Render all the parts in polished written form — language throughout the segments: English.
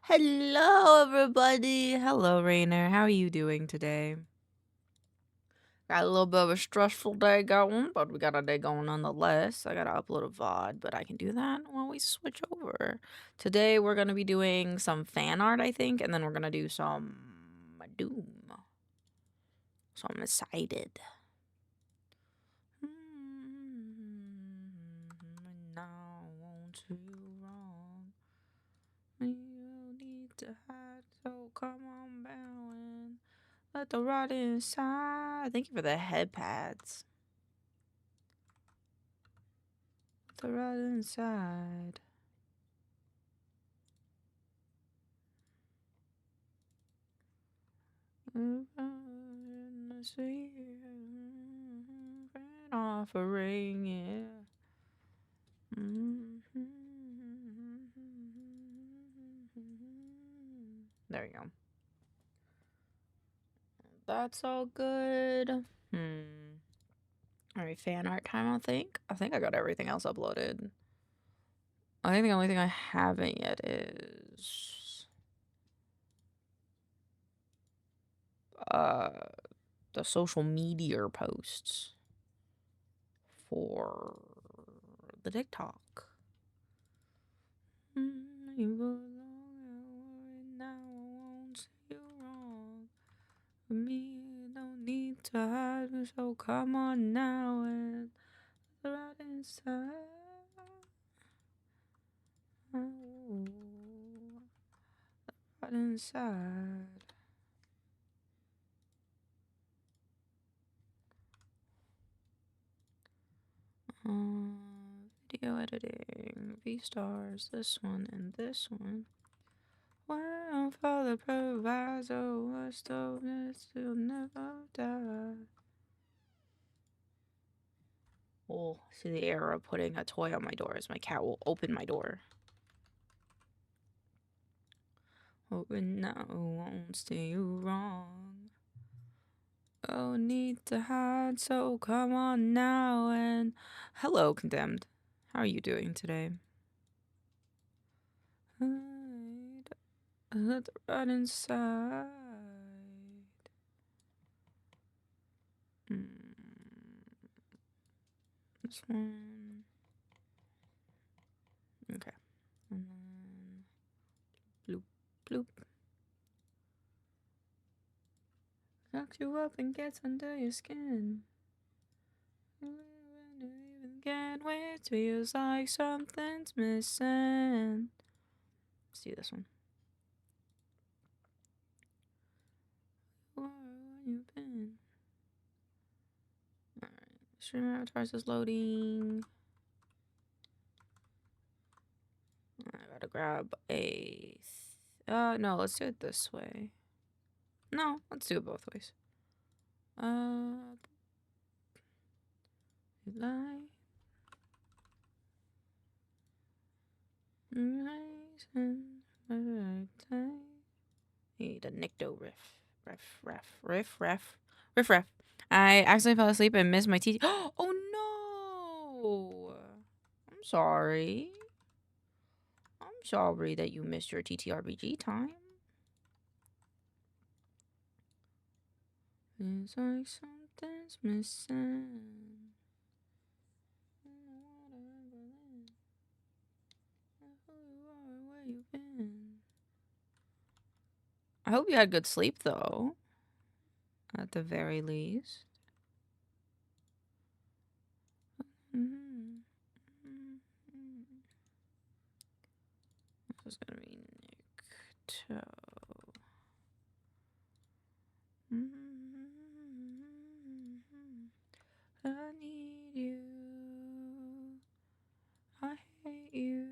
Hello, everybody. Hello, Rainer. How are you doing today? Got a little bit of a stressful day going, but we got a day going nonetheless. I gotta upload a VOD, but I can do that when we switch over. Today, we're gonna be doing some fan art, I think, and then we're gonna do some Doom. So I'm excited. Now won't you wrong? You need to hide, so come on, bowing. Let the rot inside. Thank you for the head pads. Let the rot inside. Offering, yeah. There you go. That's all good. Alright, fan art time, I think. I think I got everything else uploaded. I think the only thing I haven't yet is the social media posts for the TikTok. Me don't need to hide, so come on now and right inside. Right inside. Video editing, V-stars, this one and this one. Well, for the proviso, what's stillness will never die. Oh, see the error of putting a toy on my door as my cat will open my door. Open now, won't steer you wrong. Oh, need to hide, so come on now and... Hello, Condemned. How are you doing today? Hide right inside. This one. Okay. And then... Bloop, bloop. Sucks you up and gets under your skin. Even get where it feels like something's missing. Let's do this one. Where you been? Alright. Streamer avatars is loading. I gotta grab a... no, let's do it this way. No, let's do it both ways. Light. Need a Nicto riff. Riff. I accidentally fell asleep and missed my TT. Oh no! I'm sorry. I'm sorry that you missed your TTRPG time. It's like something's missing. Where you been? I hope you had good sleep, though. At the very least. This is gonna be Nicto. I need you. I hate you.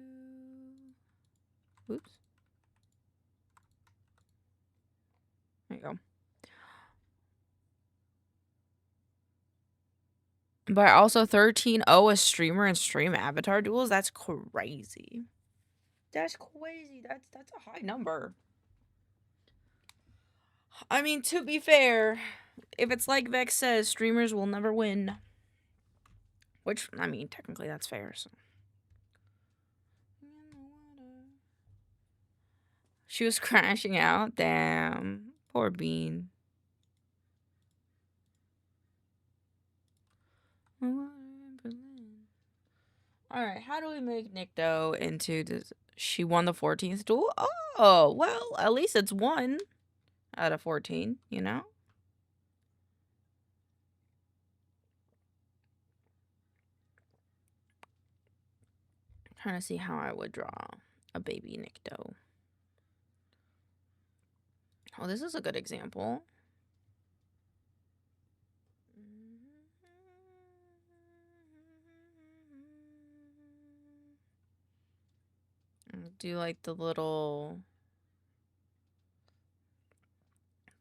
Oops. There you go. But also 13-0 a streamer and stream avatar duels? That's crazy. That's crazy. That's a high number. I mean, to be fair, if it's like Vex says, streamers will never win. Which, I mean, technically that's fair, so. She was crashing out. Damn. Poor Bean. Alright, how do we make Nikto into this? She won the 14th duel? Oh, well, at least it's 1 out of 14, you know? Trying to see how I would draw a baby Nikto. Oh, this is a good example. Do like the little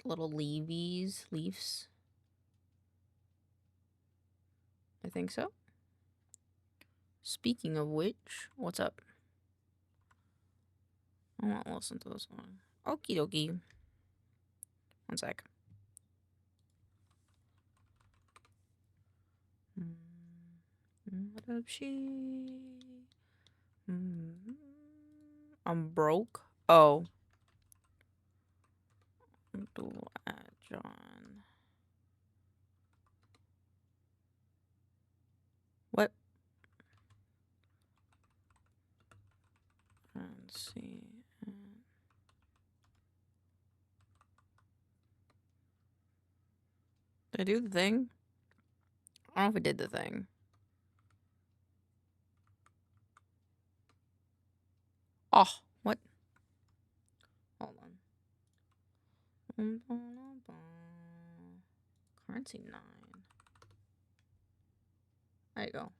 leaves. I think so. Speaking of which, what's up? I want to listen to this one. Okie dokie. One sec. What up, she? I'm broke. Oh. Do at John. What? Let's see. Did I do the thing? I don't know if I did the thing. Oh, what? Hold on. Currency 9. There you go.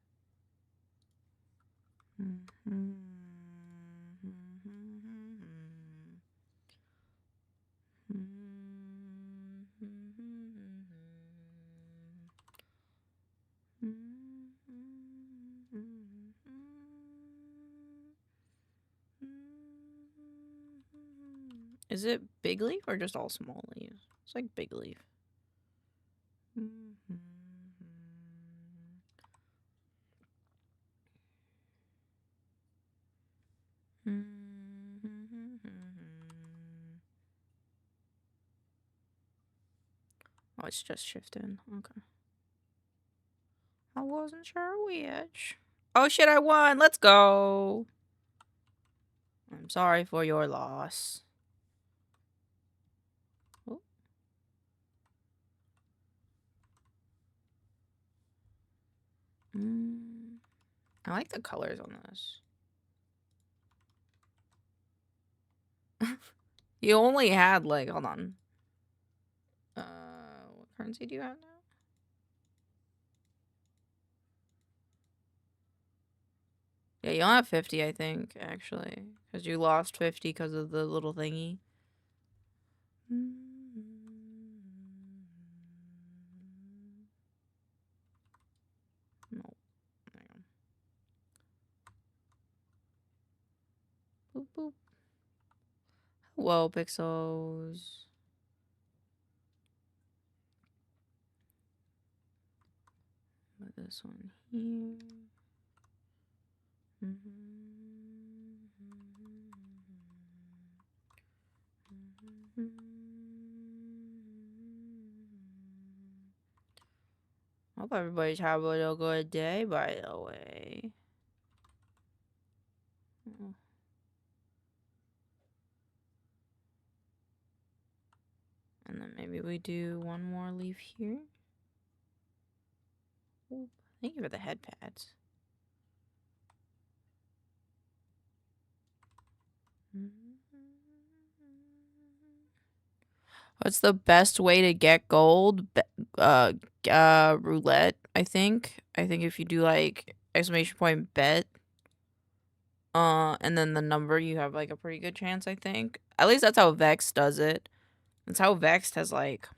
Is it big leaf or just all small leaves? It's like big leaf. Oh, it's just shifting. Okay. I wasn't sure which. Oh shit, I won. Let's go. I'm sorry for your loss. Oh. I like the colors on this. You only had like, hold on. What currency do you have now? Yeah, you only have 50, I think, actually. Because you lost 50 because of the little thingy. No. Hang on. Boop, boop. Hello, pixels. Put this one here. Hope everybody's having a good day, by the way. And then maybe we do one more leaf here. Ooh, thank you for the head pads. What's the best way to get gold? Roulette, I think. I think if you do like exclamation point bet, and then the number, you have like a pretty good chance, I think. At least that's how Vex does it. That's how Vex has like,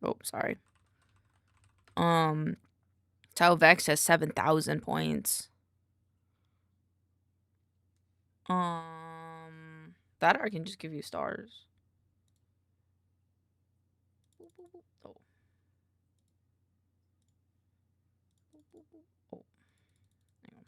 oh, sorry. That's how Vex has 7,000 points. That or I can just give you stars. Oh. Oh. Hang on.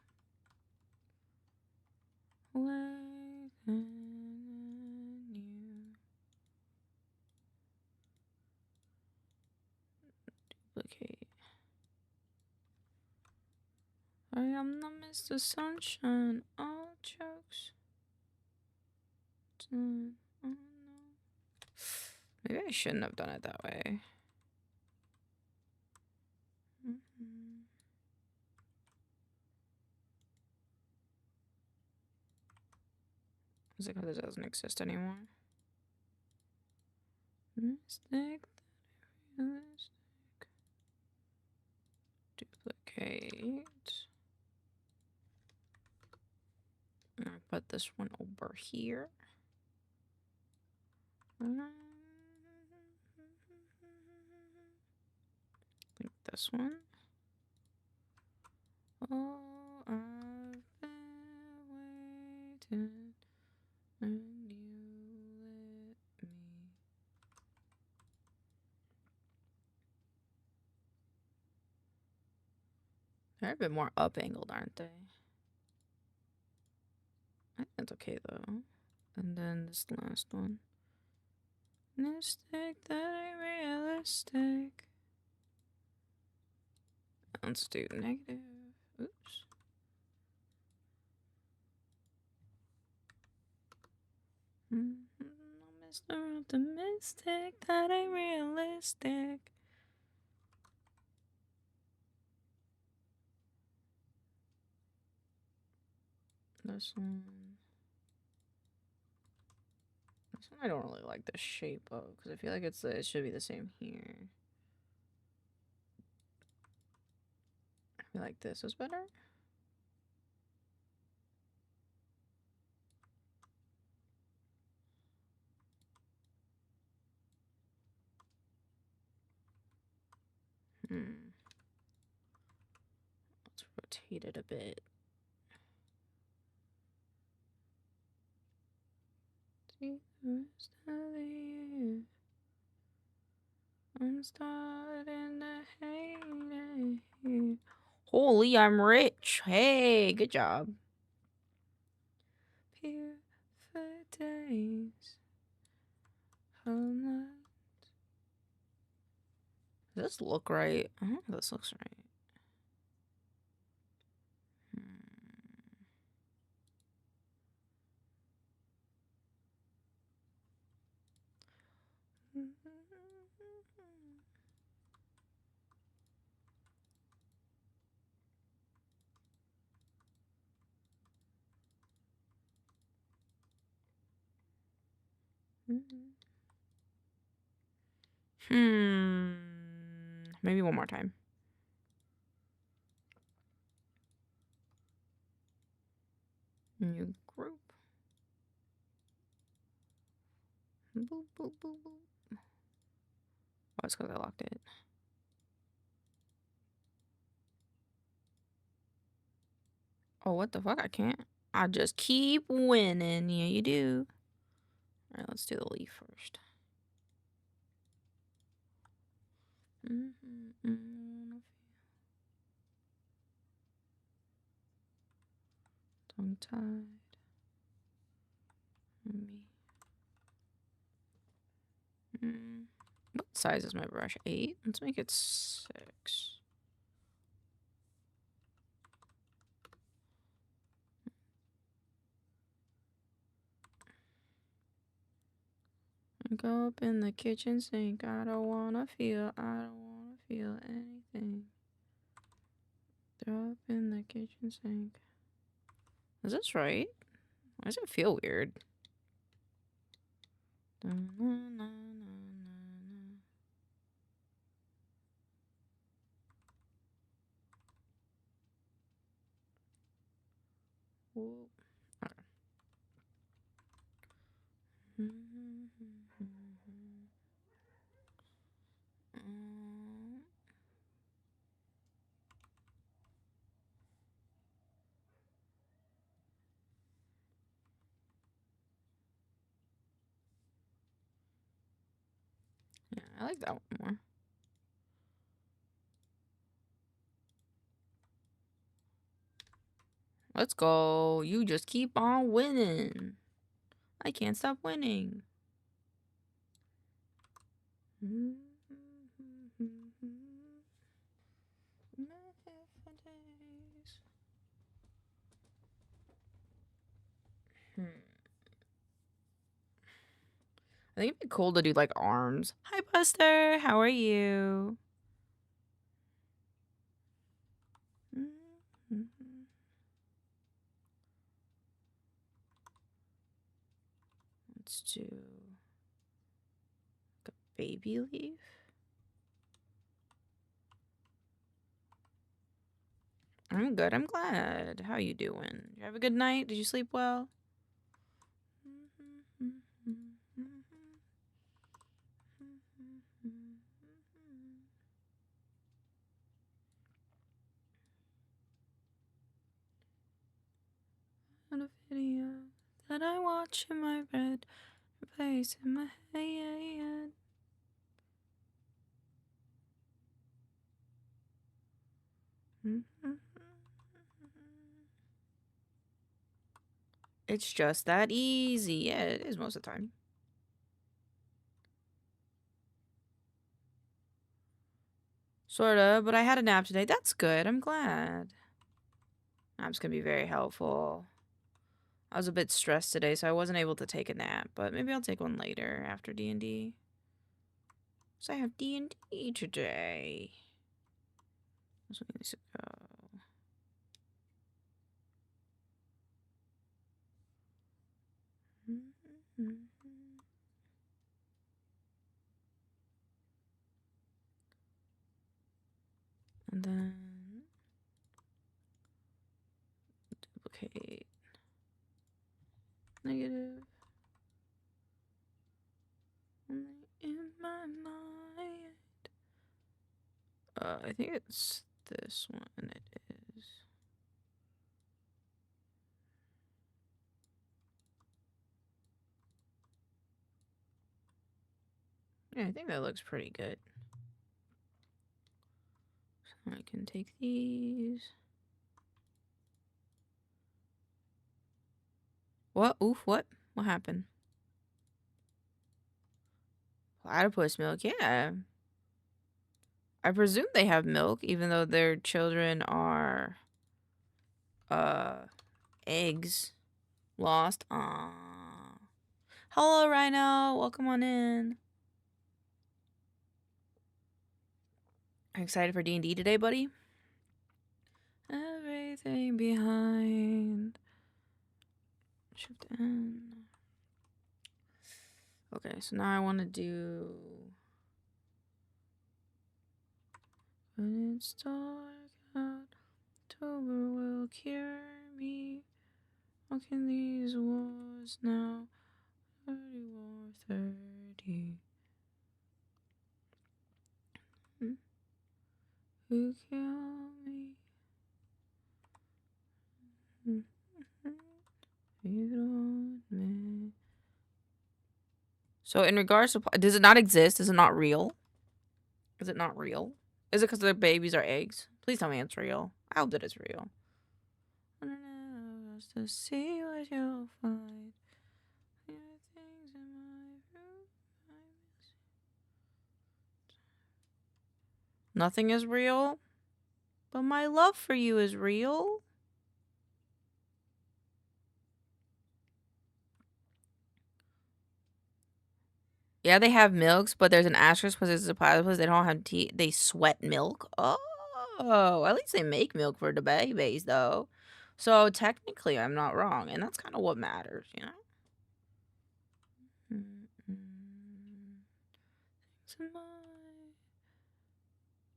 I am not Mr. Sunshine. All jokes. Oh, no. Maybe I shouldn't have done it that way. Is it because it doesn't exist anymore? Mistake that realistic. Duplicate. I'll put this one over here. Like this one. Oh, I've been waiting, and you let me. They're a bit more up-angled, aren't they? I think that's okay, though. And then this last one. Mistake that ain't realistic. Let's do negative. Oops. Mr. Optimistic, that ain't realistic. This one. This one I don't really like the shape of, because I feel like it should be the same here. I feel like this is better. Let's rotate it a bit. See the rest of the year. I'm starting to hate it. Holy, I'm rich. Hey, good job. Pure for days. Does this look right? I don't know if this looks right. Maybe one more time. New group. Boop, boop, boop, boop. Oh, it's because I locked it. Oh, what the fuck? I can't. I just keep winning. Yeah, you do. All right, let's do the leaf first. Tongue-tied. What size is my brush? 8? Let's make it 6. Go up in the kitchen sink. I don't wanna feel anything. Throw up in the kitchen sink. Is this right? Why does it feel weird? Okay. Yeah, I like that one more. Let's go. You just keep on winning. I can't stop winning. I think it'd be cool to do like arms. Hi, Buster. How are you? Let's do like a baby leaf. I'm good. I'm glad. How you doing? Did you have a good night? Did you sleep well? On a video that I watch in my bed, place in my head. It's just that easy. Yeah, it is most of the time. Sorta, but I had a nap today. That's good. I'm glad. Nap's gonna be very helpful. I was a bit stressed today, so I wasn't able to take a nap, but maybe I'll take one later after D&D. So I have D&D today. This one needs to go. And then duplicate negative in my mind. I think it's this one. It is. Yeah, I think that looks pretty good. So I can take these. What? Oof, what? What happened? Platypus milk, yeah. I presume they have milk, even though their children are, eggs. Lost. Aww. Hello, Rhino. Welcome on in. Are you excited for D&D today, buddy? Everything behind. Shift N. Okay, so now I want to do... When it's dark out, October will cure me. How can these wars now? 30 or 30. Who kill me? You don't me. So in regards to... Does it not exist? Is it not real? Is it not real? Is it because their babies are eggs? Please tell me it's real. I hope that it's real. To see what you'll find. Nothing is real, but my love for you is real. Yeah, they have milks, but there's an asterisk because it's a platypus. They don't have teeth. They sweat milk. Oh, at least they make milk for the babies, though. So technically, I'm not wrong, and that's kind of what matters, you know.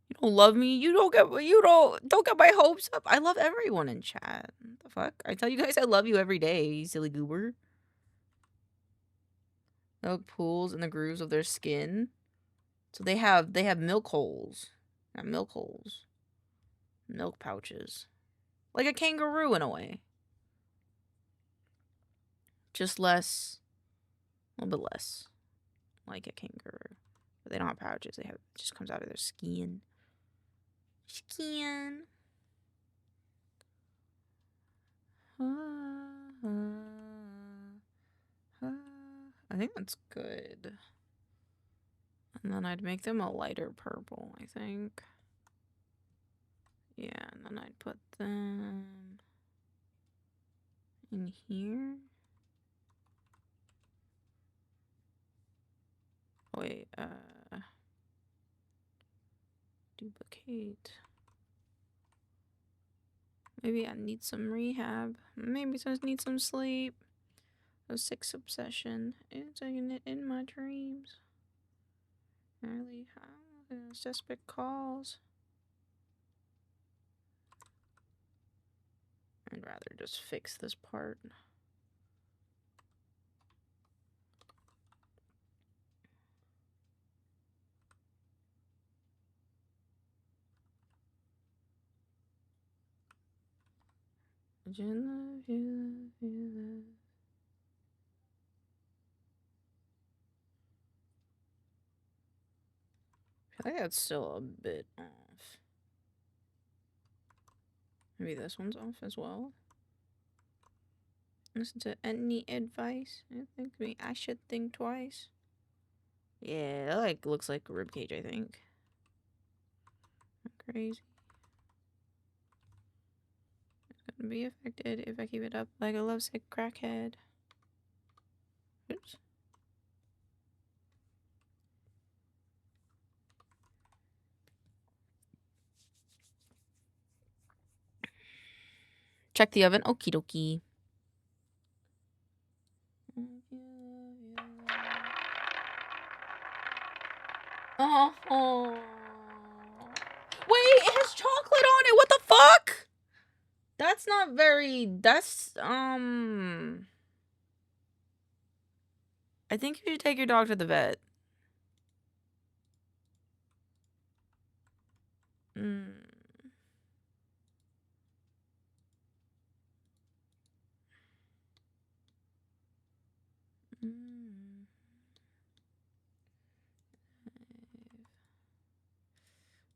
You don't love me. You don't get my hopes up. I love everyone in chat. What the fuck? I tell you guys I love you every day, you silly goober. Milk pools in the grooves of their skin. So they have milk holes. Not milk holes. Milk pouches. Like a kangaroo in a way. Just less, a little bit less like a kangaroo. But they don't have pouches. It just comes out of their skin. Skin. I think that's good. And then I'd make them a lighter purple, I think. Yeah, and then I'd put them in here. wait. Duplicate. Maybe I need some rehab. Maybe I just need some sleep. A sex obsession. It's in my dreams. Early suspect calls. I'd rather just fix this part. You love, you love, you love. I think that's still a bit off. Maybe this one's off as well. Listen to any advice. I should think twice. Yeah, that like looks like a ribcage, I think. Crazy. It's gonna be affected if I keep it up like a lovesick crackhead. Oops. Check the oven. Okie dokie. Oh. Wait, it has chocolate on it. What the fuck? That's not very. That's I think you should take your dog to the vet. Mm.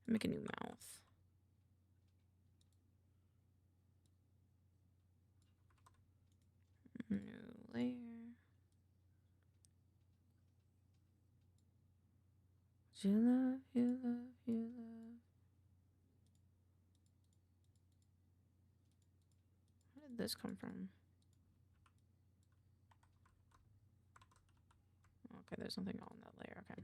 Make a new mouth. New layer. You love, you love, you love. Where did this come from? Okay, there's something on that layer. Okay.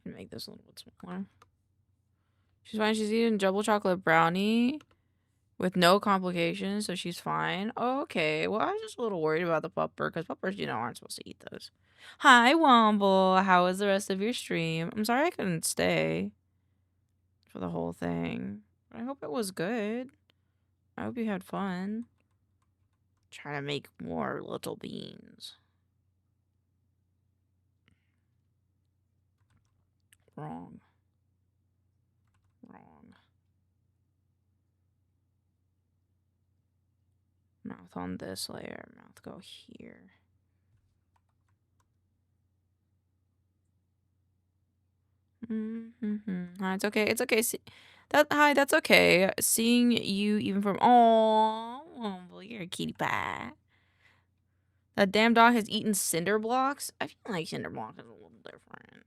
Make this a little bit smaller. She's fine. She's eating double chocolate brownie with no complications, so she's fine. Oh, okay. Well, I was just a little worried about the pupper because puppers, aren't supposed to eat those. Hi, Womble. How was the rest of your stream? I'm sorry I couldn't stay for the whole thing. I hope it was good. I hope you had fun. Trying to make more little beans. Wrong. Mouth on this layer. Mouth go here. Hi, it's okay. It's okay. Hi, that's okay. Seeing you even from well, you're a kitty pie. That damn dog has eaten cinder blocks. I feel like cinder blocks is a little different.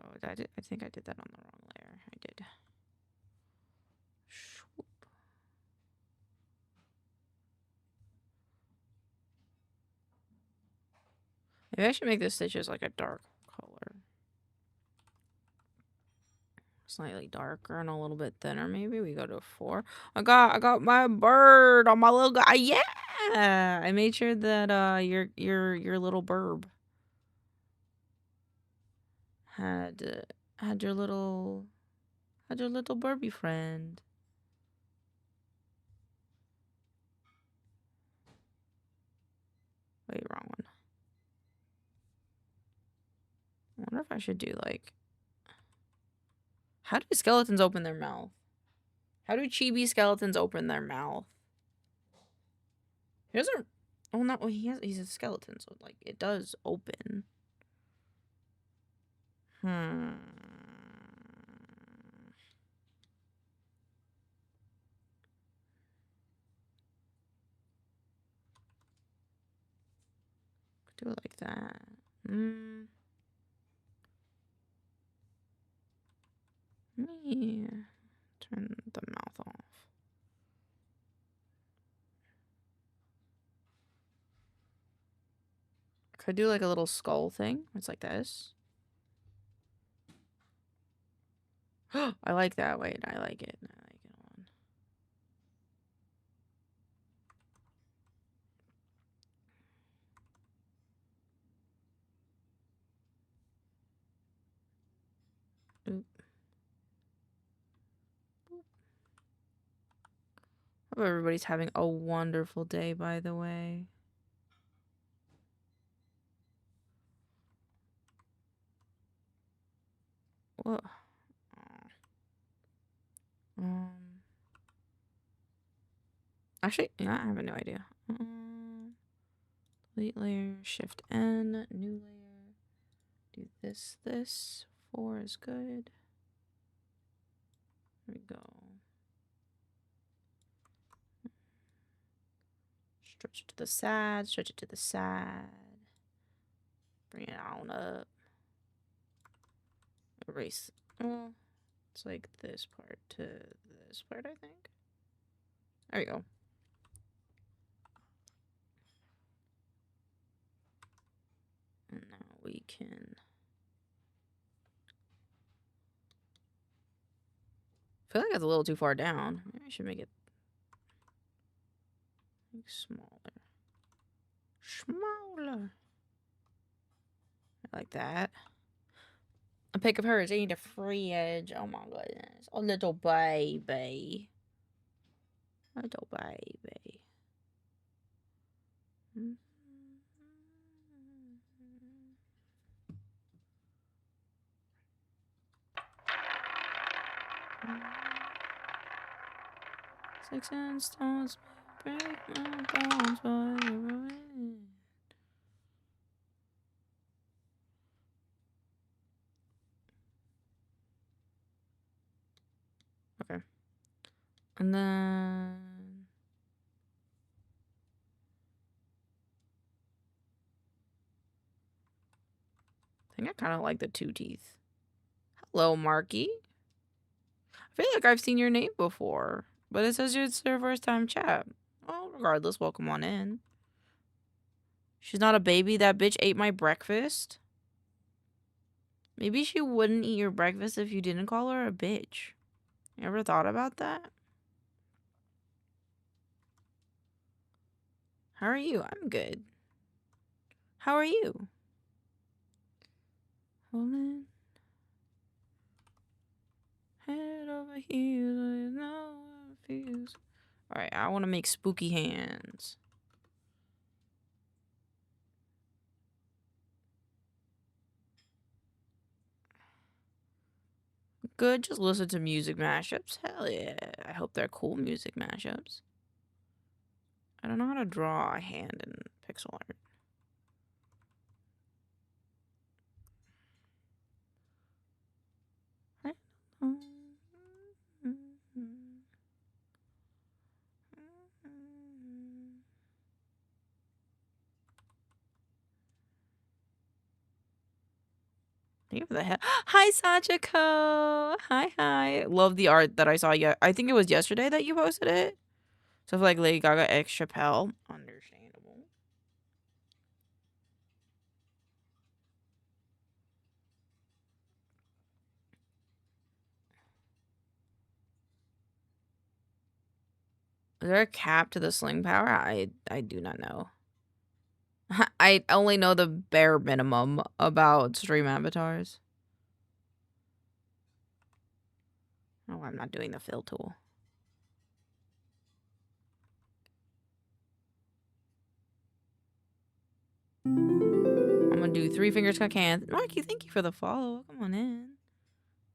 Oh, I think I did that on the wrong layer. I did. Maybe I should make the stitches like a dark color. Slightly darker and a little bit thinner. Maybe we go to 4. I got my bird on my little guy. Yeah, I made sure that your little burb had your little burby friend. Wait, wrong one. I wonder if I should do like. How do skeletons open their mouth? How do chibi skeletons open their mouth? He doesn't. Oh no, he's a skeleton, so like it does open. Do it like that. Yeah. Turn the mouth off. Could do like a little skull thing. It's like this. I like that. Wait, I like it. I like it on. Oop. Hope everybody's having a wonderful day, by the way. Whoa. Actually, yeah, I have no idea. Delete layer, shift N, new layer. Do this. 4 is good. There we go. Stretch it to the side, stretch it to the side. Bring it on up. Erase. Oh, it's like this part to this part, I think. There we go. And now we can... I feel like it's a little too far down. Maybe I should make it smaller. Smaller. I like that. A pic of her is in the fridge. Oh my goodness. A little baby. Little baby. Six and stones break my bones, but you're in. Okay. And then... I think I kind of like the 2 teeth. Hello, Marky. I feel like I've seen your name before, but it says it's your first time chat. Well, regardless, welcome on in. She's not a baby. That bitch ate my breakfast. Maybe she wouldn't eat your breakfast if you didn't call her a bitch. You ever thought about that? How are you? I'm good. How are you? Holding head over heels, no one feels. Alright, I want to make spooky hands. Good, just listen to music mashups. Hell yeah. I hope they're cool music mashups. I don't know how to draw a hand in pixel art. Thank you for the hell. Hi, Sachiko. Hi. Love the art that I saw. I think it was yesterday that you posted it. So for like Lady Gaga X Chappelle. Understandable. Is there a cap to the sling power? I do not know. I only know the bare minimum about stream avatars. Oh, I'm not doing the fill tool. I'm gonna do 3 fingers I can. Marky, thank you for the follow. Come on in.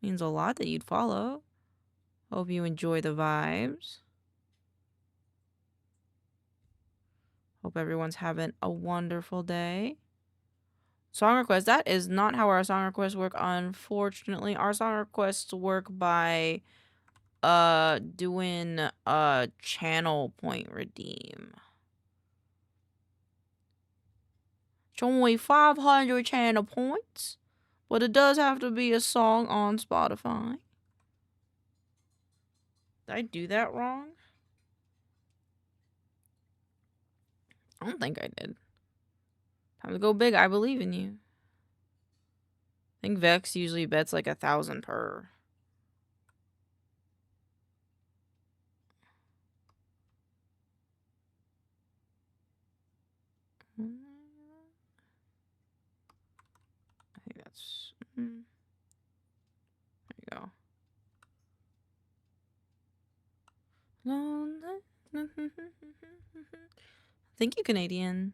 Means a lot that you'd follow. Hope you enjoy the vibes. Hope everyone's having a wonderful day. Song requests. That is not how our song requests work, unfortunately. Our song requests work by doing a channel point redeem. It's only 500 channel points, but it does have to be a song on Spotify. Did I do that wrong? I don't think I did. Time to go big. I believe in you. I think Vex usually bets like 1,000 per. I think that's... There you go. Thank you, Canadian.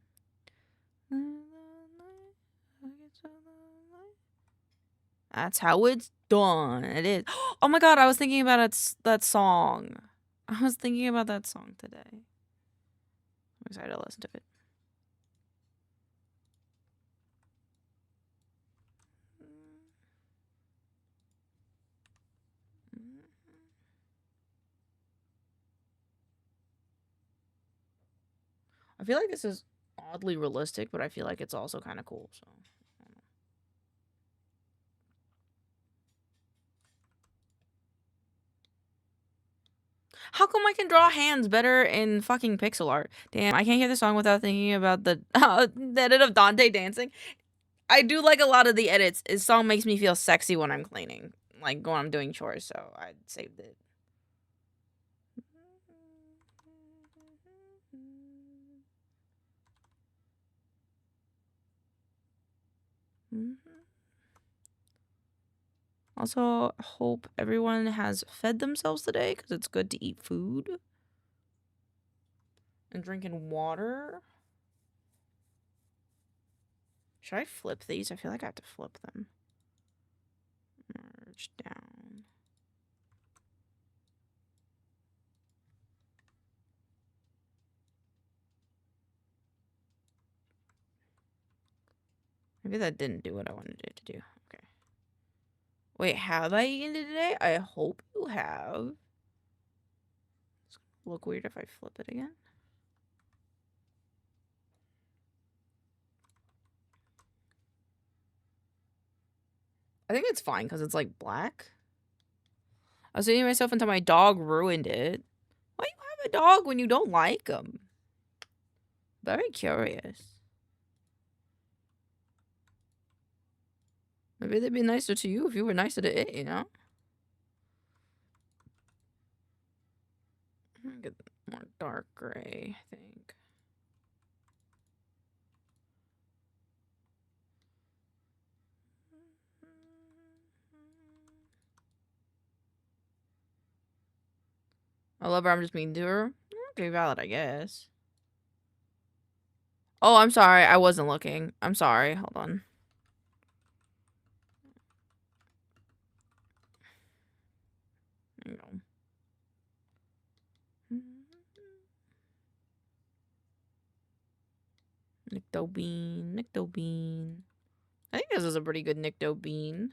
That's how it's done. It is. Oh my god, I was thinking about that song. I was thinking about that song today. I'm excited to listen to it. I feel like this is oddly realistic, but I feel like it's also kind of cool, so... How come I can draw hands better in fucking pixel art? Damn, I can't hear the song without thinking about the edit of Dante dancing. I do like a lot of the edits. This song makes me feel sexy when I'm cleaning. Like, when I'm doing chores, so I saved it. Also, hope everyone has fed themselves today, because it's good to eat food. And drinking water. Should I flip these? I feel like I have to flip them. Merge down. Maybe that didn't do what I wanted it to do. Okay. Wait, have I eaten it today? I hope you have. It's gonna look weird if I flip it again. I think it's fine because it's like black. I was eating myself until my dog ruined it. Why do you have a dog when you don't like them? Very curious. Maybe they'd be nicer to you if you were nicer to it, you know? Get more dark gray, I think. I love her. I'm just being to her. Okay, valid, I guess. Oh, I'm sorry. I wasn't looking. I'm sorry. Hold on. There you go. Nycto bean. Nycto bean. I think this is a pretty good nycto bean.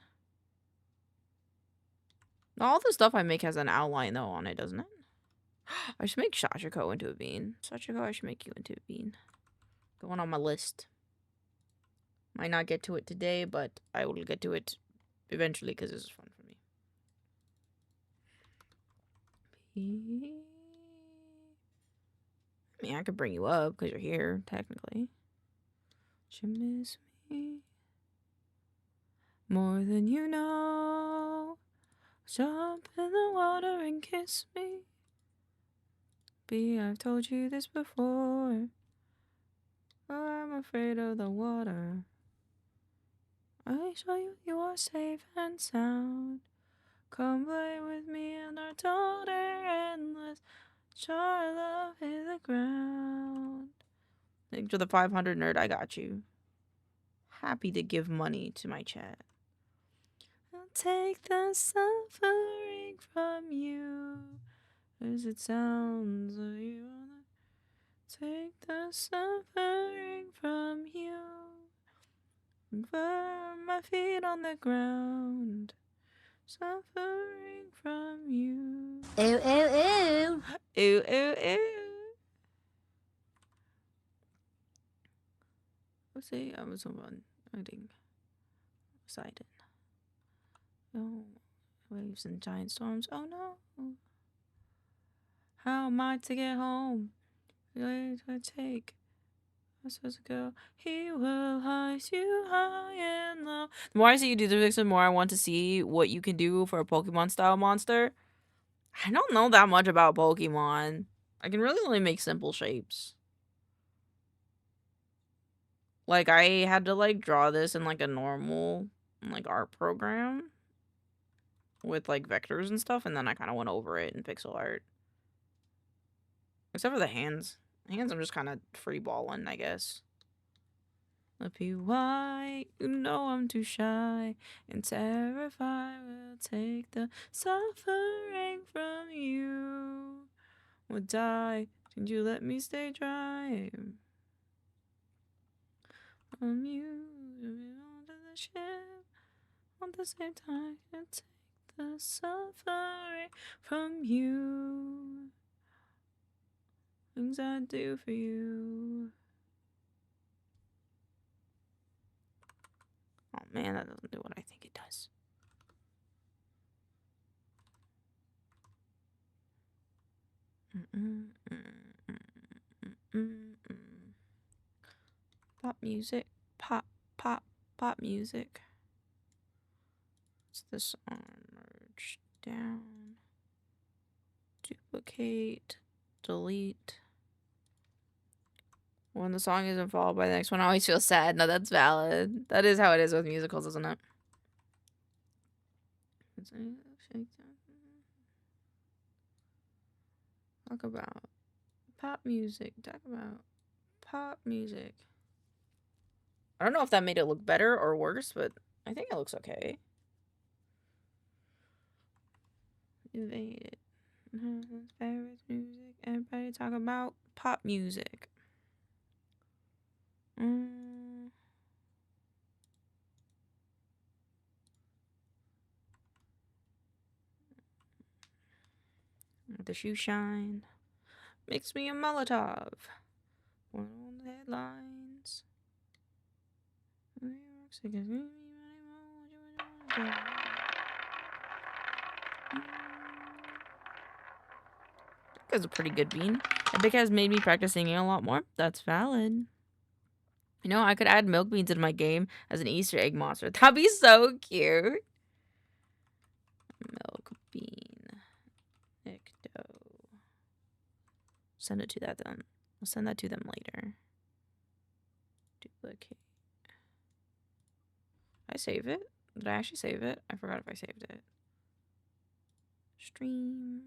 All the stuff I make has an outline, though, on it, doesn't it? I should make Shachiko into a bean. Shachiko, I should make you into a bean. Going on my list. Might not get to it today, but I will get to it eventually because this is fun for me. I mean, I could bring you up because you're here, technically. You miss me more than you know. Jump in the water and kiss me. I've told you this before. Oh, I'm afraid of the water. I show you you are safe and sound. Come play with me in our total endless. Our love is the ground. Thanks for the 500 nerd. I got you. Happy to give money to my chat. I'll take the suffering from you, as it sounds like you wanna take the suffering from you. Firm my feet on the ground, suffering from you. Ew, ew, ew. Ew, ew, ew. Let's see. I was on. I think. Poseidon. Oh, waves and giant storms. Oh no. How am I to get home? Where do I take? I'm supposed to go. He will ice you high and low. The more I see you do this, the more I want to see what you can do for a Pokemon style monster. I don't know that much about Pokemon. I can really only make simple shapes. Like, I had to, like, draw this in, like, a normal, like, art program with, like, vectors and stuff, and then I kind of went over it in pixel art. Except for the hands. The hands I'm just kind of free balling, I guess. Let be white, you know I'm too shy and terrified. Will take the suffering from you. Would die, did you let me stay dry? From you, onto the ship. At the same time, and take the suffering from you. Things I do for you. Oh man, that doesn't do what I think it does. Pop music. Pop music. What's this on? Merge down. Duplicate. Delete. When the song isn't followed by the next one, I always feel sad. No, that's valid. That is how it is with musicals, isn't it? Talk about pop music. Talk about pop music. I don't know if that made it look better or worse, but I think it looks okay. Invade it. Favorite music. Everybody talk about pop music. The shoe shine. Makes me a Molotov. One on the headlines. That's a pretty good bean. Epic has made me practice singing a lot more. That's valid. You know, I could add milk beans into my game as an Easter egg monster. That'd be so cute. Milk bean. Nicto. Send it to that then. I'll send that to them later. Duplicate. I save it? Did I actually save it? I forgot if I saved it. Stream.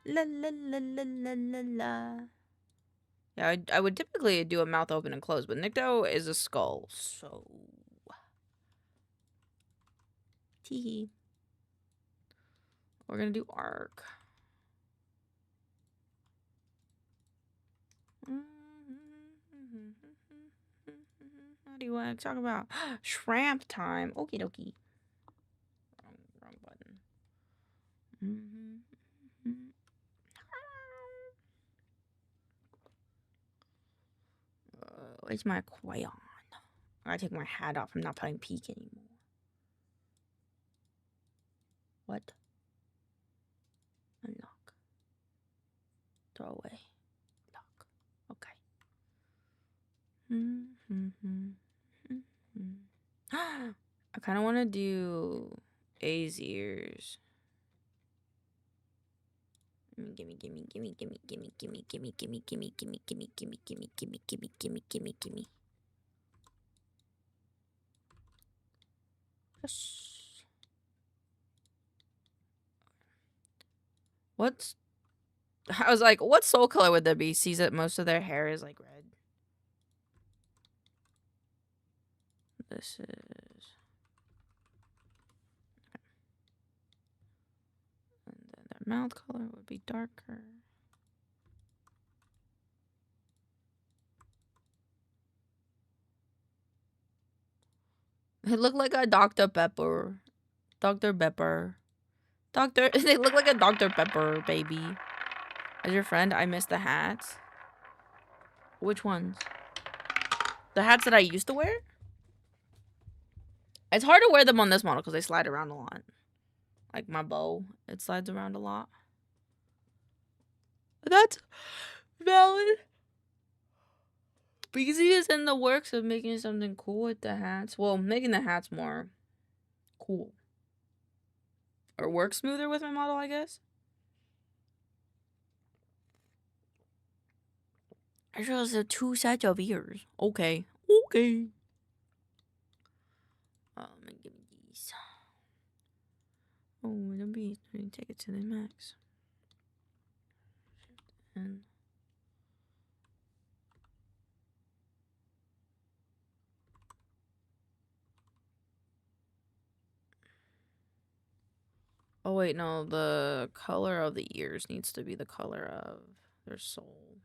La la la la la la la. Yeah, I would typically do a mouth open and close, but Nicto is a skull, so. Teehee. We're gonna do arc. What do you want to talk about? Shrimp time. Okie dokie. Wrong button. Where's my crayon? I gotta take my hat off. I'm not playing peek anymore. What? Unlock. Throw away. Lock. Okay. I kind of want to do A's ears. Gimme. Yes. What's... I was like, what soul color would there be? Sees that most of their hair is like red. This is... Okay. And then their mouth color would be darker. They look like a Dr. Pepper. Dr. Pepper. They look like a Dr. Pepper, baby. As your friend, I miss the hats. Which ones? The hats that I used to wear? It's hard to wear them on this model because they slide around a lot. Like my bow, it slides around a lot. That's valid. Beezy is in the works of making something cool with the hats. Well, making the hats more cool. Or work smoother with my model, I guess. I just have 2 sets of ears. Okay. Okay. Give me these. Oh, the beast. Let me take it to the max. And oh wait, no, the color of the ears needs to be the color of their soul.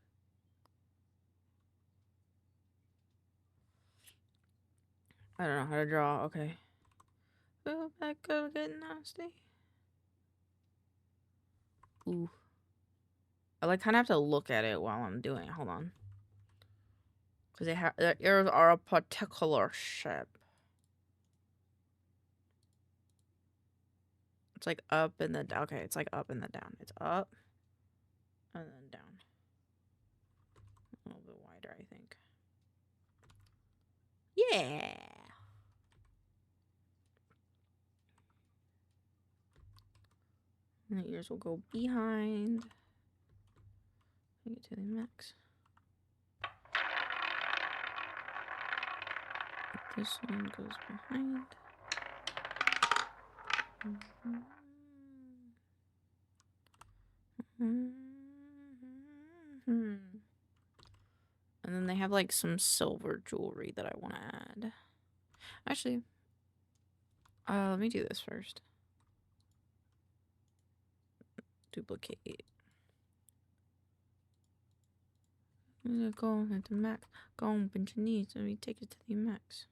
I don't know how to draw. Okay. Oh, that could get nasty. Ooh. I like kind of have to look at it while I'm doing it. Hold on. Because their ears are a particular shape. It's like up and then down. Okay, it's like up and then down. It's up and then down. A little bit wider, I think. Yeah. And the ears will go behind. Take it to the max. This one goes behind. And then they have like some silver jewelry that I want to add. Actually, let me do this first. Duplicate. I'm gonna go at the max. Go on, bend your knees. Let me take it to the max.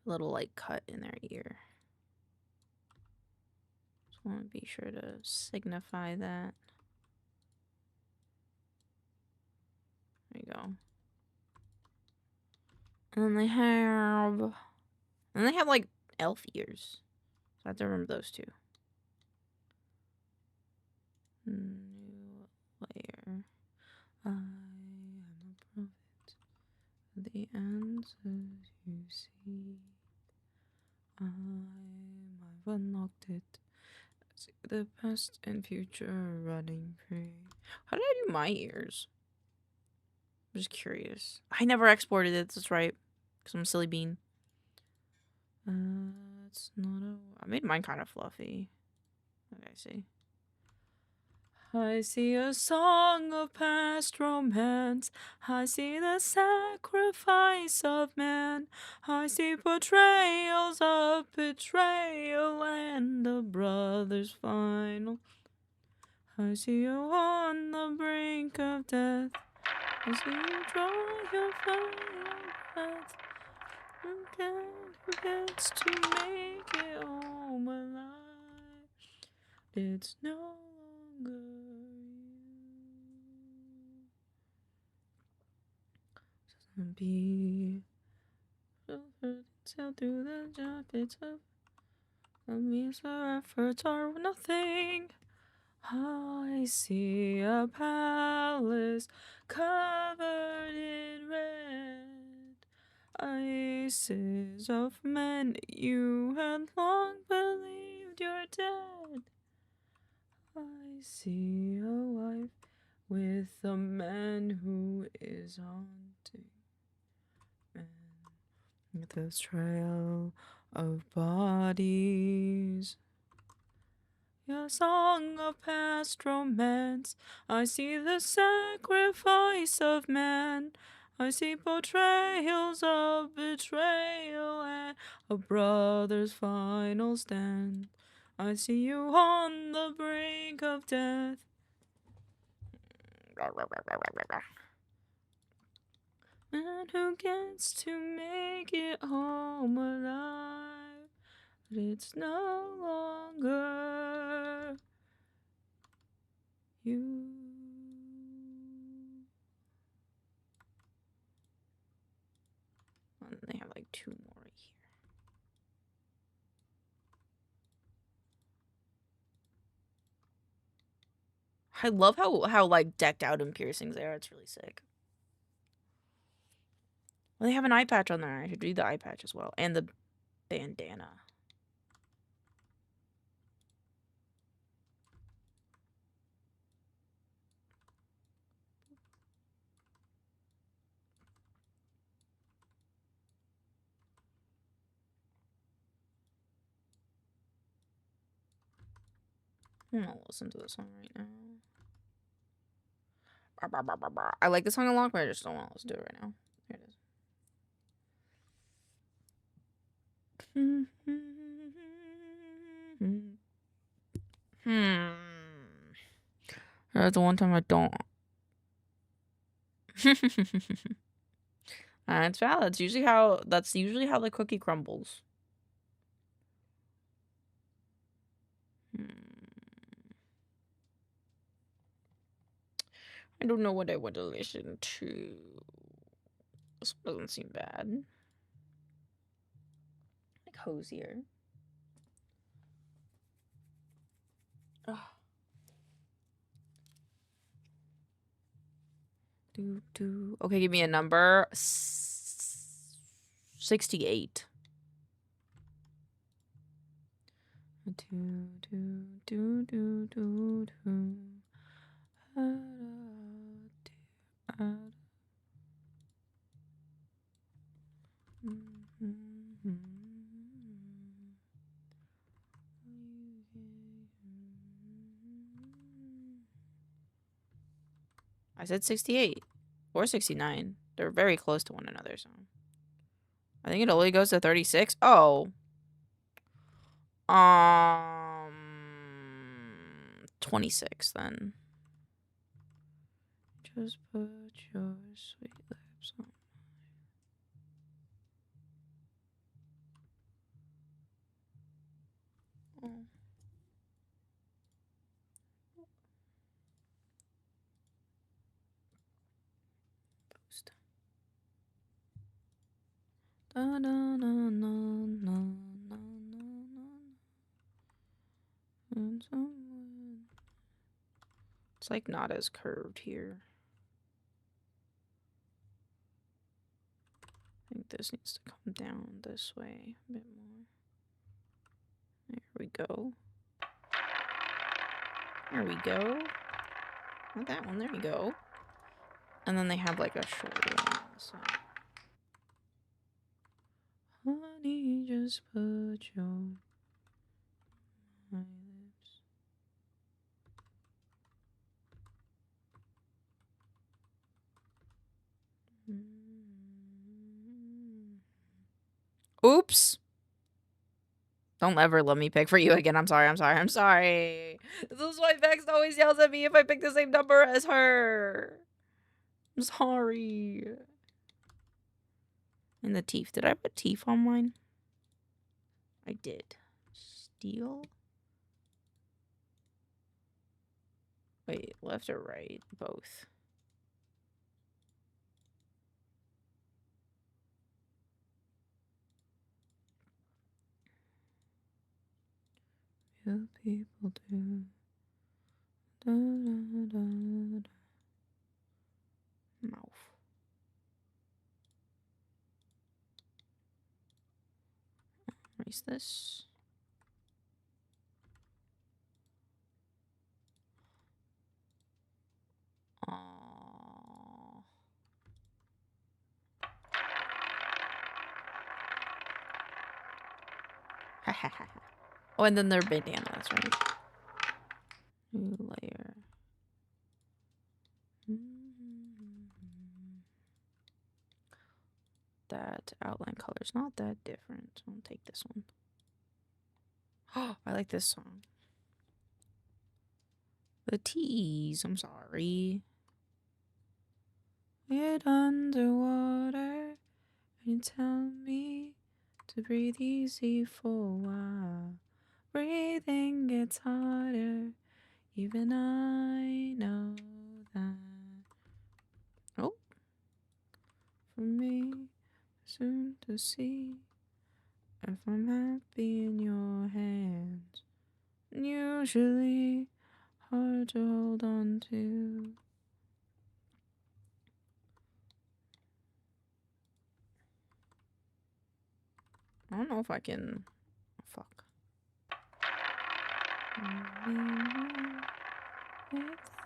Little like cut in their ear. Just want to be sure to signify that. There you go. And they have like elf ears. So I have to remember those two. New layer. I am a prophet. The answers you see. I've unlocked it. See the past and future running free. How did I do my ears? I'm just curious. I never exported it, that's right. Because I'm a silly bean. It's not a... I made mine kind of fluffy. Okay, see. I see a song of past romance. I see the sacrifice of man. I see portrayals of betrayal and the brother's final. I see you on the brink of death. I see you draw your final breath. Who gets to make it home alive? It's no longer you. Be till through the job. It's up. That means our efforts are nothing. I see a palace covered in red. Ices of men you had long believed you're dead. I see a wife with a man who is haunting, and the trail of bodies. A song of past romance. I see the sacrifice of man. I see portrayals of betrayal and a brother's final stand. I see you on the brink of death. And who gets to make it home alive? But it's no longer you. 2 more right here. I love how like decked out and piercings they are. It's really sick. Well, they have an eye patch on there. I should do the eye patch as well. And the bandana. I'm gonna listen to this song right now. I like this song a lot, but I just don't want to listen to it right now. Here it is. That's the one time I don't. It's valid. That's usually how the cookie crumbles. I don't know what I want to listen to. This one doesn't seem bad. Like Hosier. Ugh. Okay, give me a number. 68. I said 68 or 69. They're very close to one another, so I think it only goes to 36. Oh. 26 then. Just put your sweet lips on. Oh. Post. Da, da, na, na, na, na, na, na. It's like not as curved here. I think this needs to come down this way a bit more. There we go. There we go. Not that one. There we go. And then they have like a shorter one on the side. Honey, just put your my lips. Oops. Don't ever let me pick for you again. I'm sorry. This is why Vex always yells at me if I pick the same number as her. I'm sorry. And the teeth. Did I put teeth on mine? I did. Steel? Wait, left or right? Both. Yeah, people do. Da, da, da, da. Mouth. Erase this. Oh, and then their bandanas, right? New layer. That outline color's not that different. I'll take this one. Oh, I like this song. The T's. I'm sorry. Get underwater and tell me to breathe easy for a while. Breathing gets harder. Even I know that. Oh. For me, soon to see if I'm happy in your hands. Usually hard to hold on to. I don't know if I can. Oh, fuck.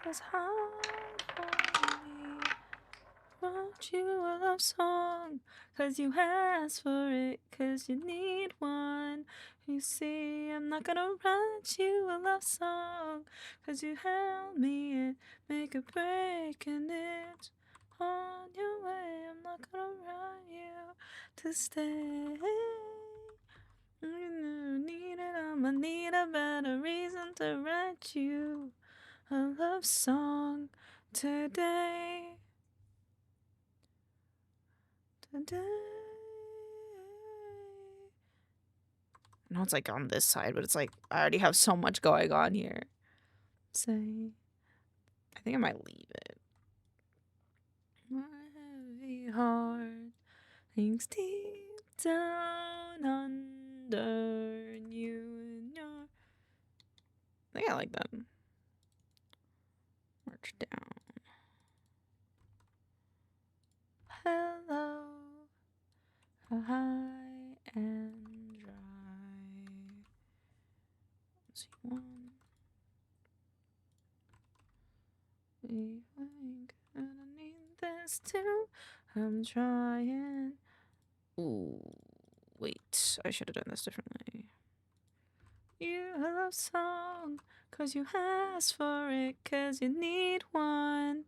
It's hard for me. Wrote you a love song, 'cause you asked for it, 'cause you need one. You see, I'm not gonna write you a love song, 'cause you held me and make a break in it. On your way, I'm not gonna write you to stay. I need a better reason to write you a love song today. I know it's like on this side, but it's like I already have so much going on here. Say, I think I might leave it. My heavy heart thinks deep down under you and your. I think I like that. March down. Hello, high and dry. Let's see one. We think I need this too. I'm trying. Ooh, wait. I should have done this differently. You a love song, 'cause you asked for it, 'cause you need one.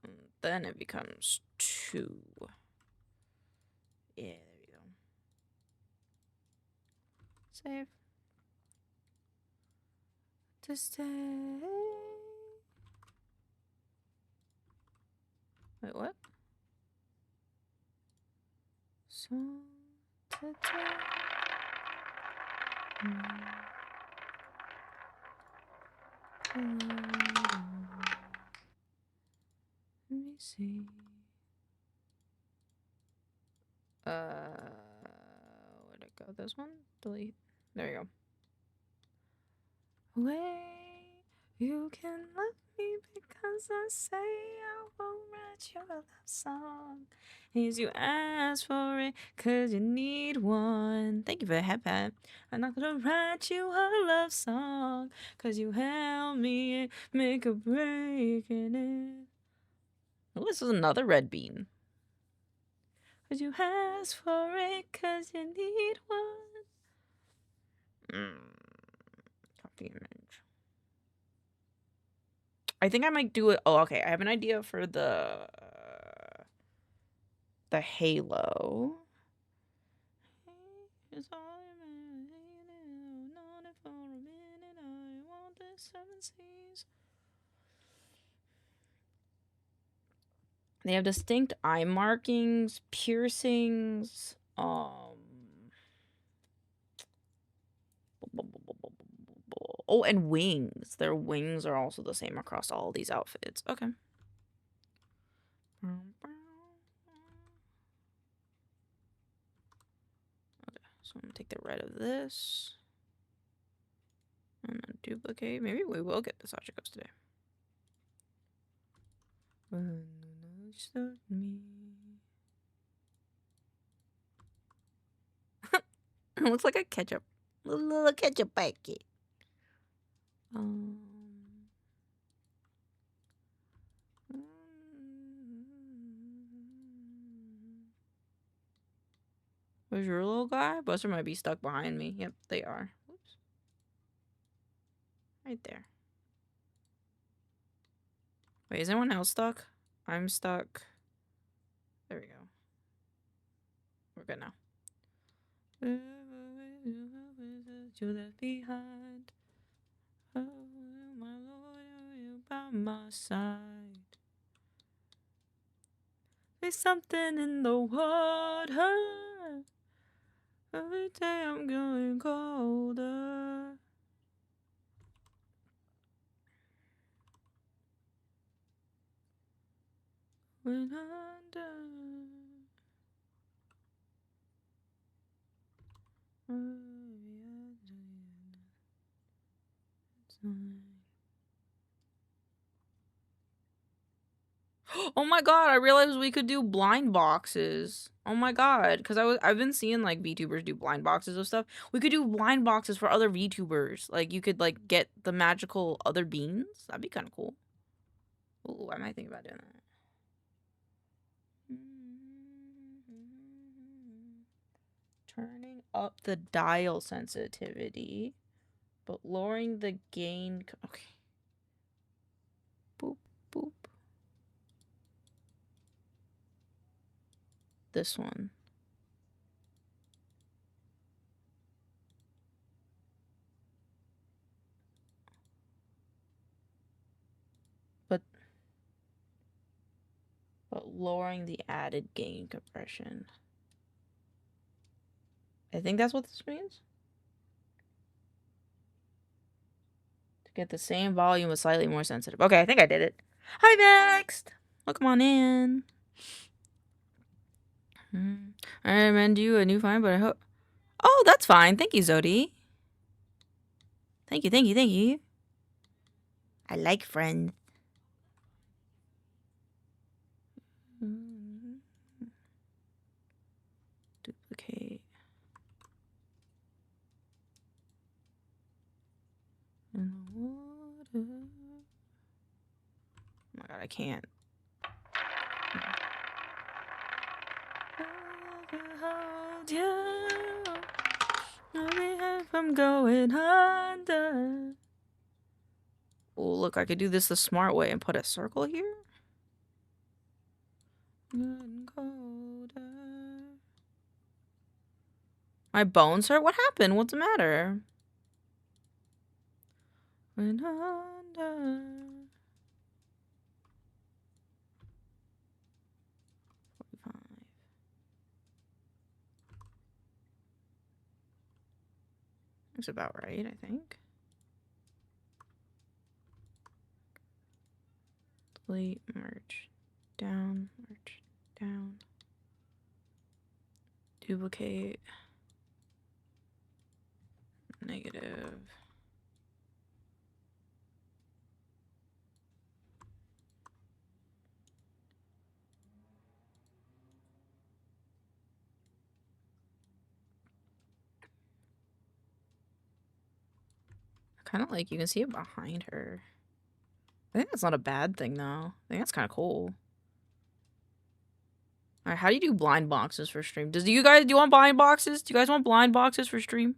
And then it becomes 2. Yeah, there we go. Save. To stay. Wait, what? So today. Let me see. Where'd it go? This one? Delete. There you go. Wait, you can love me because I say I won't write you a love song. Is you ask for it 'cause you need one. Thank you for the headband. I'm not gonna write you a love song 'cause you help me make a break in it. Oh, this is another red bean. 'Cause you ask for it 'cause you need one. Copy image. I think I might do it. Oh, okay. I have an idea for the halo. It's all not it for a minute. I want the 7 seas. They have distinct eye markings, piercings, oh, and wings. Their wings are also the same across all these outfits. Okay. Okay, so I'm gonna take the red of this. And then duplicate. Maybe we will get the Sasha Ghost today. It looks like a ketchup. Little ketchup packet. Where's your little guy? Buster might be stuck behind me. Yep, they are. Whoops. Right there. Wait, is anyone else stuck? I'm stuck. There we go. We're good now. You left behind. Oh, my Lord, are you by my side? There's something in the water. Every day I'm going colder. When under. Oh my god, I realized we could do blind boxes. Oh my god, because I've been seeing like VTubers do blind boxes of stuff. We could do blind boxes for other VTubers. Like you could like get the magical other beans. That'd be kind of cool. Ooh, I might think about doing that. Turning up the dial sensitivity, but lowering the gain. Okay. Boop, boop. This one. But lowering the added gain compression. I think that's what this means. To get the same volume but slightly more sensitive. Okay, I think I did it. Hi, Vexed! Welcome on in. I recommend you a new find, but I hope... Oh, that's fine. Thank you, Zodi. Thank you, thank you, thank you. I like friends. Duplicate. In the water. Oh my god, I can't. Hold you. I'm going under. Oh, look, I could do this the smart way and put a circle here. My bones hurt? What happened? What's the matter? Went under. 45. That's about right, I think. Delete, merge, down, merge, down. Duplicate. Negative. Kind of like you can see it behind her. I think that's not a bad thing though. I think that's kind of cool. Alright, how do you do blind boxes for stream? Do you want blind boxes? Do you guys want blind boxes for stream?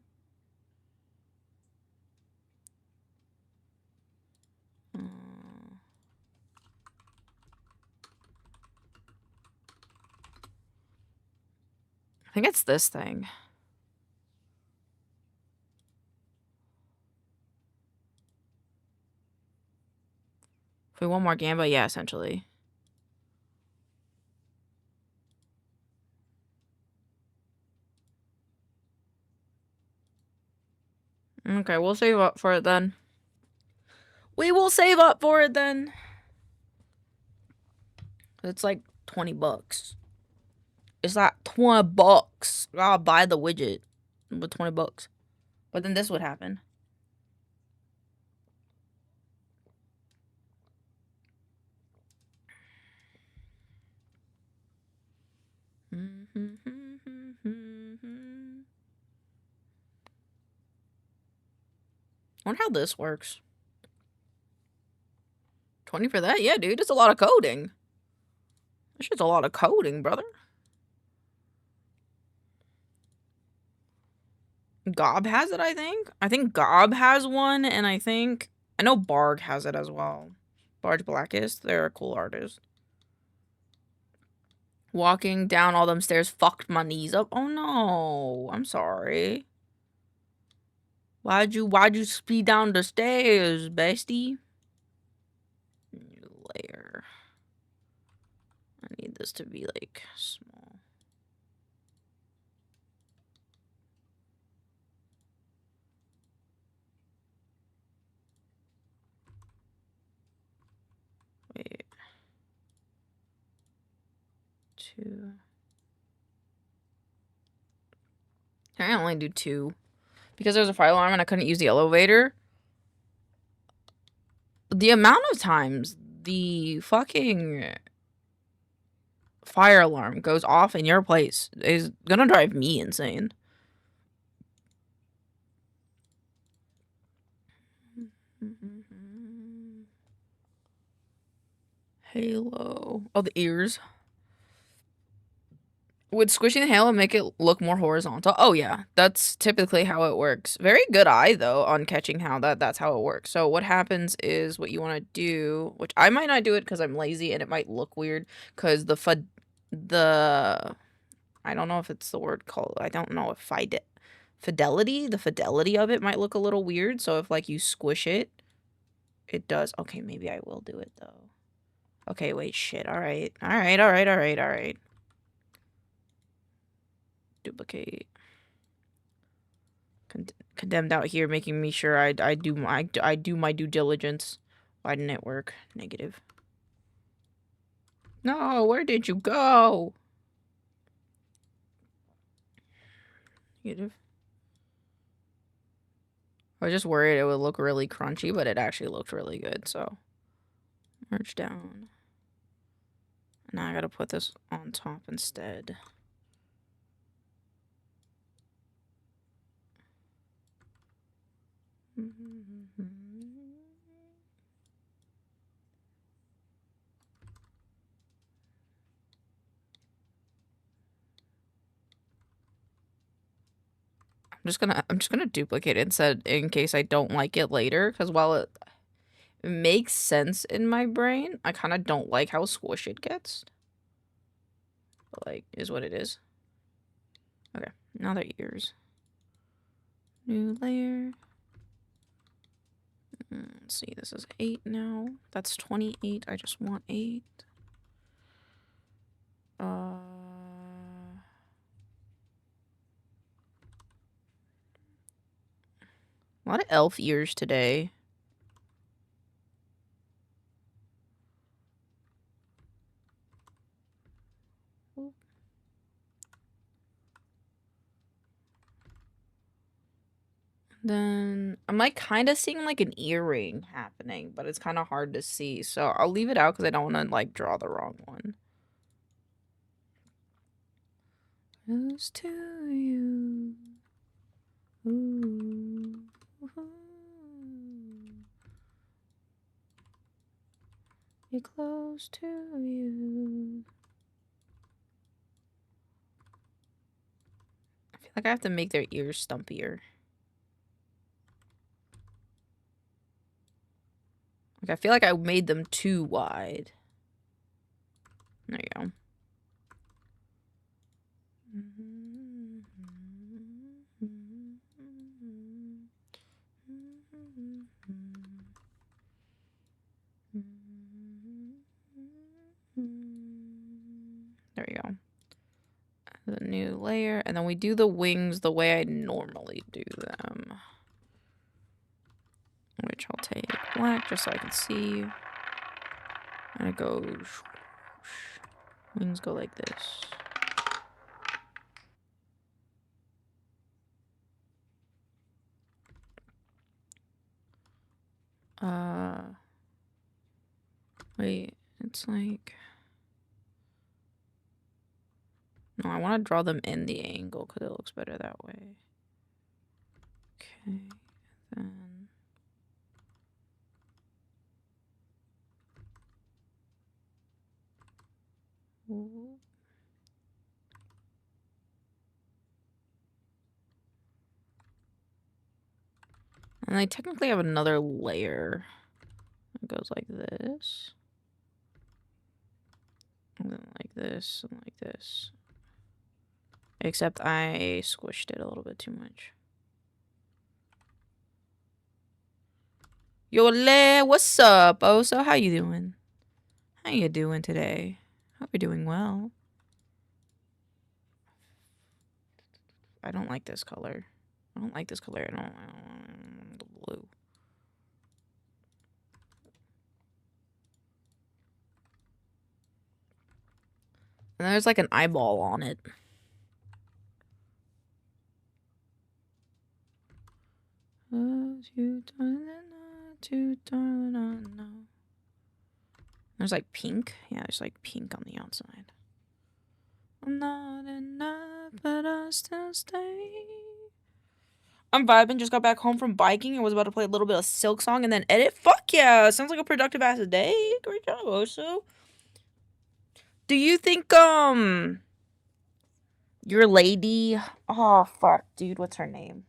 I think it's this thing. If we want more Gamba, yeah, essentially. Okay, we'll save up for it then. We will save up for it then. It's like 20 bucks. It's like 20 bucks. I'll buy the widget with 20 bucks. But then this would happen. I wonder how this works. 20 for that? Yeah, dude, it's a lot of coding. This shit's a lot of coding, brother. Gob has it, I think. I think Gob has one, and I know Barg has it as well. Barg Blackest, they're a cool artist. Walking down all them stairs fucked my knees up. Oh no, I'm sorry. Why'd you speed down the stairs, bestie? New layer. I need this to be like small. Wait. 2. I only do 2. Because there's a fire alarm and I couldn't use the elevator. The amount of times the fucking fire alarm goes off in your place is gonna drive me insane. Halo. Oh, the ears. Would squishing the halo make it look more horizontal? Oh yeah, that's typically how it works. Very good eye though on catching how that's how it works. So what happens is what you want to do, which I might not do it because I'm lazy and it might look weird because the I don't know if it's the word called, I don't know if fidelity, the fidelity of it might look a little weird. So if like you squish it, it does. Okay, maybe I will do it though. Okay, wait, shit. All right. Duplicate. Condemned out here, making me sure I do my due diligence. Why didn't it work? Negative. No, where did you go? Negative. I was just worried it would look really crunchy, but it actually looked really good, so. Merge down. Now I gotta put this on top instead. I'm just gonna duplicate it instead in case I don't like it later, because while it makes sense in my brain, I kind of don't like how squishy it gets. But like, is what it is. Okay, now they're ears. New layer. Let's see, this is 8 now. That's 28. I just want 8. A lot of elf ears today. Then I'm like kind of seeing like an earring happening, but it's kind of hard to see. So I'll leave it out because I don't want to like draw the wrong one. Close to you. Ooh. Be close to you. I feel like I have to make their ears stumpier. Like I feel like I made them too wide. There you go. There we go. The new layer, and then we do the wings the way I normally do them. Which I'll take black just so I can see. And it goes. Wings go like this. Wait, it's like. No, I want to draw them in the angle because it looks better that way. Okay, then. Ooh. And I technically have another layer. It goes like this. And then like this and like this. Except I squished it a little bit too much. Yole, what's up, Oso? How you doing? How you doing today? Hope you're doing well. I don't like this color. I don't like this color. I don't want the blue. And there's like an eyeball on it. You darling, not you darling, I know. There's like pink. Yeah, there's like pink on the outside. I'm not enough, but I still stay. I'm vibing. Just got back home from biking and was about to play a little bit of Silk Song and then edit. Fuck yeah! Sounds like a productive ass day. Great job, Osu. Do you think your lady? Oh fuck, dude, what's her name?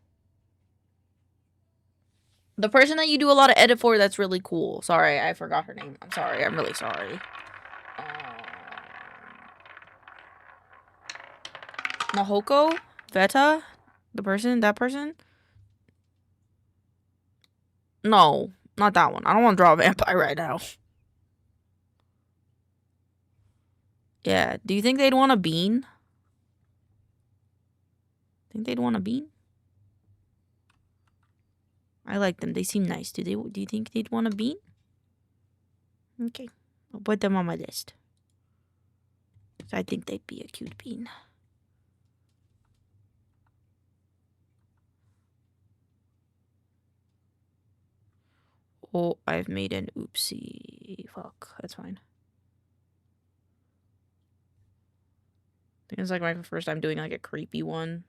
The person that you do a lot of edit for. That's really cool. Sorry, I forgot her name. I'm sorry. I'm really sorry. Mahoko? Veta? That person? No, not that one. I don't want to draw a vampire right now. Yeah, do you think they'd want a bean? Think they'd want a bean? I like them. They seem nice. Do you think they'd want a bean? Okay. I'll put them on my list. I think they'd be a cute bean. Oh, I've made an oopsie. Fuck, that's fine. I think it's like my first time doing like a creepy one.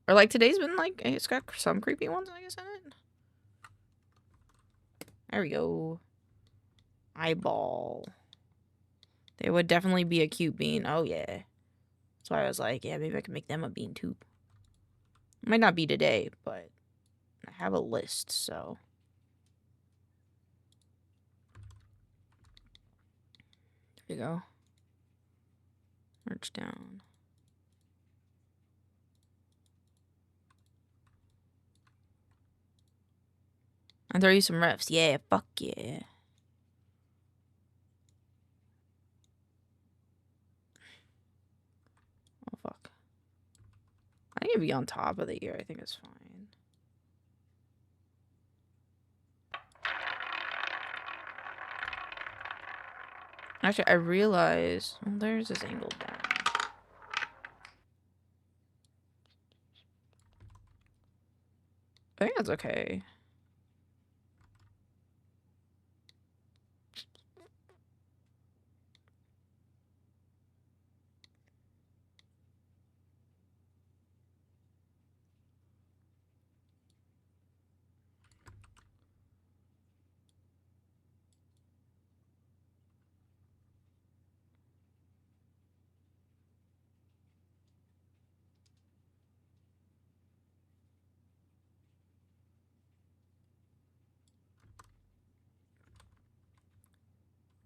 Or like today's been like, it's got some creepy ones, I guess, in it. There we go. Eyeball. They would definitely be a cute bean. Oh, yeah. That's why I was like, yeah, maybe I can make them a bean too. Might not be today, but I have a list, so. There you go. Merge down. And throw you some refs. Yeah, fuck yeah. Oh, fuck. I think it'd be on top of the ear. I think it's fine. Actually, I realized... Oh, there's this angle down. I think that's okay.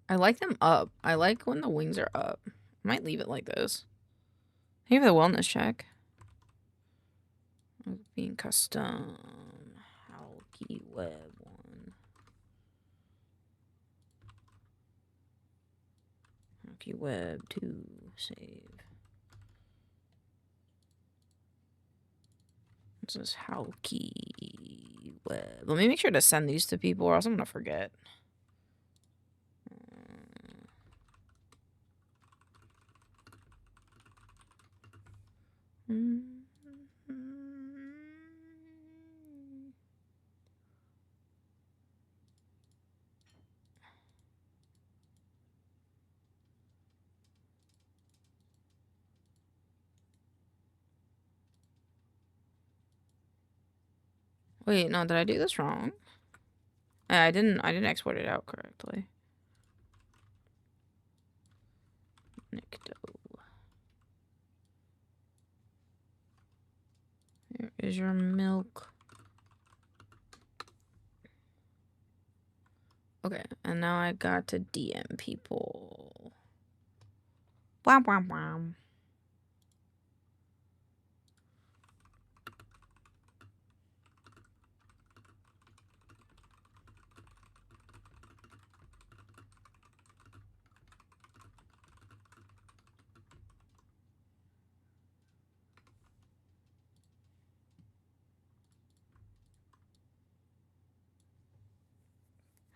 I like them up. I like when the wings are up. I might leave it like this. Give the wellness check. Being custom. Howky web 1. Howky web 2. Save. This is Howky web. Let me make sure to send these to people or else I'm gonna forget. Wait, no, did I do this wrong? I didn't export it out correctly. Nicto. Here is your milk. Okay, and now I got to DM people. Wham wham wham.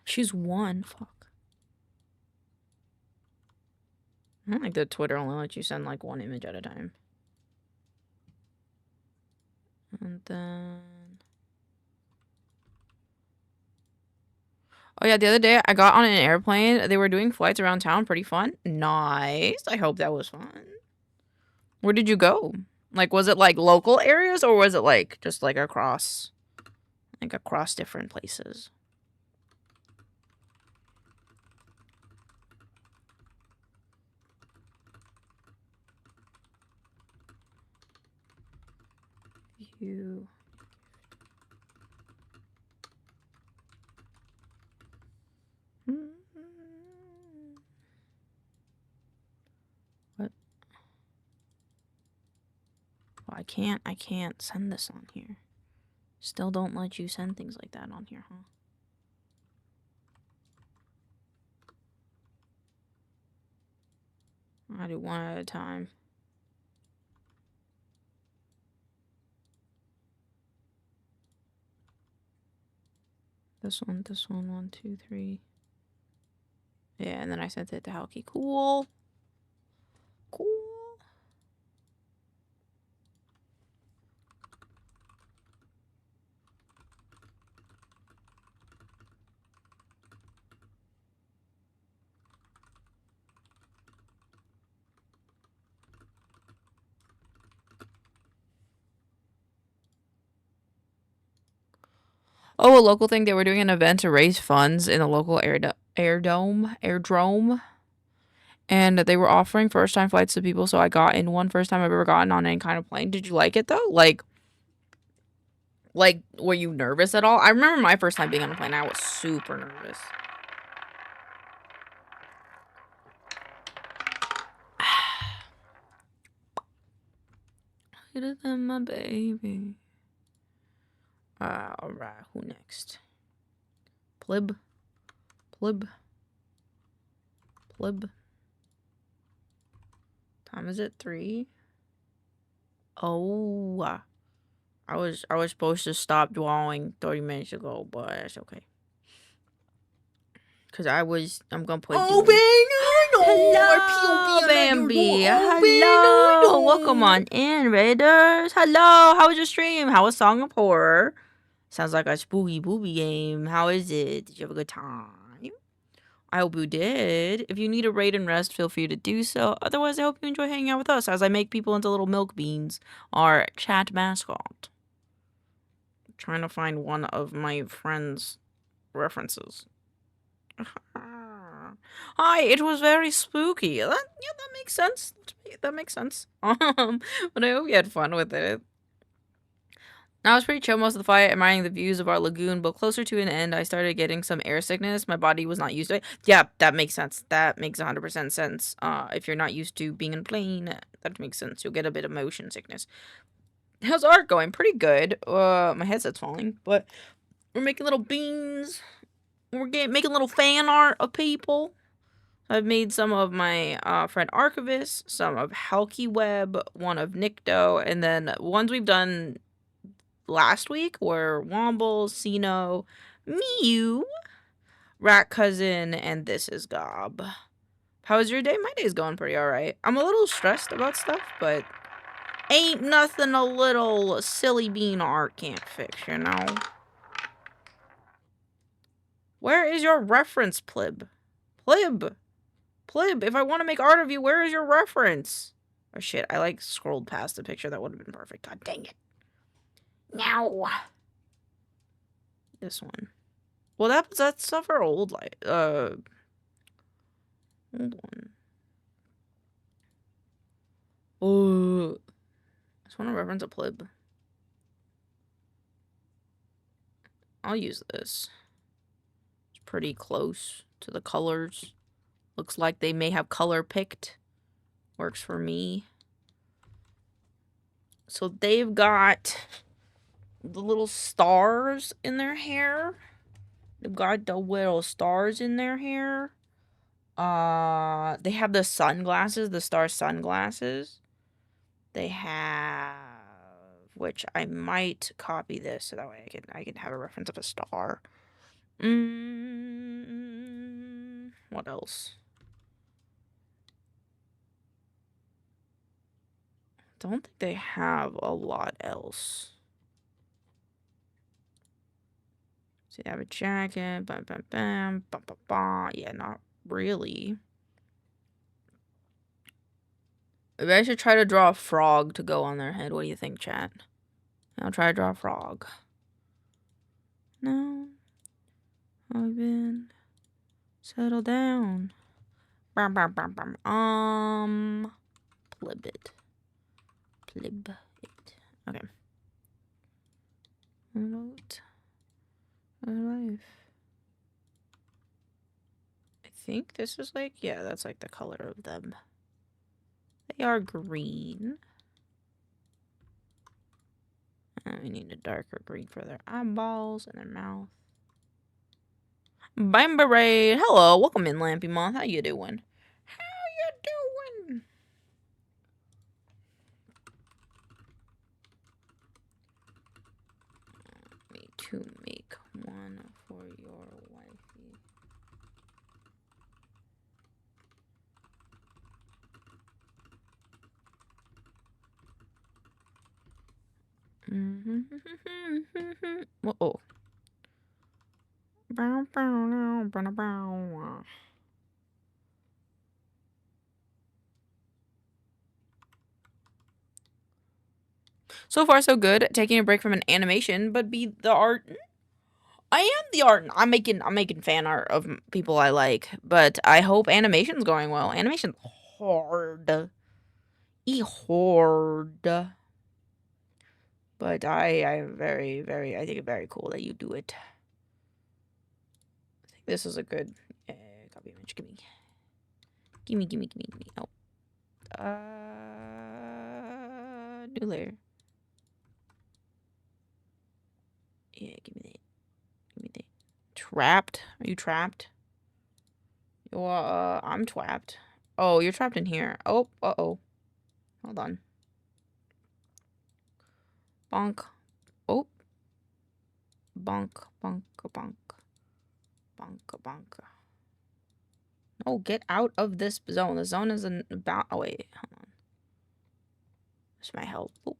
She's one. Fuck. I don't like that Twitter only lets you send like one image at a time. And then... Oh yeah, the other day I got on an airplane. They were doing flights around town. Pretty fun. Nice. I hope that was fun. Where did you go? Like, was it like local areas or was it like just like across different places? You... What? Well, I can't send this on here. Still don't let you send things like that on here, huh? I do one at a time. This one, 1, 2, 3. Yeah, and then I sent it to Halky. Cool. Cool. Oh, a local thing. They were doing an event to raise funds in a local airdrome. And they were offering first-time flights to people, so I got in one first time I've ever gotten on any kind of plane. Did you like it, though? Like, were you nervous at all? I remember my first time being on a plane. I was super nervous. Better than my baby. Alright, who next? Plib. Time is it? 3? Oh, I was supposed to stop drawing 30 minutes ago, but that's okay. Cause I'm gonna put. Oh, hello, Bambi. Hello, welcome on in, Raiders. Hello, how was your stream? How was Song of Horror? Sounds like a spooky booby game. How is it? Did you have a good time? I hope you did. If you need a raid and rest, feel free to do so. Otherwise, I hope you enjoy hanging out with us as I make people into little milk beans, our chat mascot. I'm trying to find one of my friend's references. Hi, it was very spooky. That makes sense. That makes sense. But I hope you had fun with it. I was pretty chill most of the fight, admiring the views of our lagoon, but closer to an end, I started getting some air sickness. My body was not used to it. Yeah, that makes sense. That makes 100% sense. If you're not used to being in a plane, that makes sense. You'll get a bit of motion sickness. How's art going? Pretty good. My headset's falling, but we're making little beans. We're making little fan art of people. I've made some of my friend Archivist, some of Halky Web, one of Nicto, and then ones we've done last week were Womble, Sino, Mew, Rat Cousin, and This Is Gob. How was your day? My day's going pretty alright. I'm a little stressed about stuff, but ain't nothing a little silly bean art can't fix, you know? Where is your reference, Plib? Plib, if I want to make art of you, where is your reference? Oh shit, I like scrolled past the picture. That would have been perfect. God dang it. Now. This one. Well, that's stuff for old light. Old one. Oh, I just want to reference a Plib. I'll use this. It's pretty close to the colors. Looks like they may have color picked. Works for me. So they've got the little stars in their hair. They've got the little stars in their hair. They have the sunglasses, the star sunglasses. They have, which I might copy this so that way I can have a reference of a star. What else? Don't think they have a lot else. So they have a jacket. Bam, bam, bam. Bam, bam, bam. Yeah, not really. Maybe I should try to draw a frog to go on their head. What do you think, chat? I'll try to draw a frog. No. I've been... Settle down. Bam, bam, bam, bam. Plib it. Okay. Remote. Life. I think this is like, yeah, that's like the color of them. They are green. And we need a darker green for their eyeballs and their mouth. Bam Beret. Hello, welcome in, Lampy Moth. How you doing? How you doing? Me to make one for your wifey. Uh-oh. So far, so good. Taking a break from an animation, but be the art. I am the art. I'm making fan art of people I like, but I hope animation's going well. Animation's hard. Hard. But I am very, very, I think it's very cool that you do it. I think this is a good copy image. Gimme. Oh. New layer. Yeah, give me that. Trapped? Are you trapped? I'm trapped. Oh, you're trapped in here. Oh, uh-oh. Hold on. Bonk. Oh. Bonk. No, get out of this zone. The zone is about... Oh, wait. Hold on. This might help. Oh.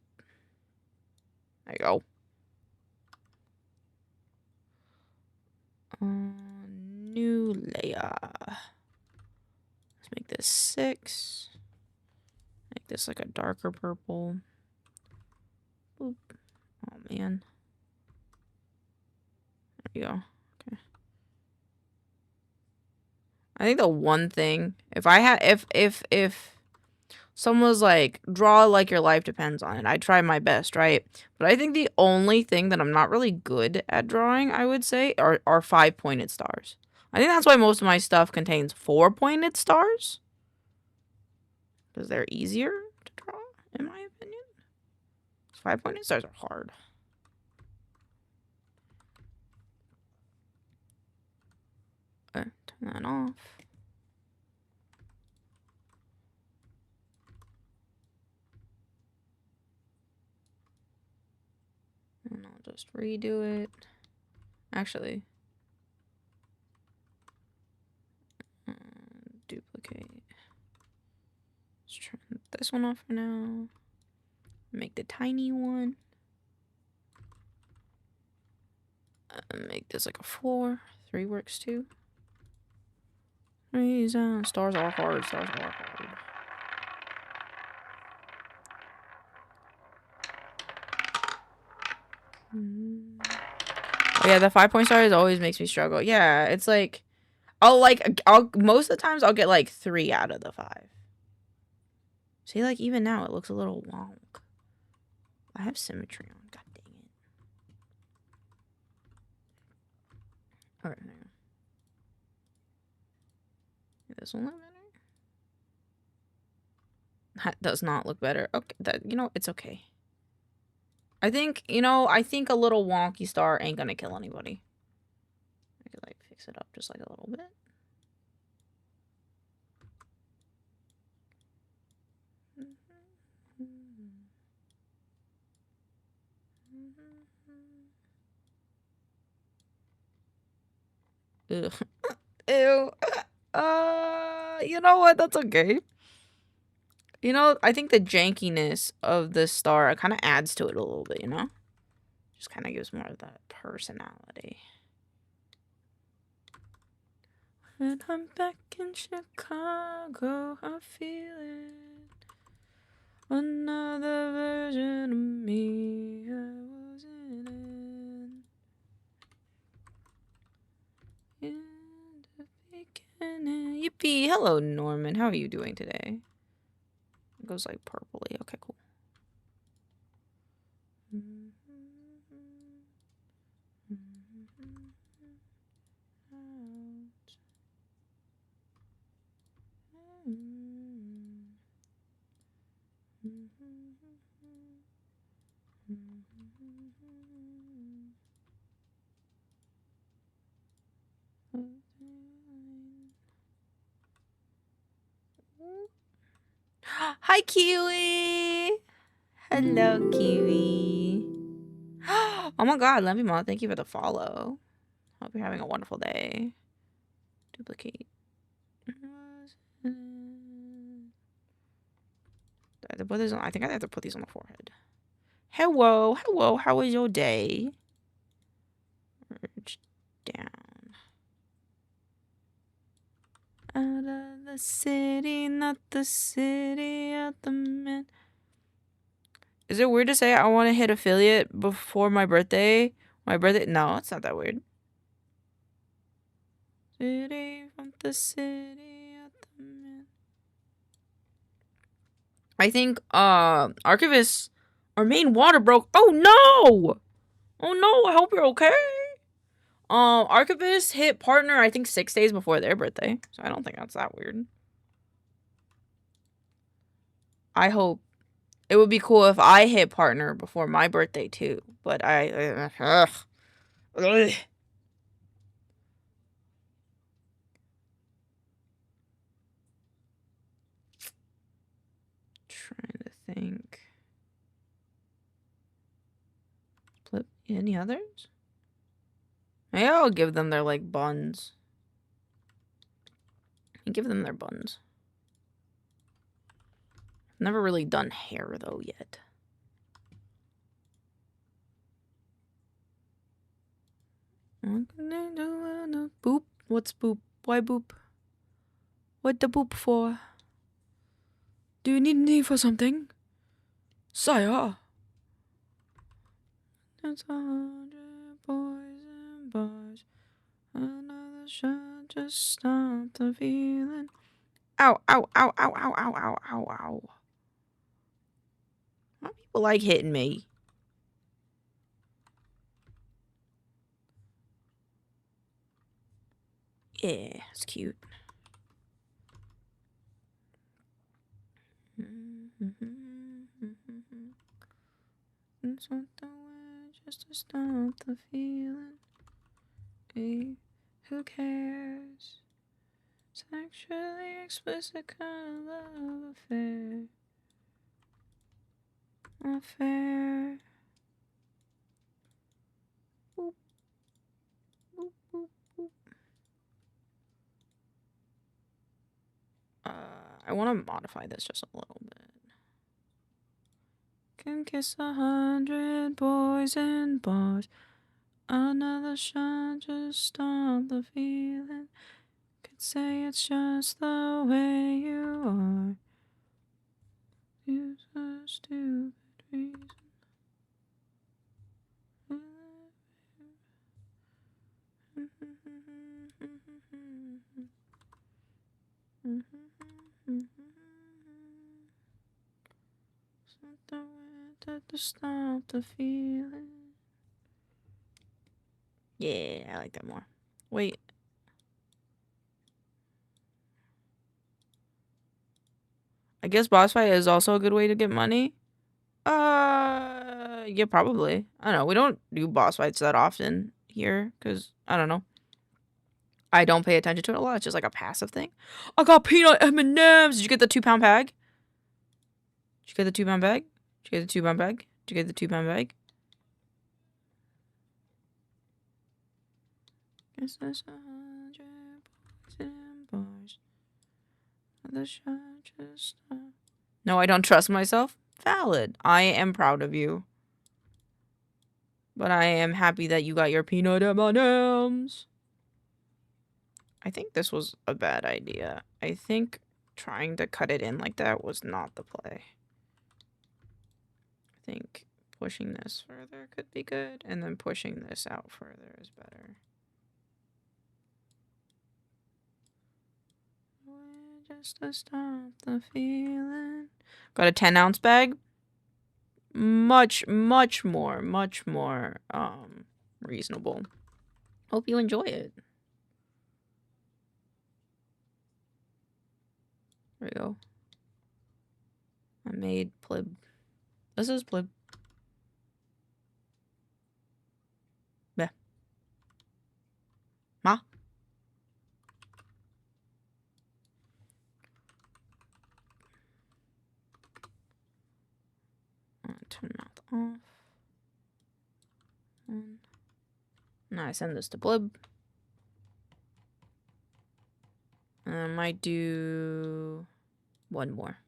There you go. New layer. Let's make this 6. Make this like a darker purple. Boop. Oh, man. There you go. Okay. I think the one thing, if someone was like, draw like your life depends on it, I try my best, right? But I think the only thing that I'm not really good at drawing, I would say, are 5-pointed stars. I think that's why most of my stuff contains 4-pointed stars. Because they're easier to draw, in my opinion. 5-pointed stars are hard. Okay, turn that off. And I'll just redo it. Actually. Duplicate. Let's turn this one off for now. Make the tiny one. Make this like a 4. 3 works too. Stars are hard. Oh yeah, the 5-point stars always makes me struggle. Yeah, it's like I'll most of the times I'll get like 3 out of the 5. See, like even now it looks a little wonk. I have symmetry on. God dang it. Okay, there. This one look better? That does not look better. Okay, it's okay. I think a little wonky star ain't gonna kill anybody. I could like fix it up just like a little bit. Ugh. Ew. You know what? That's okay. I think the jankiness of this star kind of adds to it a little bit, Just kind of gives more of that personality. When I'm back in Chicago, I feel it. Another version of me I wasn't in the beginning. Yippee! Hello, Norman. How are you doing today? It goes like purpley. Okay, cool. Hi, Kiwi. Hello, Kiwi. Oh my god, Levy Mom, thank you for the follow. Hope you're having a wonderful day. Duplicate. I think I have to put these on the forehead. Hello, hello, how was your day? Merge down. Out of the city, not the city of the man. Is it weird to say I want to hit affiliate before my birthday? No, it's not that weird. City from the city of the man. I think Archivist, our main water broke. Oh no! Oh no, I hope you're okay. Archivist hit partner I think 6 days before their birthday. So I don't think that's that weird. I hope it would be cool if I hit partner before my birthday too. But ugh. Ugh. Trying to think. Flip any others? Maybe I'll give them their like buns. Give them their buns. Never really done hair though yet. Boop. What's boop? Why boop? What the boop for? Do you need me for something? Sire. That's 100 boys and bars. Another shot, just stop the feeling. Ow, ow, ow, ow, ow, ow, ow, ow, ow. Why do people like hitting me? Yeah, it's cute. It's not the way just to stop the feeling. Hey, who cares? Sexually explicit kind of love affair. Affair. Boop. Boop, boop, boop. I want to modify this just a little bit. Can kiss 100 boys in bars. Another shot, just stop the feeling. Could say it's just the way you are. It's a stupid reason. To stop the feeling. Yeah, I like that more. Wait. I guess boss fight is also a good way to get money. Yeah, probably. I don't know. We don't do boss fights that often here because I don't know. I don't pay attention to it a lot. It's just like a passive thing. I got peanut M&Ms. Did you get the 2-pound bag? Did you get the 2-pound bag? Did you get the 2-pound bag? Did you get the 2-pound bag? Guess there's 100 boys and bars. The shot just stopped. No, I don't trust myself. Valid. I am proud of you. But I am happy that you got your peanut M&Ms. I think this was a bad idea. I think trying to cut it in like that was not the play. I think pushing this further could be good, and then pushing this out further is better. Just to stop the feeling. Got a 10-ounce bag. Much more reasonable. Hope you enjoy it. There we go. I made plib. This is plib. Yeah. Ma. Turn mouth off. Now I send this to blib. I might do one more.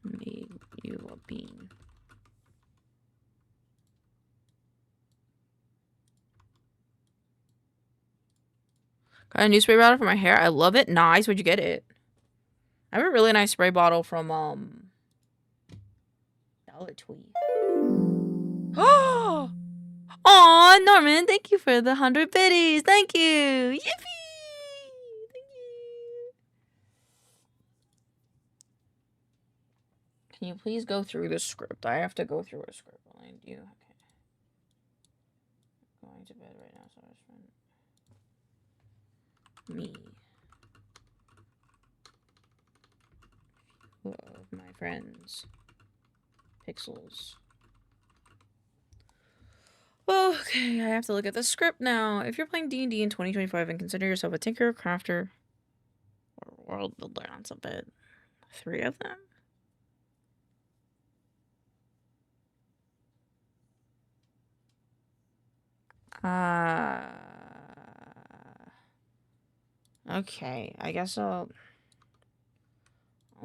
Made you a bean. Got a new spray bottle for my hair. I love it. Nice. Where'd you get it? I have a really nice spray bottle from Dollar Tree. Oh, Norman, thank you for the 100 biddies. Thank you. Yippee! Thank you. Can you please go through the script? I have to go through a script. I do. Okay. I'm going to bed right now, so I just me. Of my friends. Pixels. Okay, I have to look at the script now. If you're playing D&D in 2025 and consider yourself a tinker, crafter, or world builder, that's a bit. 3 of them? Okay, I guess I'll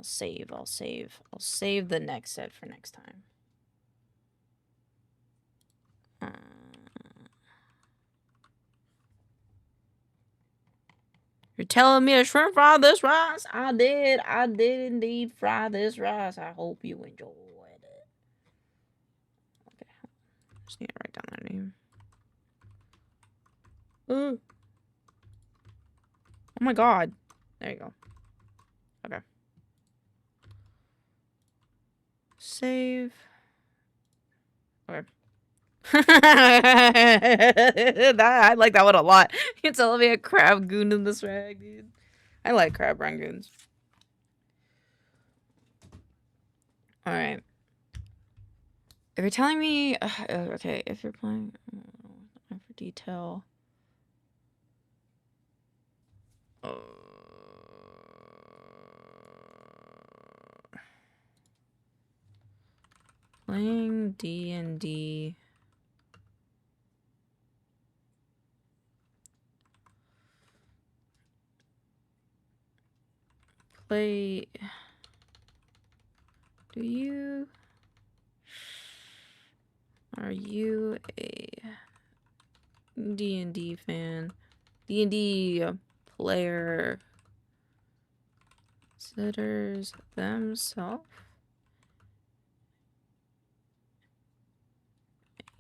save the next set for next time. You're telling me to shrimp fry this rice? I did indeed fry this rice. I hope you enjoyed it. Okay, just need to write down their name. Ooh. Oh my god. There you go. Okay. Save. Okay. I like that one a lot. You telling me a crab goon in this rag, dude. I like crab rangoons. Alright. If you're telling me... okay, if you're playing... for detail... playing D&D... play... Are you a D&D fan? D&D player considers themselves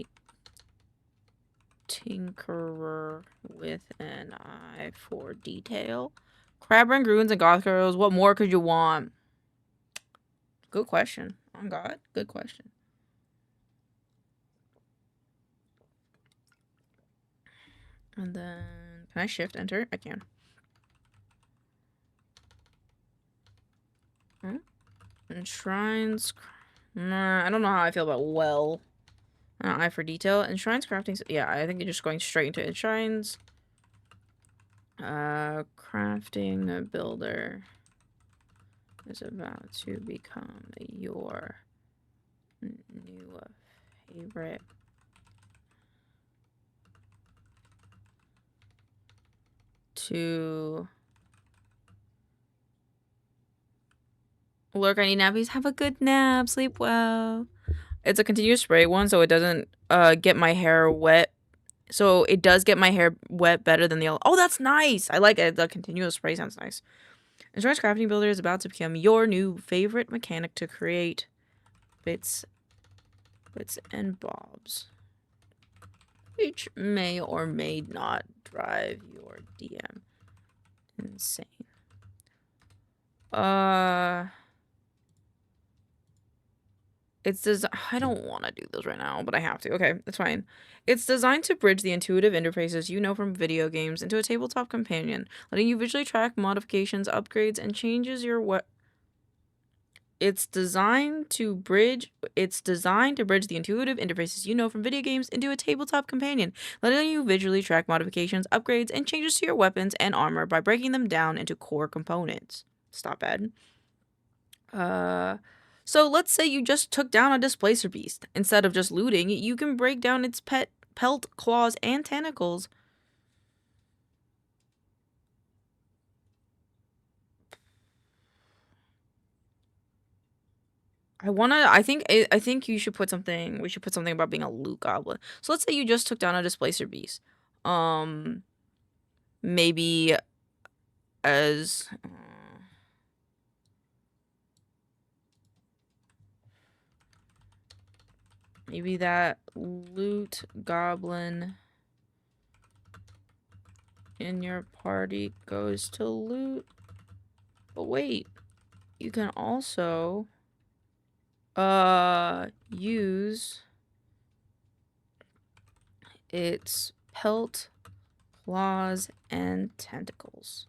a tinkerer with an eye for detail. Crab rangoons and goth girls, what more could you want? Good question. Oh god, good question. And then, can I shift enter? I can. Enshrines. Nah, I don't know how I feel about well. Eye for detail. Enshrines crafting. Yeah, I think you're just going straight into enshrines. Crafting a builder is about to become your new favorite. To lurk, I need nappies. Have a good nap. Sleep well. It's a continuous spray one, so it doesn't get my hair wet So it does get my hair wet better than the other. Oh, that's nice. I like it. The continuous spray sounds nice. Insurance Crafting Builder is about to become your new favorite mechanic to create bits and bobs, which may or may not drive your DM insane. I don't want to do those right now, but I have to. Okay, that's fine. It's designed to bridge the intuitive interfaces you know from video games into a tabletop companion, letting you visually track modifications, upgrades, and changes your It's designed to bridge the intuitive interfaces you know from video games into a tabletop companion, letting you visually track modifications, upgrades, and changes to your weapons and armor by breaking them down into core components. Stop bad. So let's say you just took down a displacer beast. Instead of just looting, you can break down its pelt, claws, and tentacles. I think you should put something, we should put something about being a loot goblin. So let's say you just took down a displacer beast. Maybe as... maybe that loot goblin in your party goes to loot. But wait, you can also use its pelt, claws, and tentacles.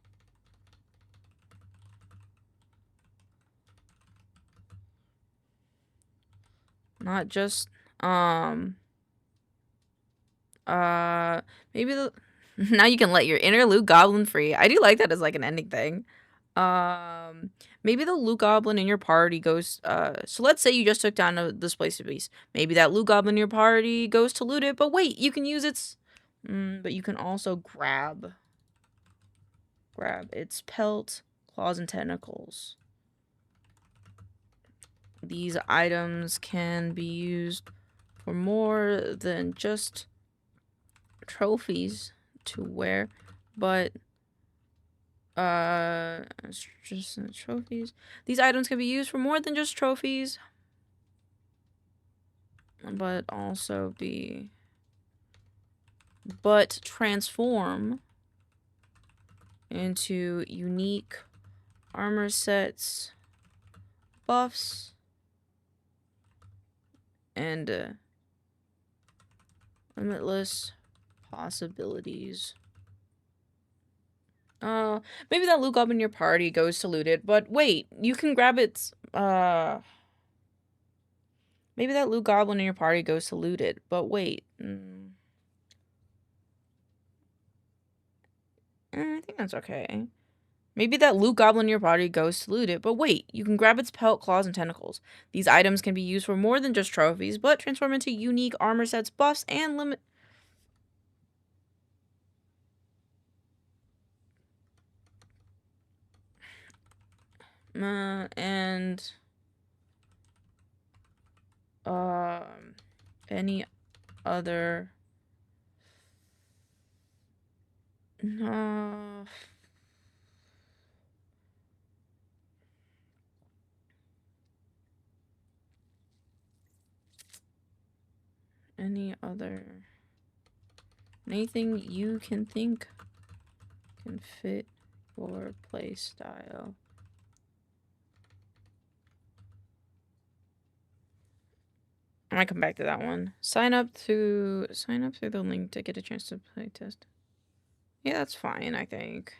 Not just maybe the now you can let your inner loot goblin free. I do like that as like an ending thing. Maybe the loot goblin in your party goes so let's say you just took down the displacer beast. Maybe that loot goblin in your party goes to loot it, but wait, you can use its but you can also grab its pelt, claws, and tentacles. These items can be used for more than just trophies to wear, but just trophies. These items can be used for more than just trophies, but transform into unique armor sets, buffs, and limitless possibilities. Maybe that loot goblin in your party goes to loot it, but wait, you can grab its maybe that loot goblin in your party goes to loot it, but wait. I think that's okay. Maybe that loot goblin in your party goes to loot it, but wait, you can grab its pelt, claws, and tentacles. These items can be used for more than just trophies, but transform into unique armor sets, buffs, and any other anything you can think can fit your play style. I might come back to that one. Sign up through the link to get a chance to play test. Yeah, that's fine, I think.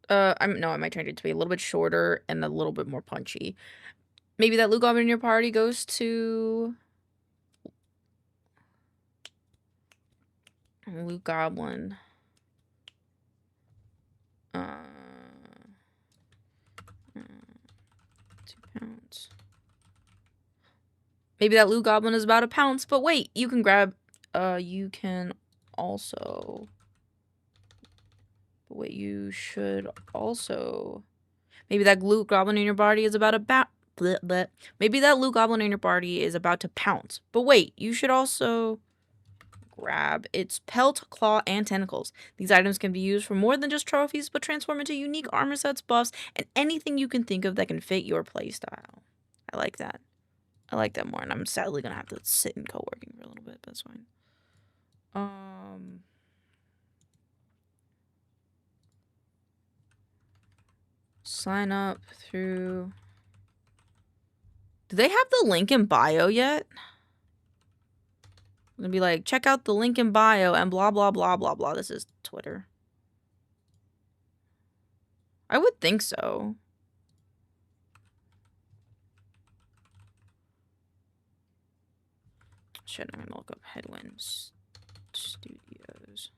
I might change it to be a little bit shorter and a little bit more punchy. Maybe that loot goblin in your party goes to loot goblin. 2 pounds. Maybe that loot goblin is about a pounce, but wait, you can grab, you can also, but wait, you should also, maybe that loot goblin in your party is about maybe that loot goblin in your party is about to pounce, but wait, you should also, grab its pelt, claw, and tentacles. These items can be used for more than just trophies, but transform into unique armor sets, buffs, and anything you can think of that can fit your playstyle. I like that. I like that more, and I'm sadly gonna have to sit in co-working for a little bit, but that's fine. Sign up through... Do they have the link in bio yet? I'm gonna be like, check out the link in bio and blah, blah, blah, blah, blah. This is Twitter. I would think so. Shit, I'm gonna look up Headwinds Studios.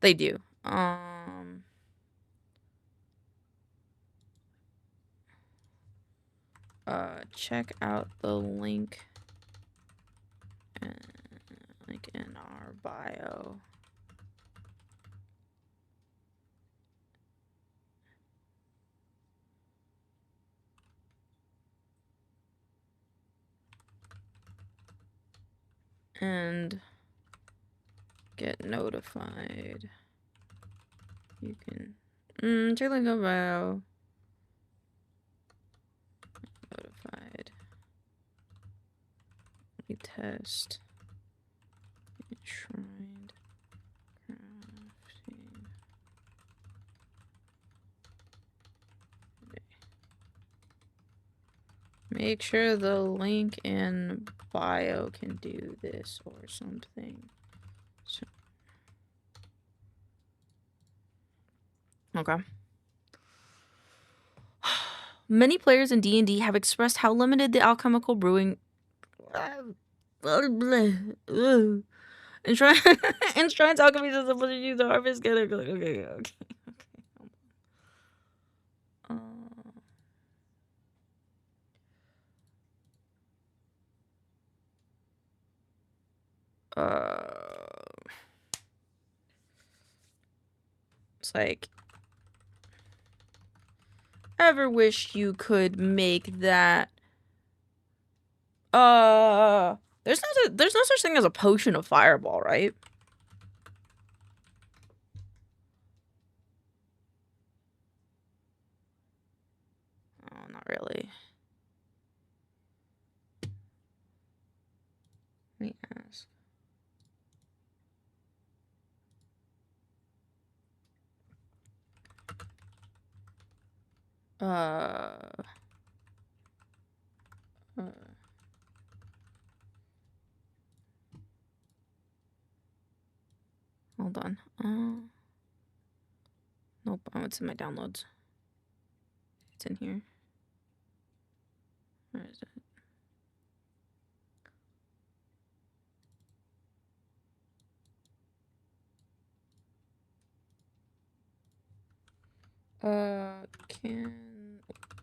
They do. Check out the link in our bio. And get notified. You can check the link in bio. Notified. Test. Enshrined. Crafting. Make sure the link in bio can do this or something. So, okay. Many players in D&D have expressed how limited the alchemical brewing... Enshrined alchemy is supposed to use the harvest together. Okay. It's like, ever wish you could make that? There's no such thing as a potion of fireball, right? Oh, not really. Let me ask. Hold on. Nope. Oh, it's in my downloads. It's in here. Where is it? Can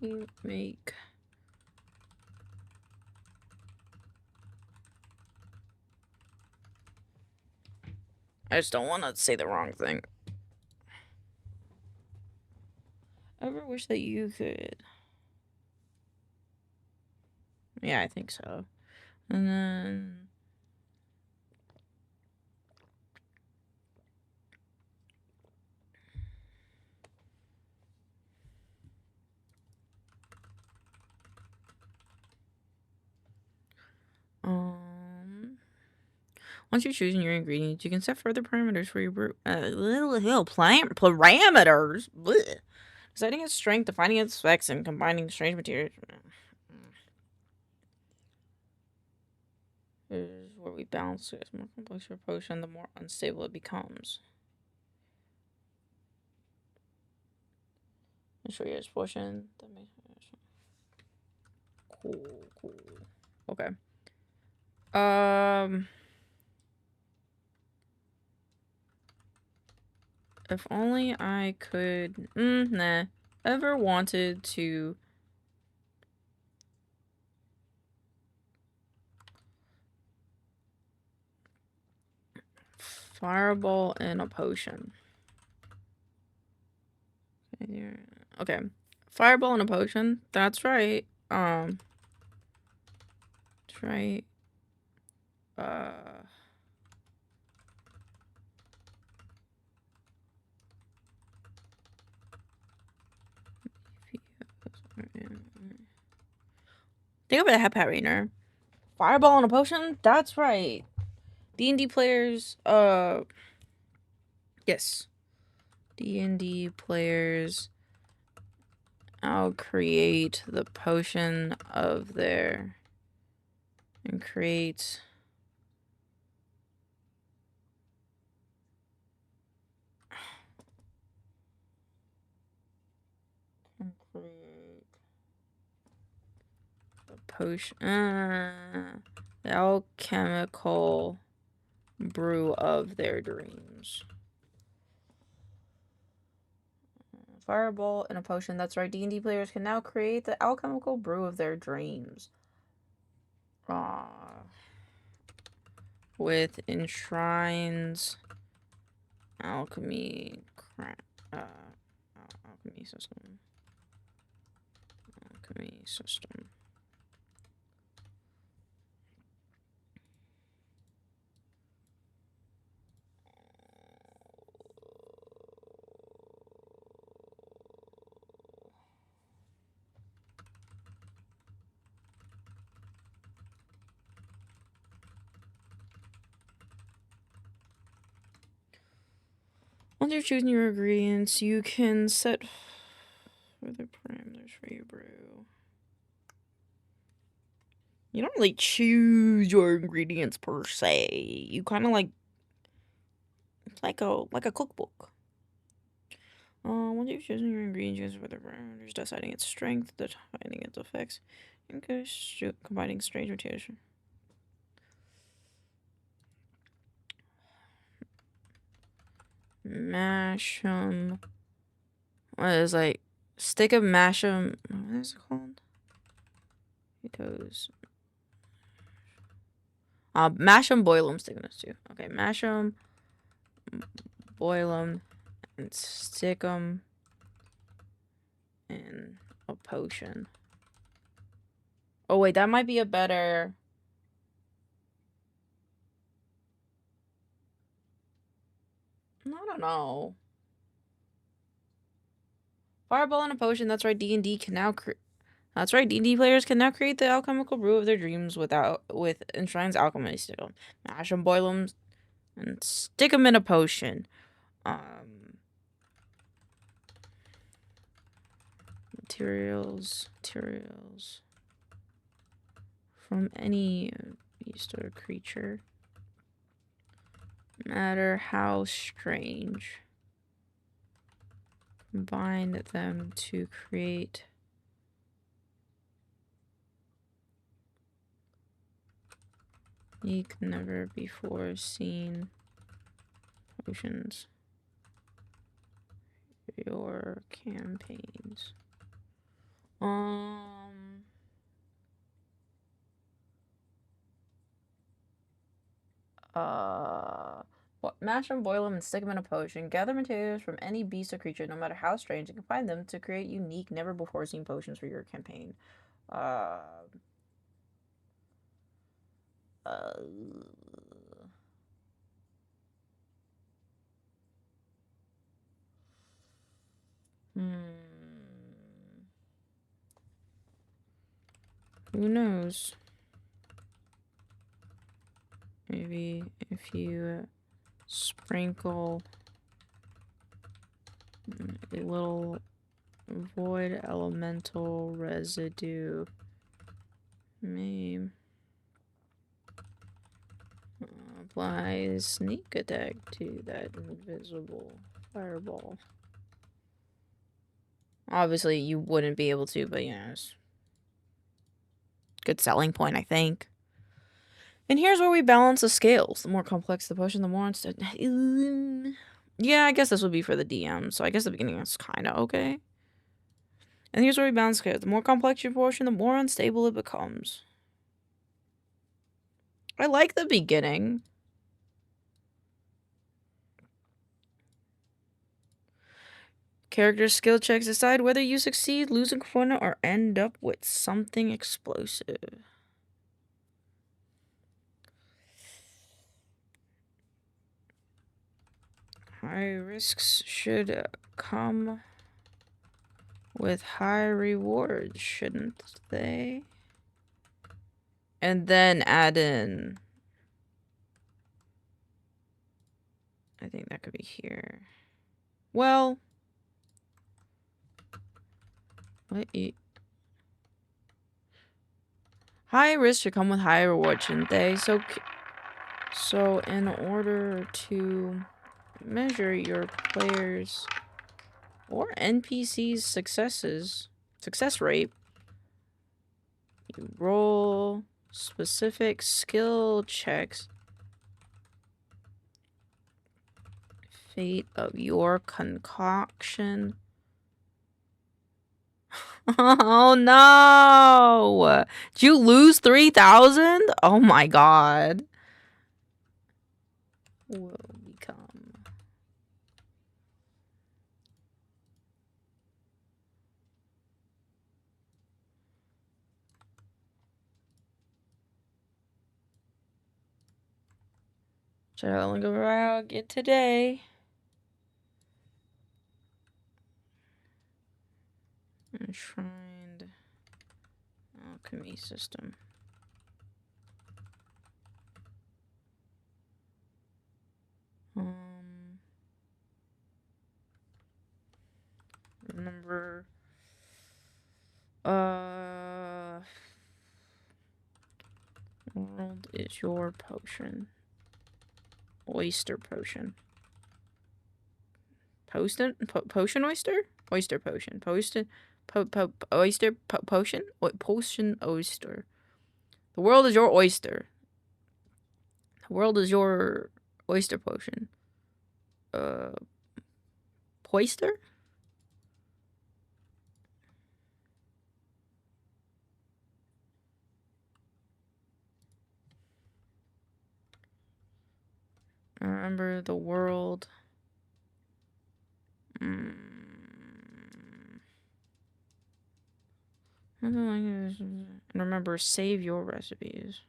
we make... I just don't want to say the wrong thing. Ever wish that you could... Yeah, I think so. And then... Once you've chosen your ingredients, you can set further parameters for your brew. Parameters? Blech. Deciding its strength, defining its specs, and combining strange materials. Here's where we balance it. The more complex your potion, the more unstable it becomes. I'll show you this potion. That makes cool. Okay. If only I could... nah. Ever wanted to... Fireball in a potion. Okay. Fireball in a potion. That's right. That's right. Think of it, a hat Rainer. Fireball and a potion? That's right. D&D players, yes. D&D players, I'll create the potion of their, and create the potion, the alchemical brew of their dreams. Fireball and a potion. That's right. D&D players can now create the alchemical brew of their dreams. With enshrined alchemy alchemy system. Alchemy system. Once you're choosing your ingredients, you can set further parameters for your brew. You don't really choose your ingredients per se. You kind of like, it's like a cookbook. Once you've chosen your ingredients for the parameters, deciding its strength, defining its effects, and combining strange materials. Mash 'em. What is like stick 'em, mash 'em. What is it called? Potatoes. Mash 'em, boil 'em, stick 'em too. Okay, mash 'em, boil 'em, and stick 'em in a potion. Oh wait, that might be a better. I don't know. Fireball and a potion. That's right. D&D can now That's right. D&D players can now create the alchemical brew of their dreams with enshrined alchemy. Stick 'em, mash 'em, boil 'em, and stick 'em in a potion. Materials from any beast or creature, no matter how strange. Combine them to create unique, never before seen potions for your campaigns. Mash them, boil them, and stick them in a potion. Gather materials from any beast or creature, no matter how strange, and combine them to create unique, never before seen potions for your campaign. Who knows? Maybe if you sprinkle a little void elemental residue, may apply sneak attack to that invisible fireball. Obviously, you wouldn't be able to, but yes. Good selling point, I think. And here's where we balance the scales. The more complex the potion, the more instead. Yeah, I guess this would be for the DM, so I guess the beginning is kind of okay. And here's where we balance scales. The more complex your potion, the more unstable it becomes. I like the beginning. Character skill checks decide whether you succeed, lose a component, or end up with something explosive. High risks should come with high rewards, shouldn't they? And then add in... I think that could be here. Well... What high risk should come with high reward, shouldn't they? So in order to measure your players or NPCs' success rate, you roll specific skill checks. Fate of your concoction. Oh no! Did you lose 3,000? Oh my god. Will become. Should I only go around get today? Enshrined alchemy system. Remember, world is your potion. Oyster potion. Potion oyster? Oyster potion. Potion oyster potion? Potion oyster. The world is your oyster. The world is your oyster potion. Poister? I remember the world. And remember, save your recipes.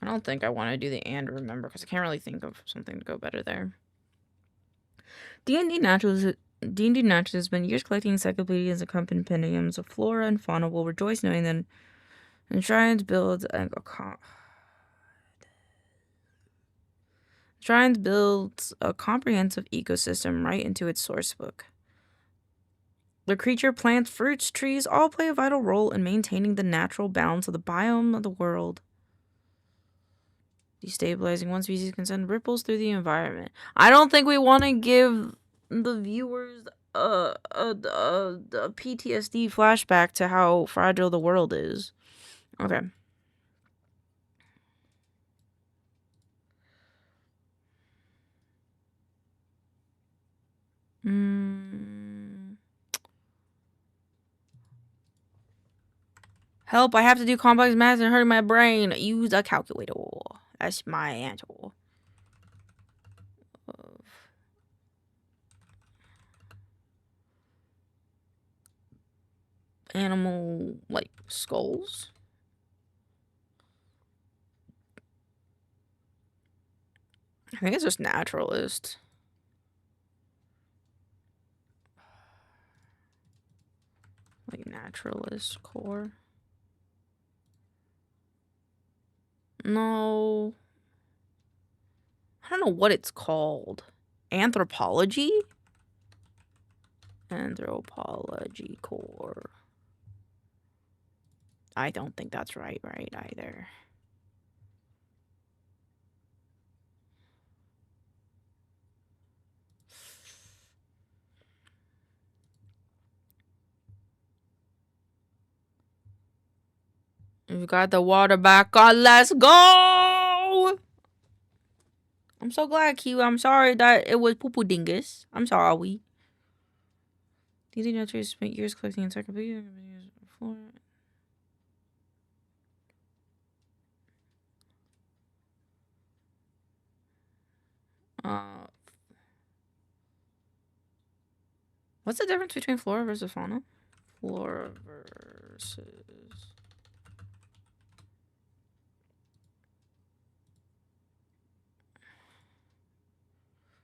I don't think I want to do the and remember because I can't really think of something to go better there. D&D Naturals has been years collecting encyclopedias and compendiums of flora and fauna. Will rejoice knowing that enshrined builds a comprehensive ecosystem right into its sourcebook. The creature, plants, fruits, trees all play a vital role in maintaining the natural balance of the biome of the world. Destabilizing one species can send ripples through the environment. I don't think we want to give the viewers a PTSD flashback to how fragile the world is. Okay. Help, I have to do complex math and hurting my brain. Use a calculator. That's my answer. Animal, like, skulls? I think it's just naturalist. Like, naturalist core. No. I don't know what it's called. Anthropology? Anthropology core. I don't think that's right either. We've got the water back on. Let's go! I'm so glad, Kiwi. I'm sorry that it was poo-poo dingus. I'm sorry. These naturalists spent years collecting encyclopedias before. What's the difference between flora versus fauna? Flora versus...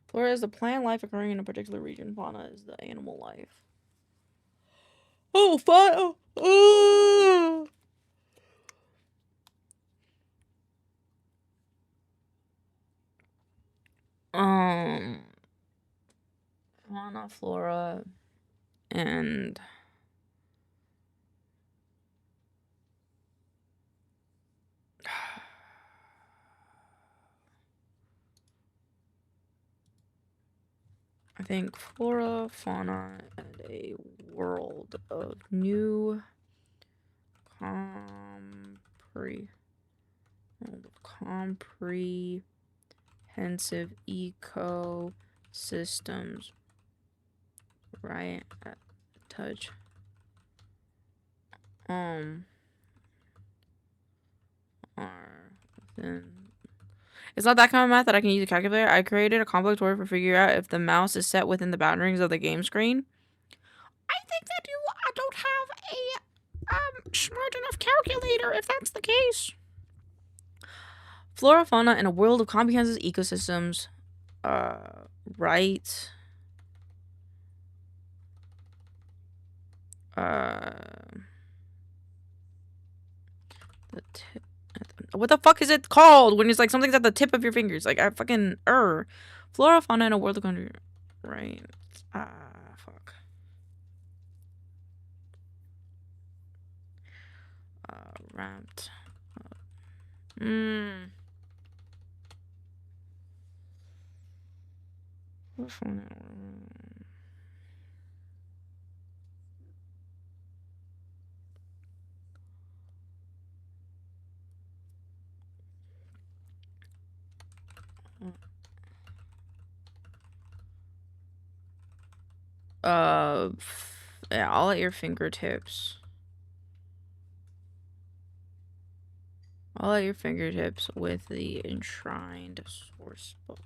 Flora is the plant life occurring in a particular region. Fauna is the animal life. Oh, fauna! Oh. Fauna, flora, and I think flora, fauna, and a world of new comprehensive ecosystems right at touch. Are within. It's not that kind of math that I can use a calculator. I created a complex word for figure out if the mouse is set within the boundaries of the game screen. I think that I don't have a smart enough calculator if that's the case. Flora, fauna, in a world of comprehensive ecosystems, right. The tip. What the fuck is it called when it's like something's at the tip of your fingers? Like I fucking Flora, fauna, in a world of country, right? Fuck. Wrapped. Yeah, all at your fingertips. All at your fingertips with the enshrined source book.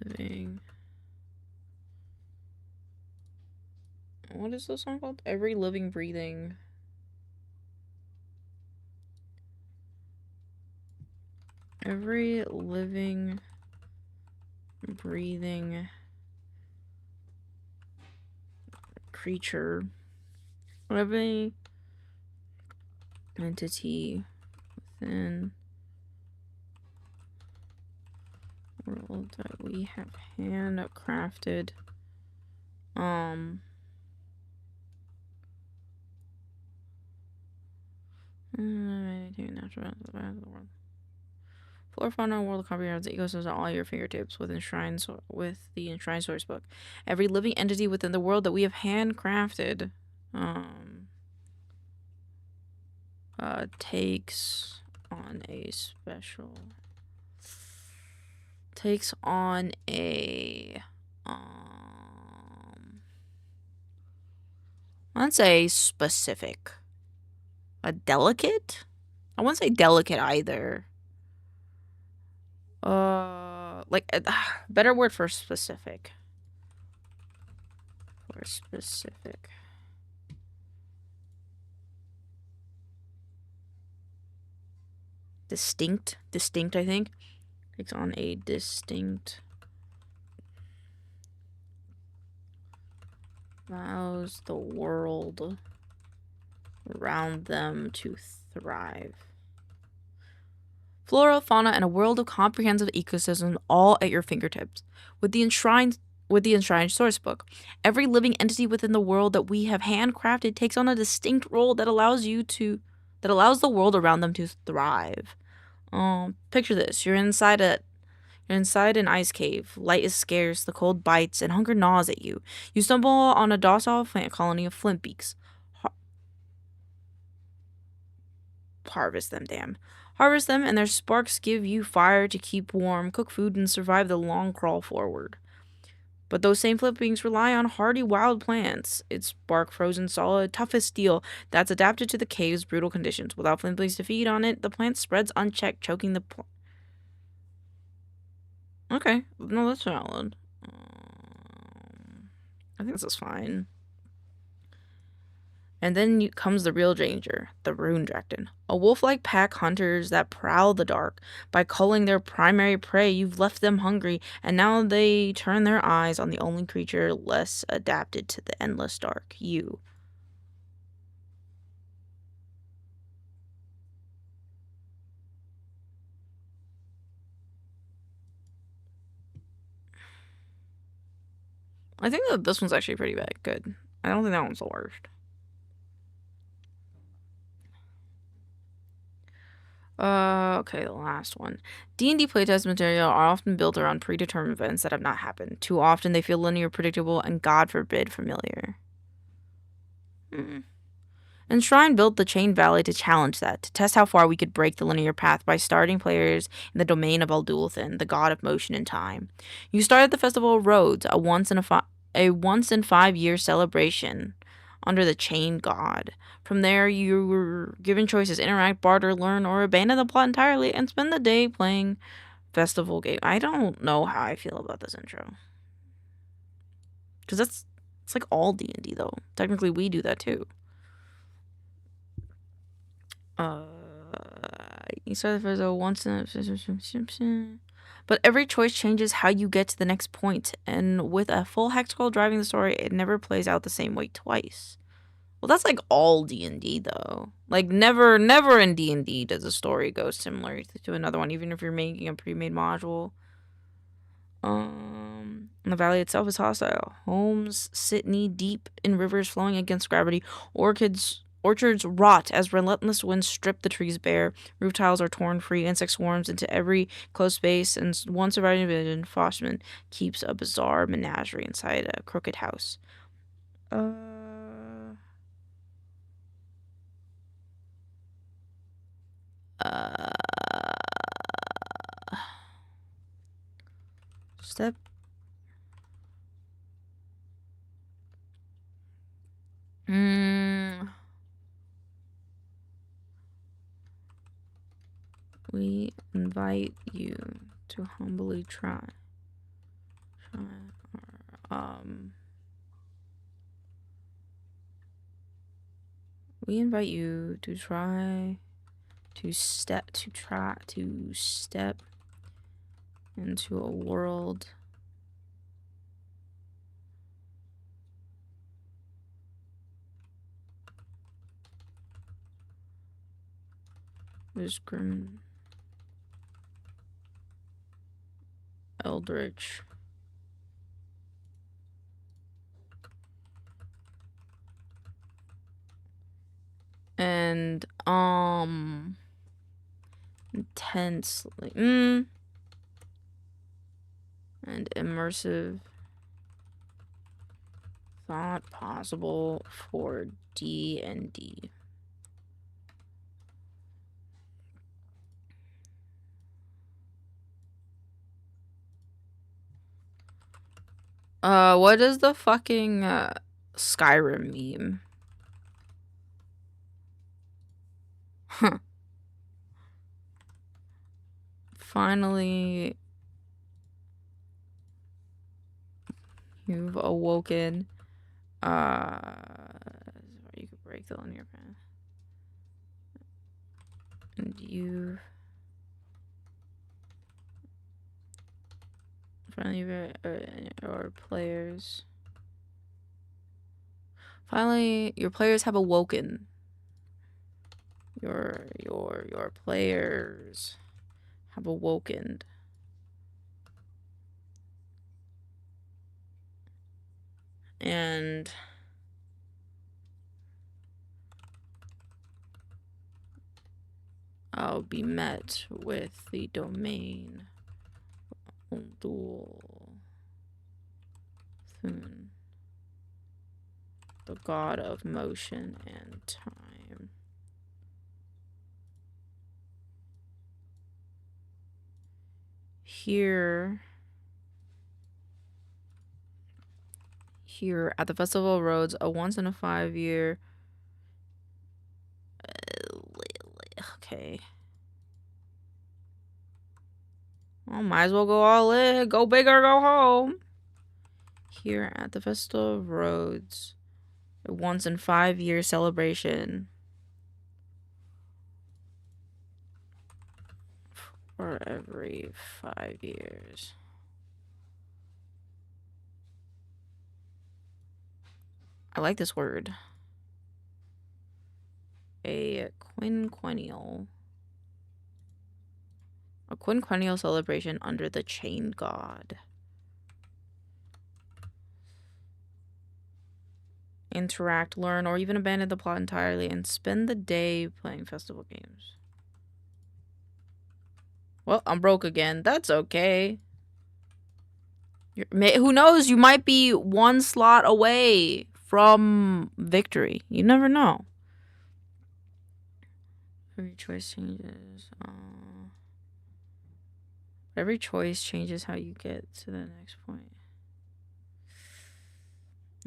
Living. What is this song called? Every living, breathing. Every living, breathing creature. Every entity within world that we have handcrafted. Natural the world. Flora, fauna, world comprehends ecosystems at all your fingertips with the enshrined source book. Every living entity within the world that we have handcrafted takes on a let's say specific. A delicate? I wouldn't say delicate either. Like better word for specific. Distinct, I think. Takes on a distinct. Allows the world around them to thrive. Flora, fauna, and a world of comprehensive ecosystems all at your fingertips. With the enshrined source book, every living entity within the world that we have handcrafted takes on a distinct role that allows the world around them to thrive. Picture this: you're inside an ice cave. Light is scarce, the cold bites, and hunger gnaws at you. You stumble on a docile plant colony of flintbeaks. Harvest them, and their sparks give you fire to keep warm, cook food, and survive the long crawl forward. But those same flintbeaks rely on hardy wild plants. Its bark frozen solid, tough as steel, that's adapted to the cave's brutal conditions. Without flintbeaks to feed on it, the plant spreads unchecked, choking the Okay, no, that's valid. I think this is fine. And then comes the real danger, the rune dragon. A wolf-like pack hunters that prowl the dark. By culling their primary prey, you've left them hungry, and now they turn their eyes on the only creature less adapted to the endless dark, you. I think that this one's actually pretty bad. Good. I don't think that one's the worst. Okay, the last one. D&D playtest material are often built around predetermined events that have not happened. Too often they feel linear, predictable, and God forbid, familiar. Enshrined built the Chain Valley to challenge that, to test how far we could break the linear path by starting players in the domain of Aldulthin, the god of motion and time. You start at the Festival of Roads, a once in 5 year celebration under the Chain God. From there, you were given choices: interact, barter, learn, or abandon the plot entirely and spend the day playing festival game. I don't know how I feel about this intro, because it's like all D&D though. Technically, we do that too. You start the first once in but every choice changes how you get to the next point, and with a full hex scroll driving the story, it never plays out the same way twice. Well, that's like all D&D though. Like never in D&D does a story go similar to another one, even if you're making a pre-made module. The valley itself is hostile. Homes sit knee deep in rivers flowing against gravity. Orchards rot as relentless winds strip the trees bare. Roof tiles are torn free. Insect swarms into every closed space. And one surviving division, Foshman, keeps a bizarre menagerie inside a crooked house. Step. We invite you to humbly try. We invite you to step into a world with grim, eldritch, and intensely and immersive thought possible for D&D. What is the fucking Skyrim meme? Huh. Finally, you've awoken. You could break the linear path. And you finally or players. Finally, your players have awoken. Your players have awoken. And I'll be met with the domain Aldulthin, the god of motion and time. Here at the Festival of Roads, a once in a 5 year. Okay. Well, might as well go all in. Go big or go home. Here at the Festival of Roads, a once in 5-year celebration. For every 5 years. I like this word. A quinquennial. A quinquennial celebration under the chain god. Interact, learn, or even abandon the plot entirely and spend the day playing festival games. Well, I'm broke again. That's okay. Who knows? You might be one slot away from victory. You never know. Every choice changes. Every choice changes how you get to the next point.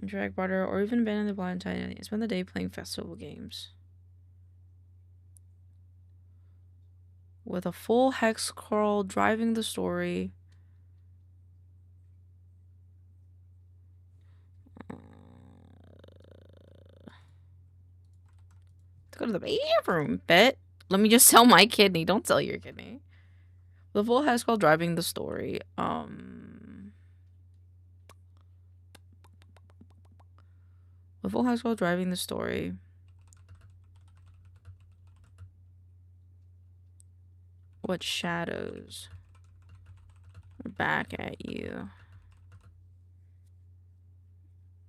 Interact, barter, or even abandon the blind entirely. Spend the day playing festival games. With a full hex scroll driving the story. Let's go to the bathroom, bet. Let me just sell my kidney. Don't sell your kidney. The full hex scroll driving the story. The full hex scroll driving the story. What shadows are back at you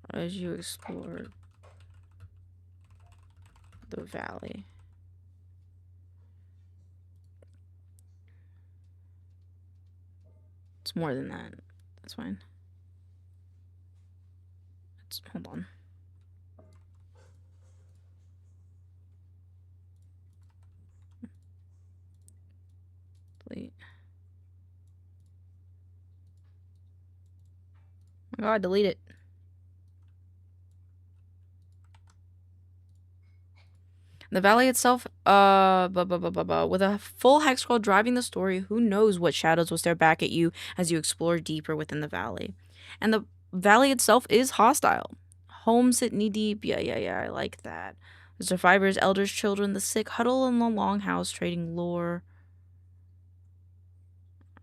as you explore the valley? It's more than that. That's fine. Hold on. Delete. Oh my god, delete it. The valley itself, with a full hex scroll driving the story, who knows what shadows will stare back at you as you explore deeper within the valley. And the valley itself is hostile. Homes sit knee deep. Yeah, I like that. The survivors, elders, children, the sick huddle in the longhouse trading lore.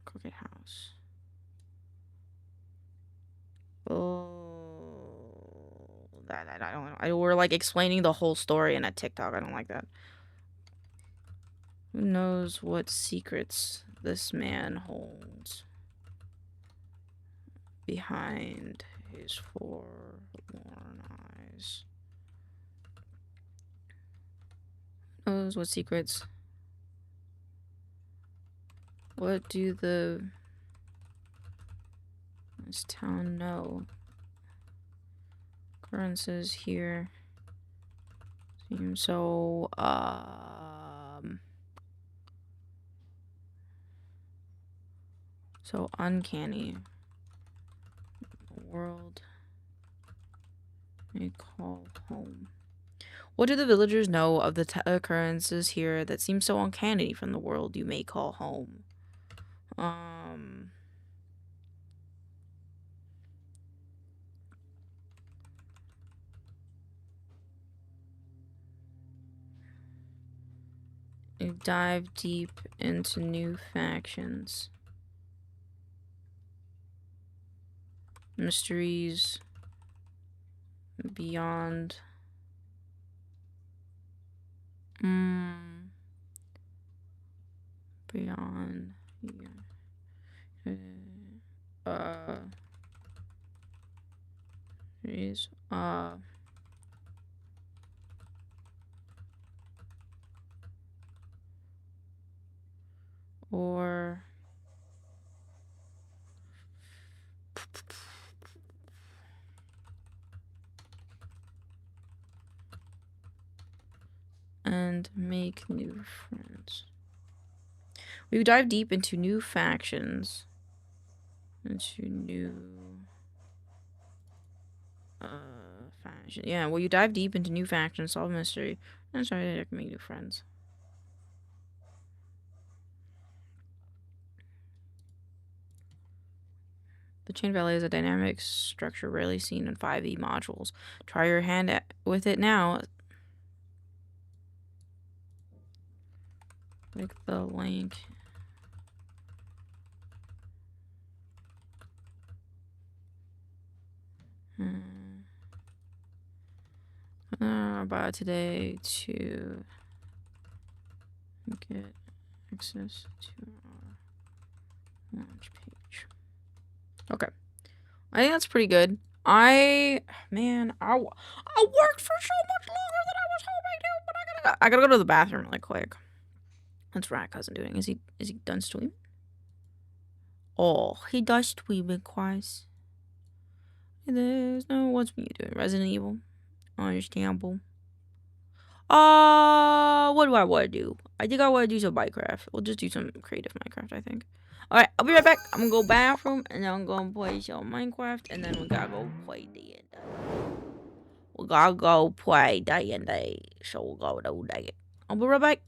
Crooked house. Oh, that I don't know. We're like explaining the whole story in a TikTok. I don't like that. Who knows what secrets this man holds behind his forlorn eyes? Who knows what secrets? What do this town know? Occurrences here seem so so uncanny. The world may call home. What do the villagers know of the occurrences here that seem so uncanny from the world you may call home? You dive deep into new factions. Mysteries beyond beyond or and make new friends. We dive deep into new factions. Into new faction. Yeah, well, you dive deep into new factions, solve mystery, and sorry, I can make new friends. The chain valley is a dynamic structure rarely seen in 5e modules. Try your hand with it now. Click the link. About today to get access to our launch page. Okay. I think that's pretty good. I worked for so much longer than I was hoping to, but I gotta go to the bathroom really quick. What's Rat Cousin doing? Is he done streaming? Oh, he does streaming, guys. There's no what's you doing? Resident Evil. Understandable. What do I want to do? I think I want to do some Minecraft. We'll just do some creative Minecraft, I think. Alright, I'll be right back. I'm gonna go bathroom, and then I'm gonna play some Minecraft, and then we gotta go play D&D. We gotta go play D&D, so we'll go do that. I'll be right back.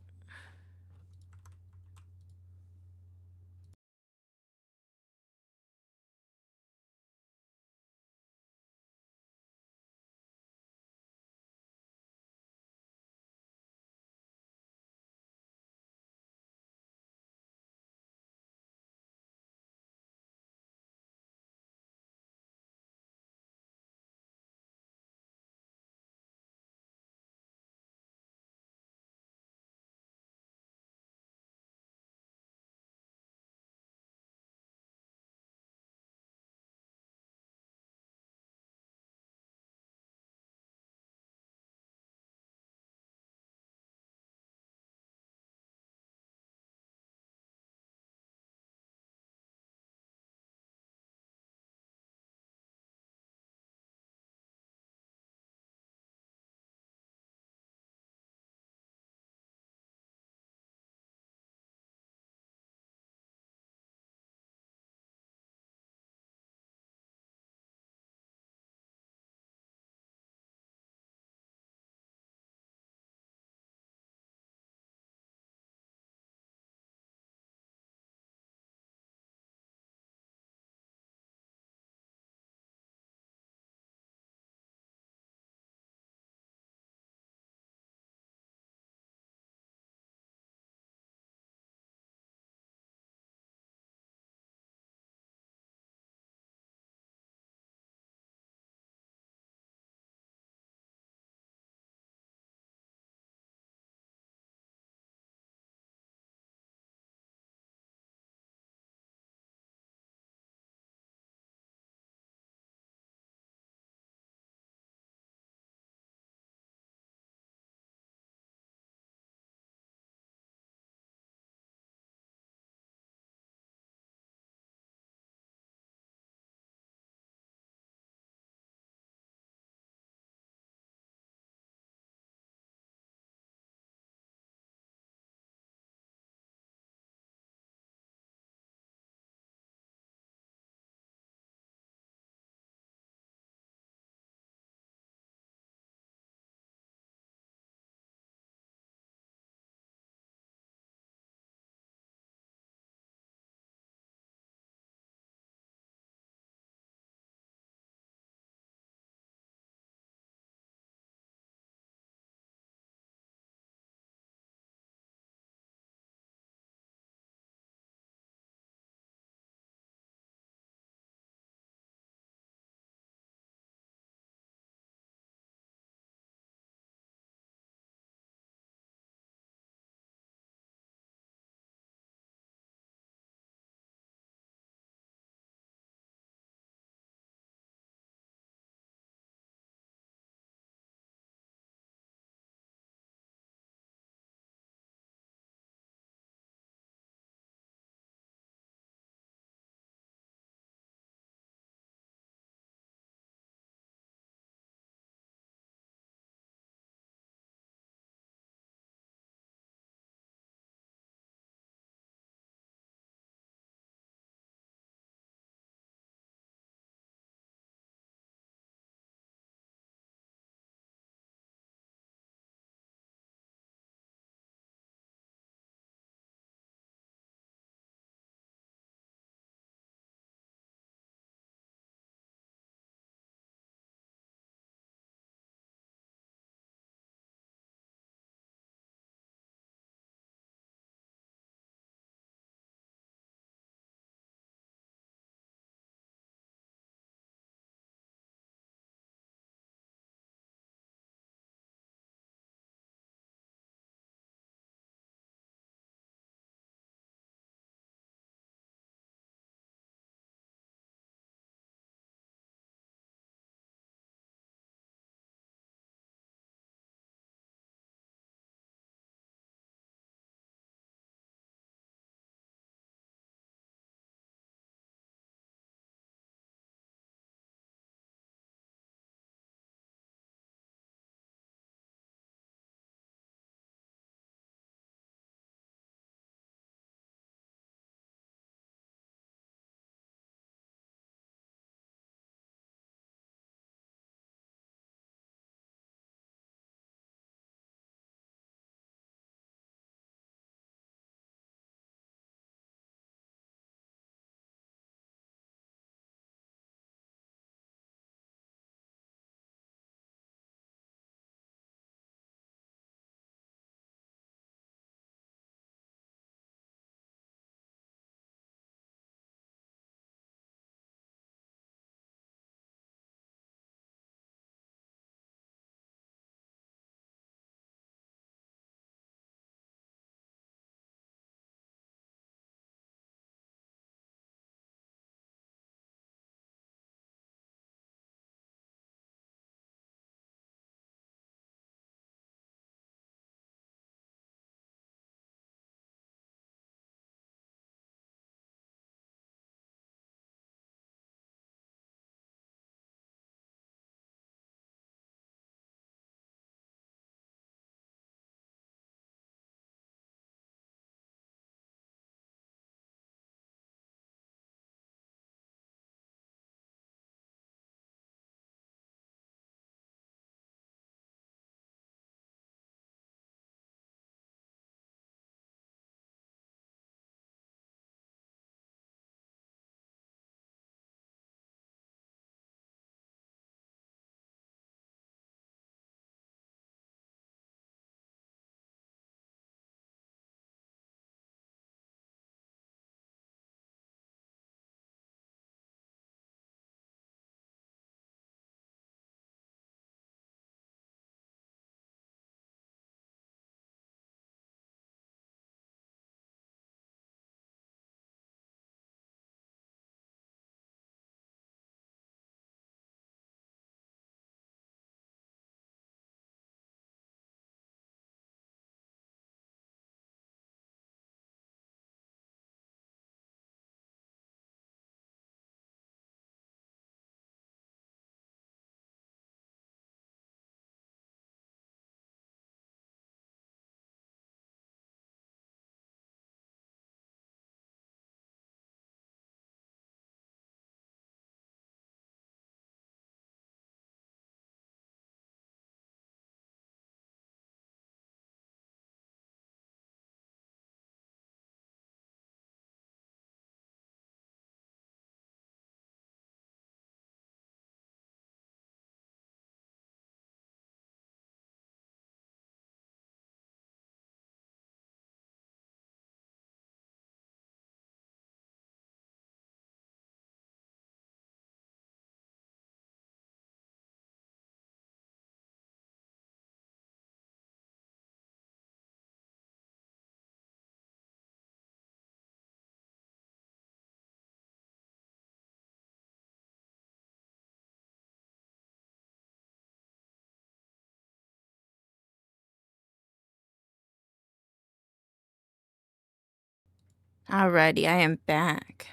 Alrighty, I am back.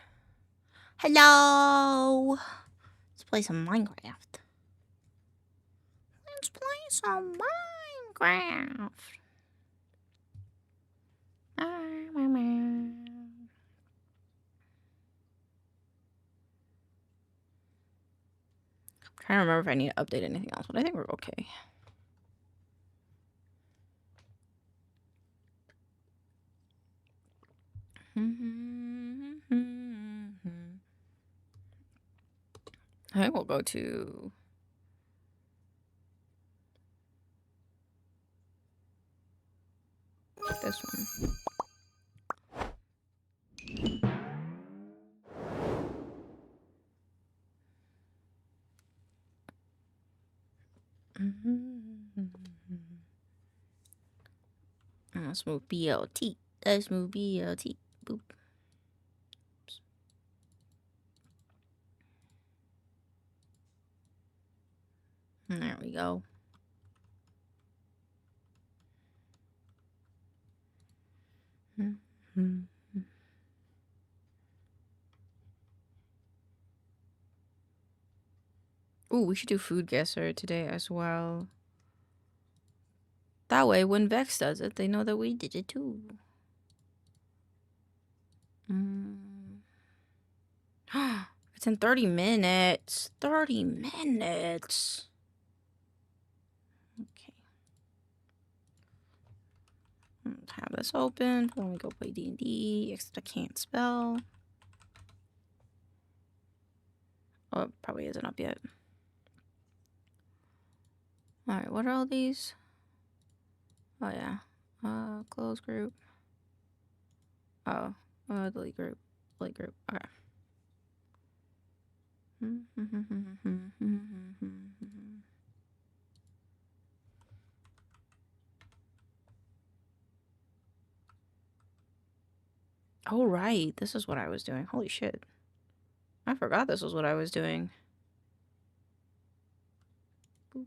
Hello! Let's play some Minecraft. Let's play some Minecraft. I'm trying to remember if I need to update anything else, but I think we're okay. I think we'll go to this one. Let's move BLT. Let's move BLT. Boop. Oops. There we go. Ooh, we should do food guesser today as well. That way, when Vex does it, they know that we did it too. It's in 30 minutes. 30 minutes. Okay. Let's have this open when we go play D&D, except I can't spell. Oh, it probably isn't up yet. Alright, what are all these? Oh, yeah. Close group. Oh, delete group. Delete group. Okay. Oh, right. This is what I was doing. Holy shit. I forgot this was what I was doing. Boop.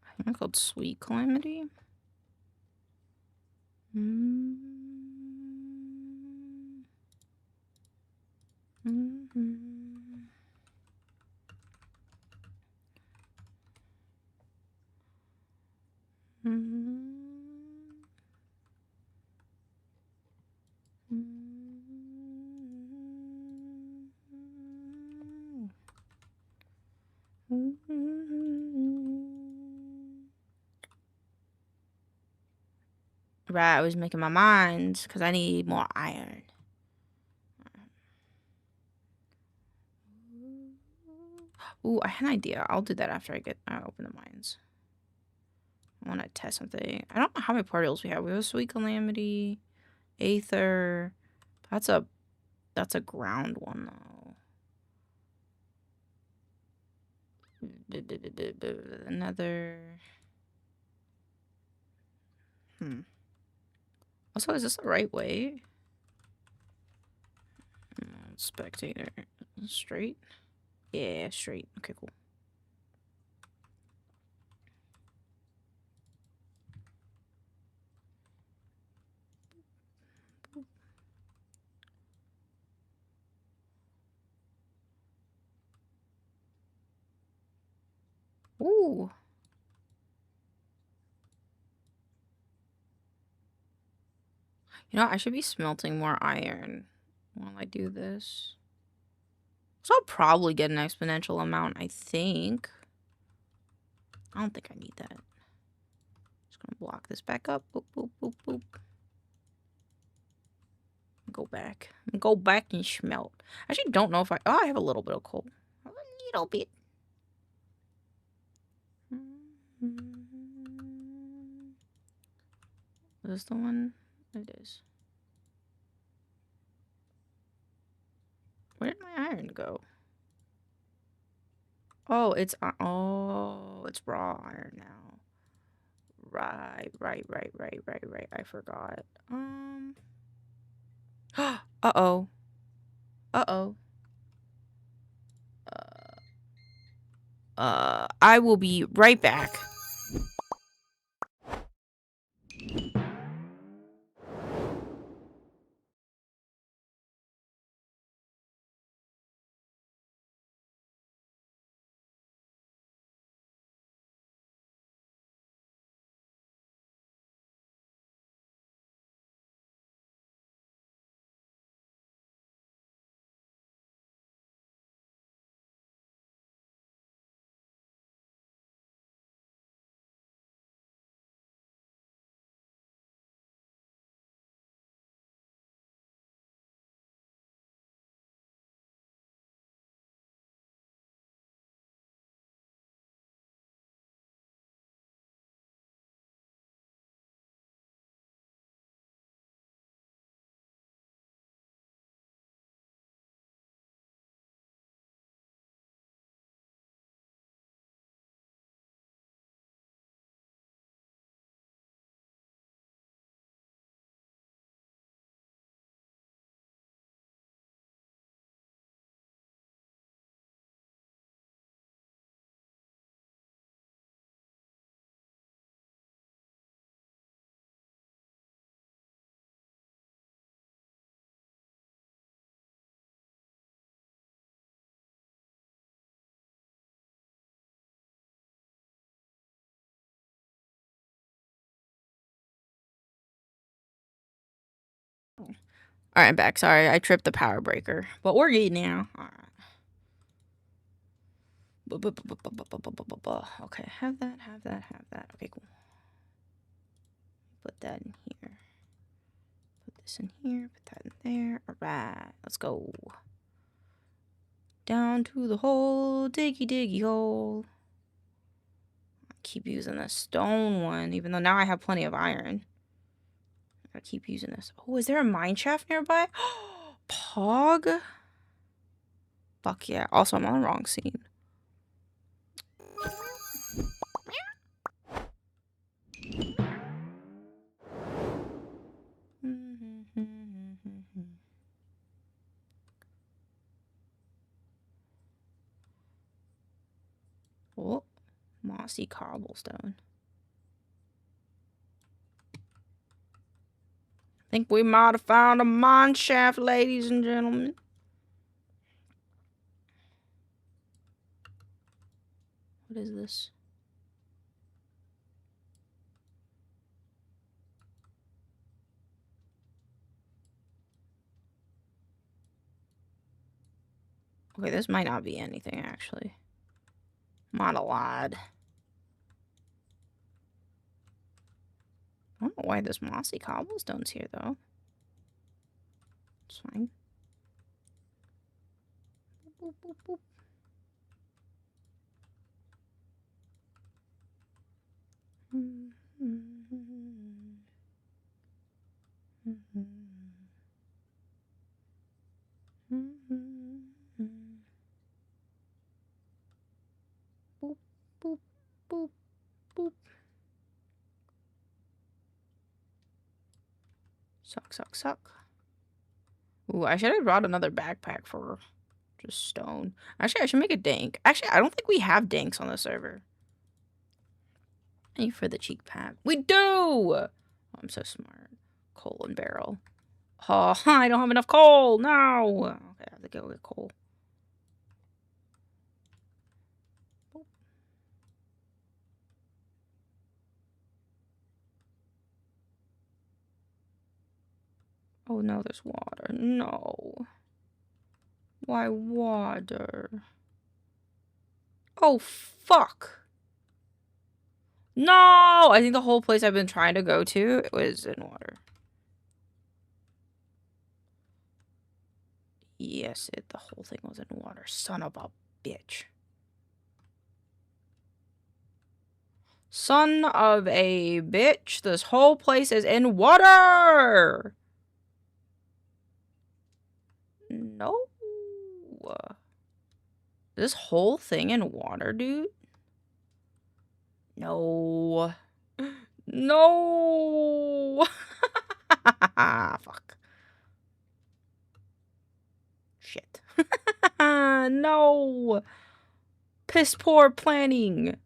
I think it's called Sweet Calamity. Right, I was making my mind because I need more iron. Ooh, I had an idea. I'll do that after I open the mines. I want to test something. I don't know how many particles we have. We have a Sweet Calamity, Aether. That's a ground one though. Another. Also, is this the right way? Spectator. Straight? Yeah, straight. Okay, cool. Ooh. You know, I should be smelting more iron while I do this. So I'll probably get an exponential amount, I think. I don't think I need that. Just gonna block this back up. Boop, boop, boop, boop. Go back. Go back and smelt. I actually don't know if I... Oh, I have a little bit of coal. A little bit. Is this the one? It is. Where did my iron go? Oh, it's raw iron now. Right. I forgot. Uh-oh. I will be right back. All right, I'm back. Sorry, I tripped the power breaker. But we're good now. All right. Okay, have that. Okay, cool. Put that in here. Put this in here. Put that in there. All right, let's go. Down to the hole. Diggy hole. I keep using the stone one, even though now I have plenty of iron. I keep using this. Oh, is there a mine shaft nearby? Pog? Fuck yeah. Also, I'm on the wrong scene. Oh, mossy cobblestone. Think we might have found a mine shaft, ladies and gentlemen. What is this? Okay, this might not be anything, actually. Might have lied. I don't know why this mossy cobblestone's here, though. It's fine. Boop, boop, boop. Boop, boop, boop, boop. Suck. Ooh, I should have brought another backpack for just stone. Actually, I should make a dank. Actually, I don't think we have danks on the server. Any for the cheek pack? We do! Oh, I'm so smart. Coal and barrel. Oh, I don't have enough coal! No! Okay, I have to go get coal. Oh no, there's water. No. Why water? Oh, fuck. No! I think the whole place I've been trying to go to was in water. Yes, the whole thing was in water. Son of a bitch. Son of a bitch. This whole place is in water! No. This whole thing in water, dude? No. No. Fuck. Shit. No. Piss poor planning.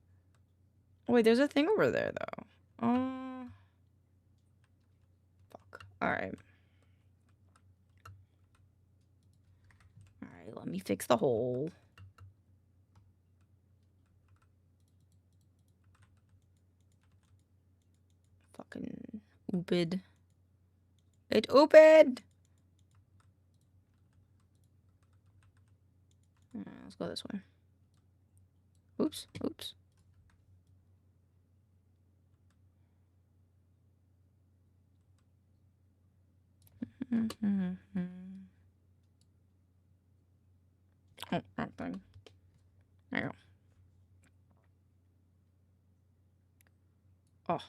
Wait, there's a thing over there though. Fuck. Alright. Alright, let me fix the hole. Fucking ooped. It ooped! Let's go this way. Oops, oops. Oh, wrong thing. There you go. Oh.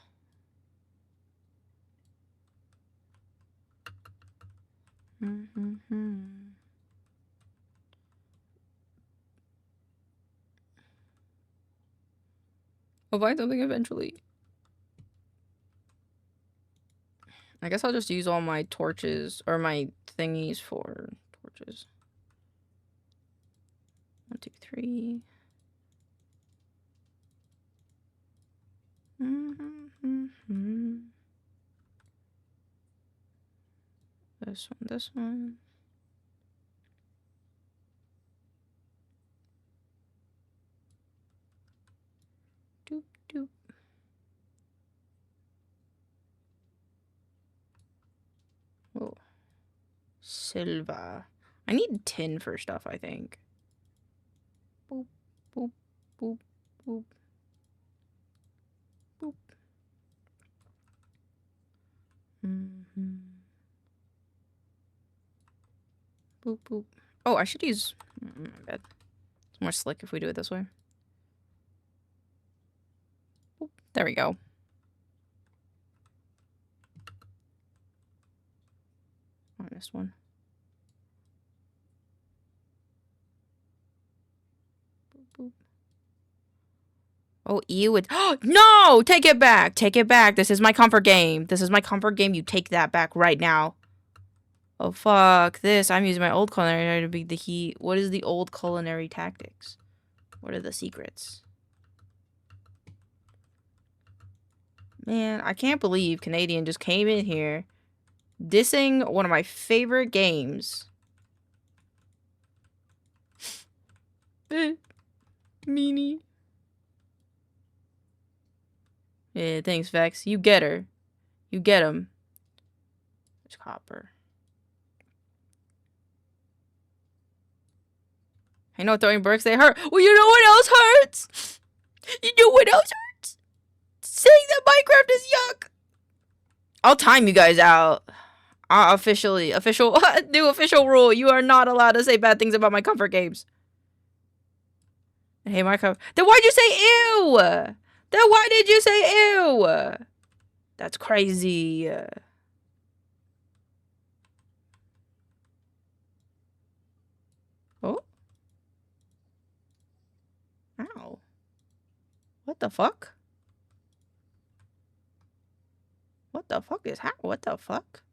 I'll find something eventually. I guess I'll just use all my torches or my thingies for torches. 1, 2, 3. This one, this one. Doop, doop. Whoa. Silver. I need tin for stuff, I think. Boop, boop, boop, boop. Boop. Boop, boop. Oh, I should use... my bad. It's more slick if we do it this way. Boop. There we go. Oh, I missed one. Boop, boop. Oh, ew. No! Take it back! Take it back! This is my comfort game. This is my comfort game. You take that back right now. Oh, fuck this. I'm using my old culinary to beat the heat. What is the old culinary tactics? What are the secrets? Man, I can't believe Canadian just came in here dissing one of my favorite games. Meanie. Yeah, thanks, Vex. You get her. You get him. There's copper. I know throwing bricks, they hurt. Well, you know what else hurts? You know what else hurts? Saying that Minecraft is yuck. I'll time you guys out. Official new official rule. You are not allowed to say bad things about my comfort games. Hey, my comfort. Then why'd you say ew? Then why did you say ew? That's crazy. Oh. Ow. What the fuck? What the fuck is what the fuck?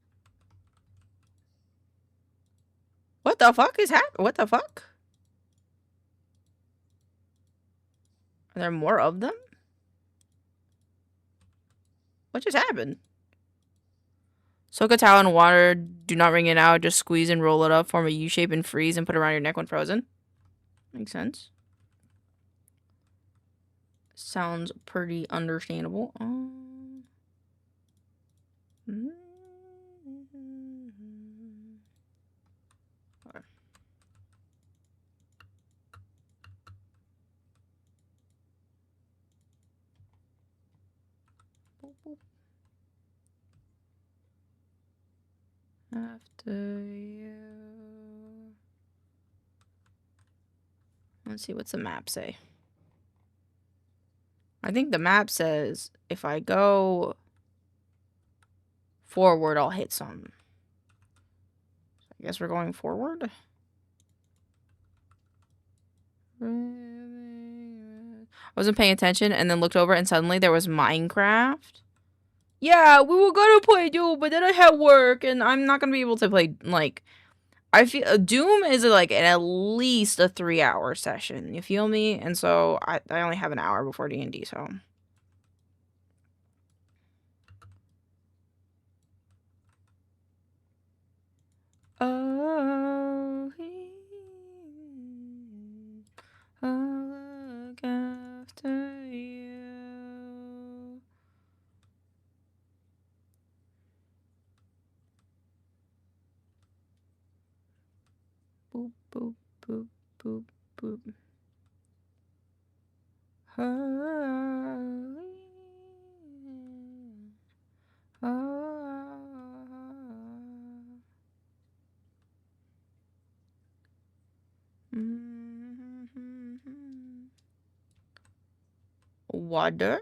What the fuck is what the fuck? Are there more of them? What just happened? Soak a towel in water. Do not wring it out. Just squeeze and roll it up. Form a U shape and freeze and put it around your neck when frozen. Makes sense. Sounds pretty understandable. After you. Let's see, what's the map say? I think the map says if I go forward, I'll hit something. I guess we're going forward. I wasn't paying attention and then looked over and suddenly there was Minecraft. Yeah, we were gonna play Doom, but then I had work, and I'm not gonna be able to play, like, I feel Doom is like at least a 3-hour session. You feel me? And so I only have an hour before D&D, so. Oh, I'll look after you. Boop, boop, boop, boop, boop. Water?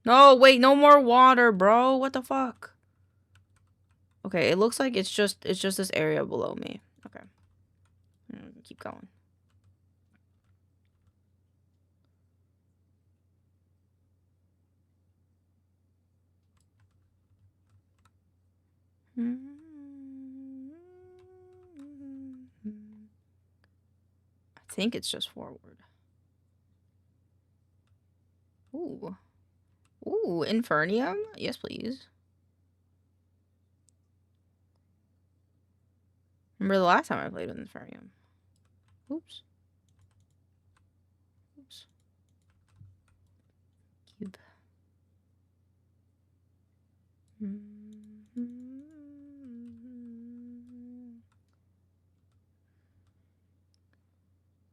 No, wait, no more water, bro. What the fuck? Okay, it looks like it's just this area below me. Okay. Keep going. I think it's just forward. Ooh. Ooh, Infernium? Yes, please. Remember the last time I played with Infernium? Oops. Oops. Cube.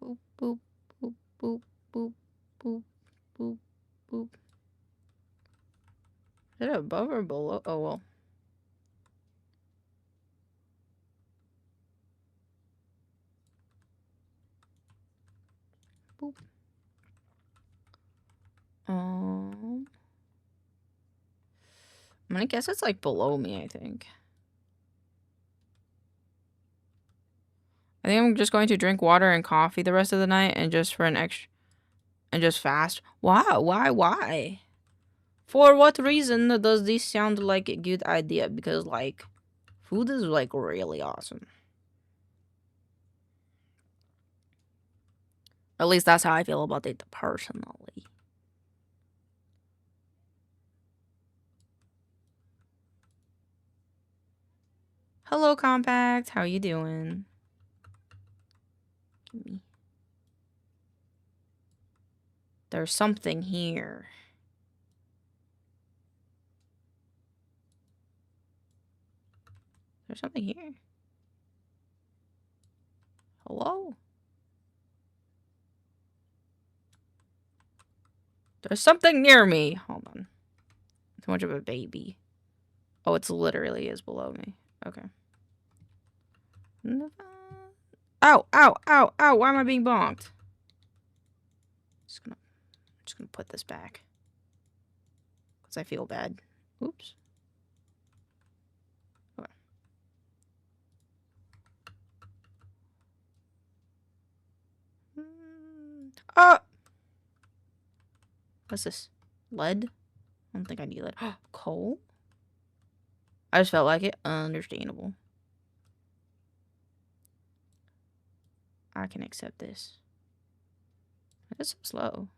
Boop, boop, boop, boop, boop, boop, boop, boop. Is it above or below? Oh, well. Boop. I'm gonna guess it's like below me, I think. I think I'm just going to drink water and coffee the rest of the night and just for an extra and just fast. Wow, why? For what reason does this sound like a good idea? Because like food is like really awesome. At least that's how I feel about it personally. Hello, Compact. How you doing? Give me. There's something here. There's something here. Hello? There's something near me. Hold on. Too much of a baby. Oh, it's literally is below me. Okay. Ow, ow, ow, ow. Why am I being bonked? I'm just gonna put this back. Because I feel bad. Oops. Okay. Oh! What's this? Lead? I don't think I need lead. Coal? I just felt like it. Understandable. I can accept this. It's so slow.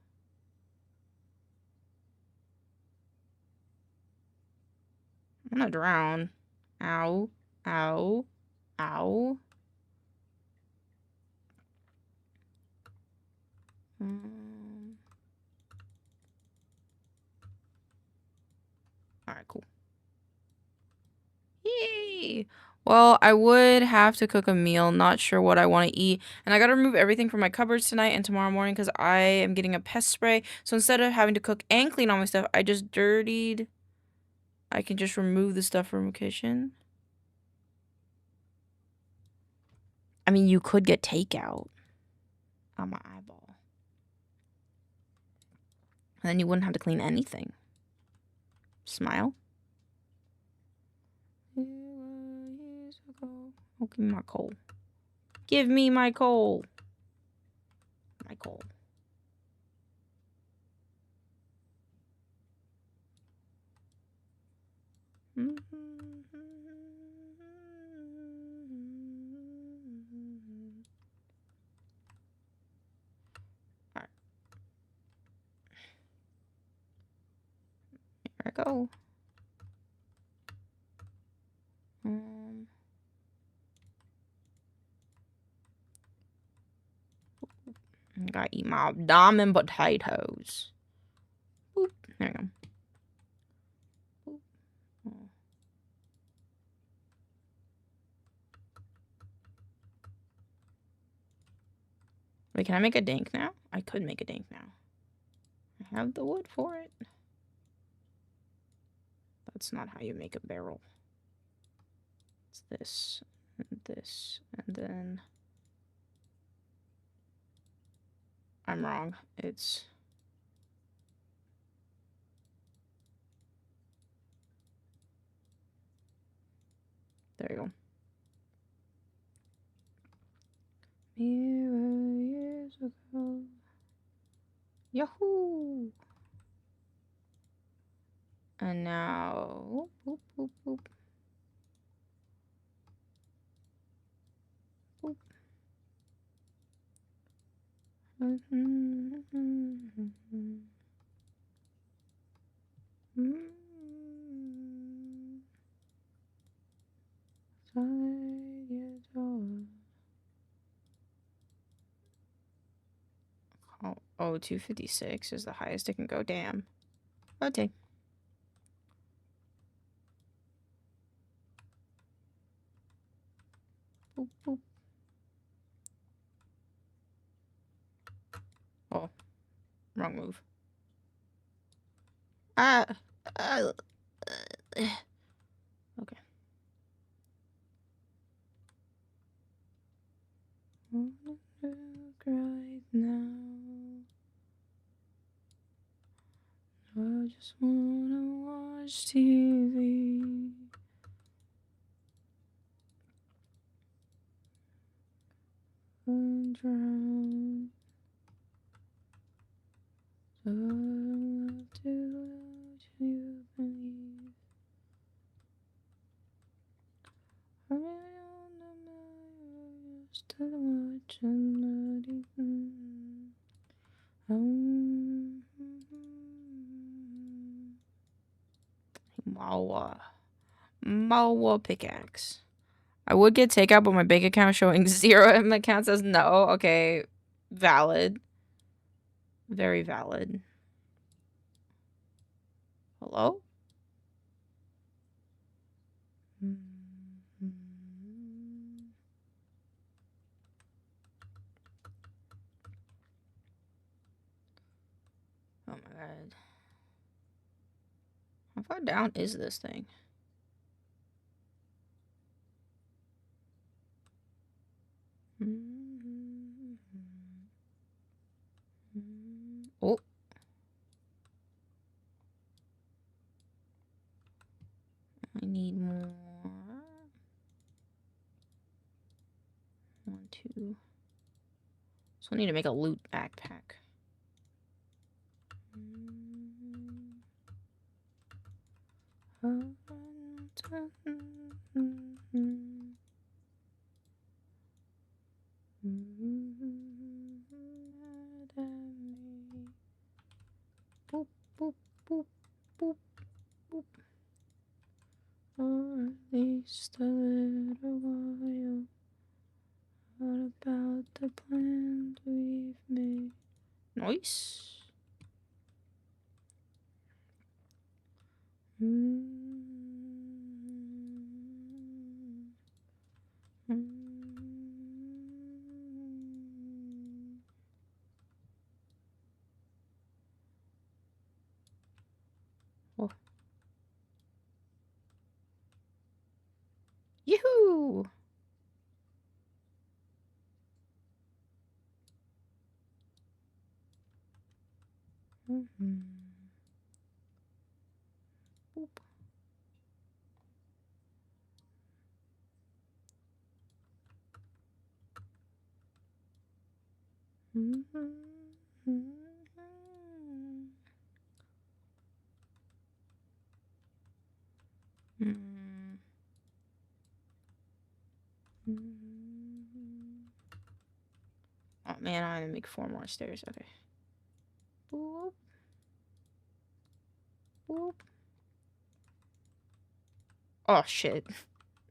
I'm gonna drown. Ow. Ow. Ow. Alright, cool. Yay! Well, I would have to cook a meal. Not sure what I want to eat. And I got to remove everything from my cupboards tonight and tomorrow morning because I am getting a pest spray. So instead of having to cook and clean all my stuff, I just dirtied. I can just remove the stuff from the kitchen. I mean, you could get takeout on my eyeball. And then you wouldn't have to clean anything. Smile. Oh, give me my coal. Give me my coal. My coal. go. I gotta eat my diamond potatoes. Boop. There you go. Boop. Oh. Wait, can I make a dink now? I could make a dink now. I have the wood for it. That's not how you make a barrel. It's this, and then... I'm wrong. It's... There you go. Years ago. Yahoo! And now... Boop, boop, boop. Boop. Oh, 256 is the highest it can go. Damn. Okay. Boop, boop. Oh, wrong move. Okay. Right now, I just wanna watch TV. And drown. So I love to watch you believe. I really wanna know just to watch and not even. Mawa pickaxe. I would get takeout, but my bank account showing 0 and my account says no. Okay, valid. Very valid. Hello? Oh my god. How far down is this thing? Oh. I need more. 1, 2. So I need to make a loot backpack. Boop, boop, boop, boop, boop. Or at least a little while. What about the plans we've made? Nice. Oh. Yoo-hoo! Boop. Oh man, I have to make 4 more stairs. Okay. Boop. Boop. Oh, shit.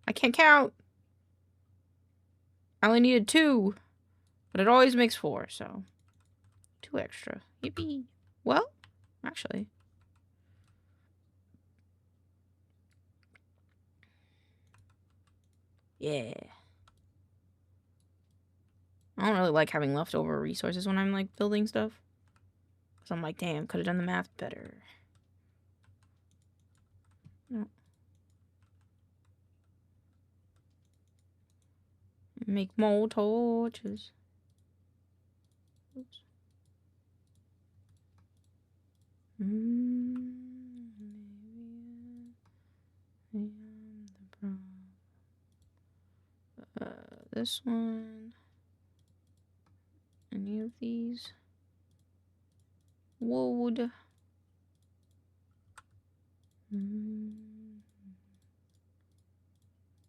I can't count. I only needed 2. But it always makes 4, so... 2 extra. Yippee. Well, actually... Yeah. I don't really like having leftover resources when I'm, like, building stuff. Because I'm like, damn, could have done the math better. No. Make more torches. Oops. This one. Any of these? Wood. Boop.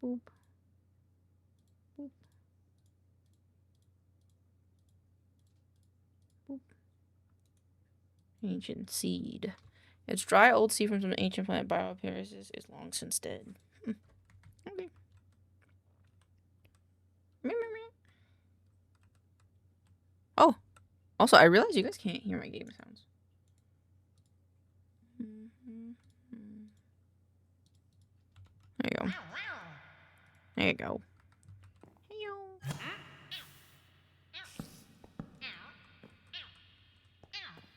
Boop. Boop. Ancient seed. It's dry old seed from some ancient plant. Bioappearances is long since dead. Okay. Oh, also, I realize you guys can't hear my game sounds. There you go. There you go.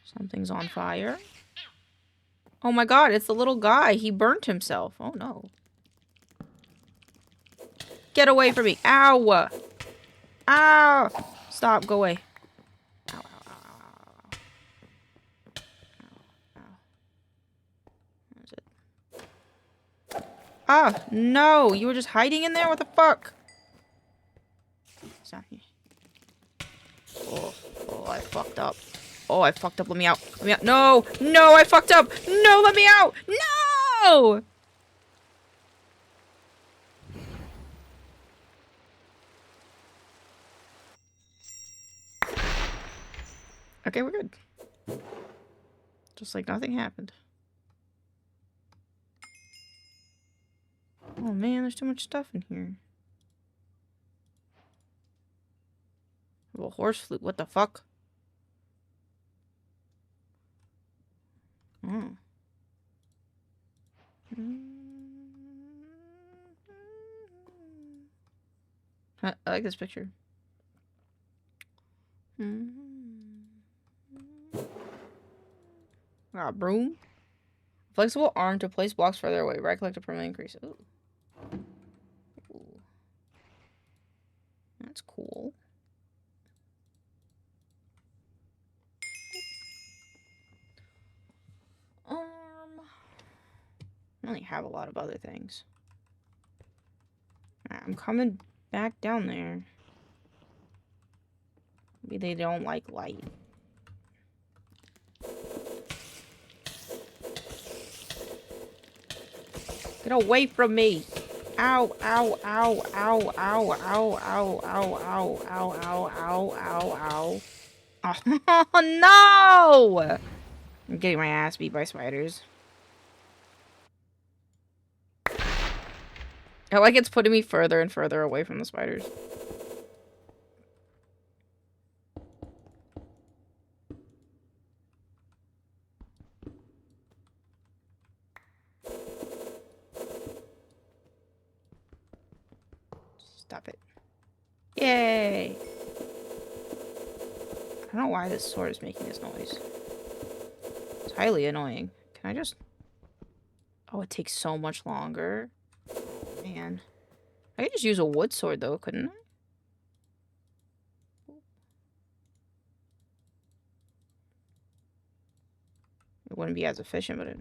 Something's on fire. Oh my god, it's the little guy. He burnt himself. Oh no. Get away from me. Ow! Ow! Stop, go away. Ow, ow, ow, ow, ow. Ow. That's it. Ah, no! You were just hiding in there? What the fuck? Stop here. Oh, I fucked up. Oh, I fucked up. Let me out. Let me out. No! No, I fucked up! No, let me out! No! Okay, we're good. Just like nothing happened. Oh man, there's too much stuff in here. A horse flute, what the fuck? Oh. I like this picture. Ah, broom. Flexible arm to place blocks further away. Right click to permanently increase. Ooh. Ooh. That's cool. I only have a lot of other things. I'm coming back down there. Maybe they don't like light. Get away from me! Ow, ow, ow, ow, ow, ow, ow, ow, ow, ow, ow, ow, ow, ow. Oh no! I'm getting my ass beat by spiders. I like it's putting me further and further away from the spiders. Stop it. Yay! I don't know why this sword is making this noise. It's highly annoying. Can I just... Oh, it takes so much longer. Oh, man. I could just use a wood sword, though, couldn't I? It wouldn't be as efficient, but it...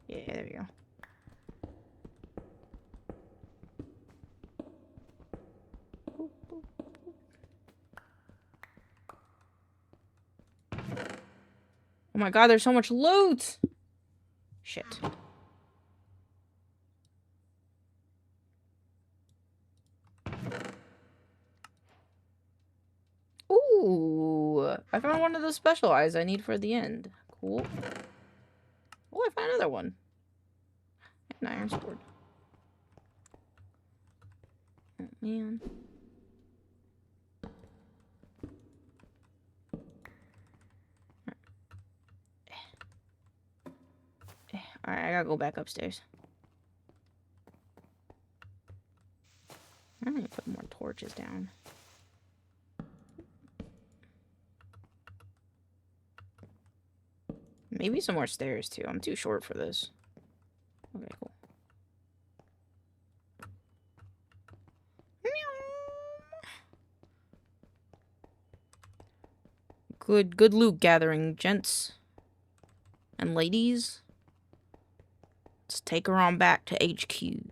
Yeah, there we go. Oh my god, there's so much loot! Shit. Ooh! I found one of the special eyes I need for the end. Cool. Oh, I found another one. An iron sword. Oh, man. Alright, I gotta go back upstairs. I need to put more torches down. Maybe some more stairs, too. I'm too short for this. Okay, cool. Good loot gathering, gents and ladies. Let's take her on back to HQ.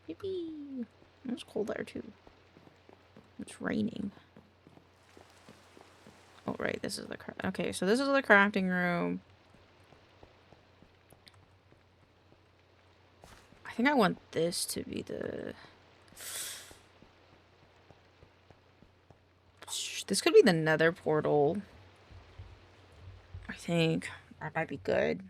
Yippee. It's cold there too. It's raining. Oh right, this is the okay. So this is the crafting room. I think I want this to be the. This could be the nether portal. I think that might be good.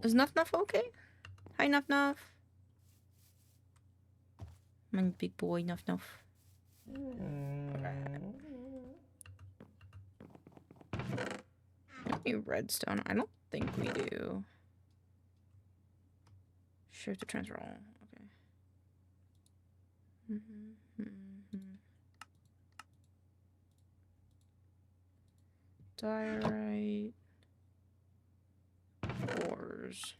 Is Nuff okay? Hi Nuff. My big boy Nuff. Okay. Any redstone? I don't think we do. Shift to transfer all. Okay. Diorite. Ores.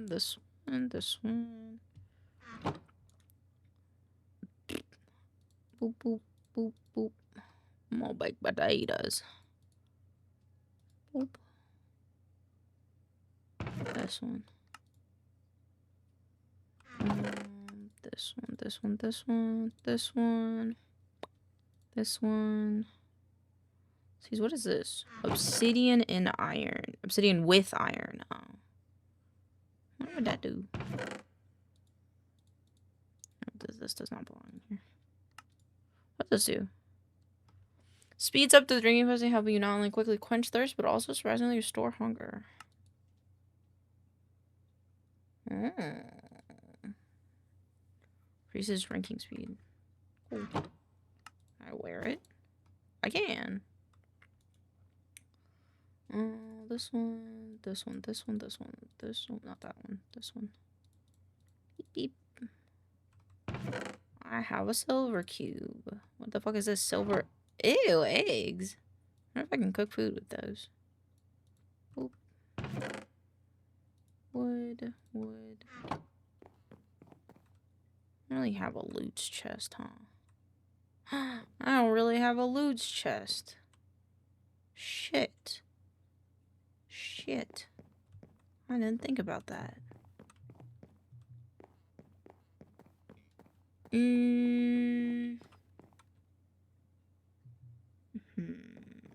This one. Boop. More baked potatoes. Boop. This one. This one. See, what is this? Obsidian and iron. Obsidian with iron. Oh. What would that do? This does not belong here. What does this do? Speeds up the drinking process, helping you not only quickly quench thirst, but also surprisingly restore hunger. Increases drinking speed. Cool. I wear it. I can. This one, not that one. This one. Beep. I have a silver cube. What the fuck is this? Silver? Ew, eggs. I wonder if I can cook food with those. Oop. Wood. I don't really have a loot chest, huh? I don't really have a loot chest. Shit. I didn't think about that.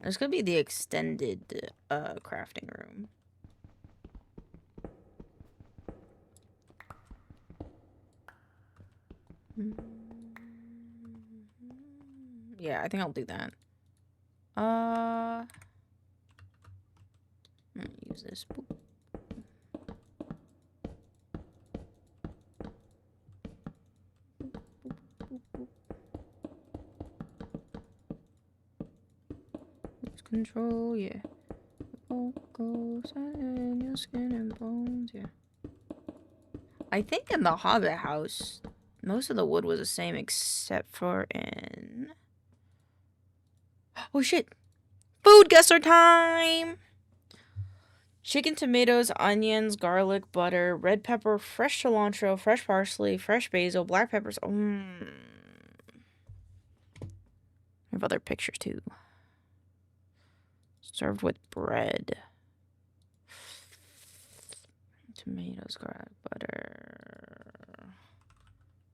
This could be the extended crafting room. Yeah, I think I'll do that. I'm gonna use this. Boop. Control, yeah. Goes in your skin and bones, yeah. I think in the Hobbit house, most of the wood was the same except for in... Oh shit! Food guesser time! Chicken, tomatoes, onions, garlic, butter, red pepper, fresh cilantro, fresh parsley, fresh basil, black peppers. I have other pictures too. Served with bread. Tomatoes, garlic, butter.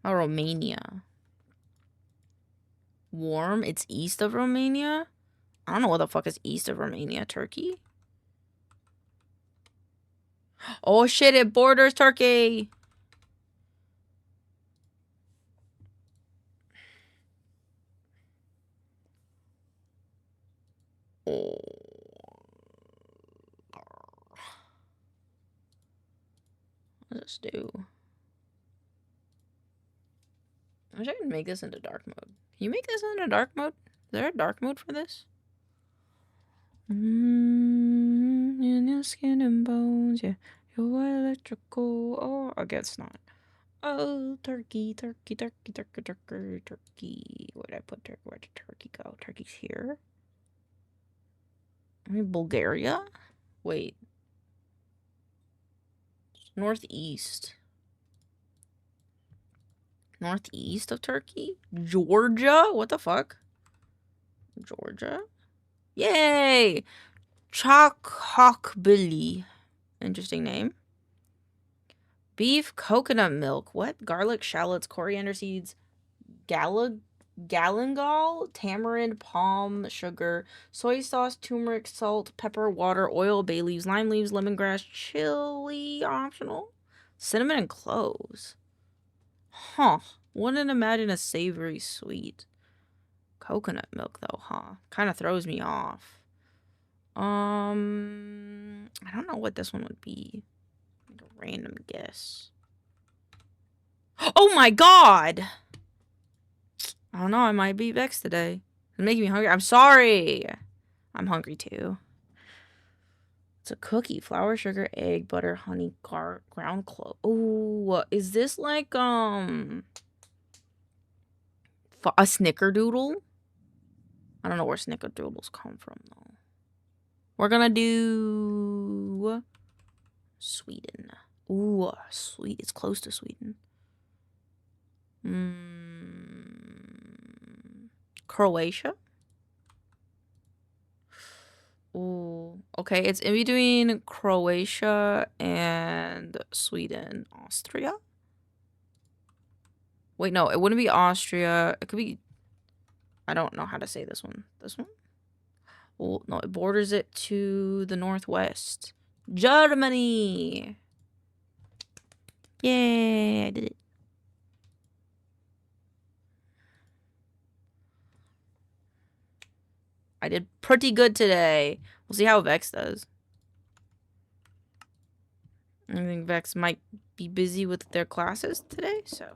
Oh, Romania. Warm? It's east of Romania? I don't know what the fuck is east of Romania. Turkey? Oh shit, it borders Turkey! Oh. What does this do? I wish I could make this into dark mode. Can you make this into dark mode? Is there a dark mode for this? In your skin and bones, yeah. You're electrical. Oh, I guess not. Oh, turkey, turkey, turkey, turkey, turkey, turkey. Where did I put turkey? Where did turkey go? Turkey's here. I mean, Bulgaria? Wait. Northeast. Northeast of Turkey? Georgia? What the fuck? Georgia? Yay! Chokhokbili. Interesting name. Beef, coconut milk. What? Garlic, shallots, coriander seeds, galangal, tamarind, palm, sugar, soy sauce, turmeric, salt, pepper, water, oil, bay leaves, lime leaves, lemongrass, chili, optional, cinnamon, and cloves. Huh. Wouldn't imagine a savory sweet. Coconut milk, though, huh? Kind of throws me off. I don't know what this one would be. Like a random guess. Oh my god! I don't know, I might be vexed today. It's making me hungry. I'm sorry! I'm hungry too. It's a cookie. Flour, sugar, egg, butter, honey, ground clove. Oh, is this like, a snickerdoodle? I don't know where snickerdoodles come from, though. We're gonna do Sweden. Ooh, sweet. It's close to Sweden. Croatia? Ooh. Okay, it's in between Croatia and Sweden. Austria? Wait, no, it wouldn't be Austria. It could be... I don't know how to say this one. This one? Well, no, it borders it to the northwest. Germany! Yay, I did it. I did pretty good today. We'll see how Vex does. I think Vex might be busy with their classes today, so.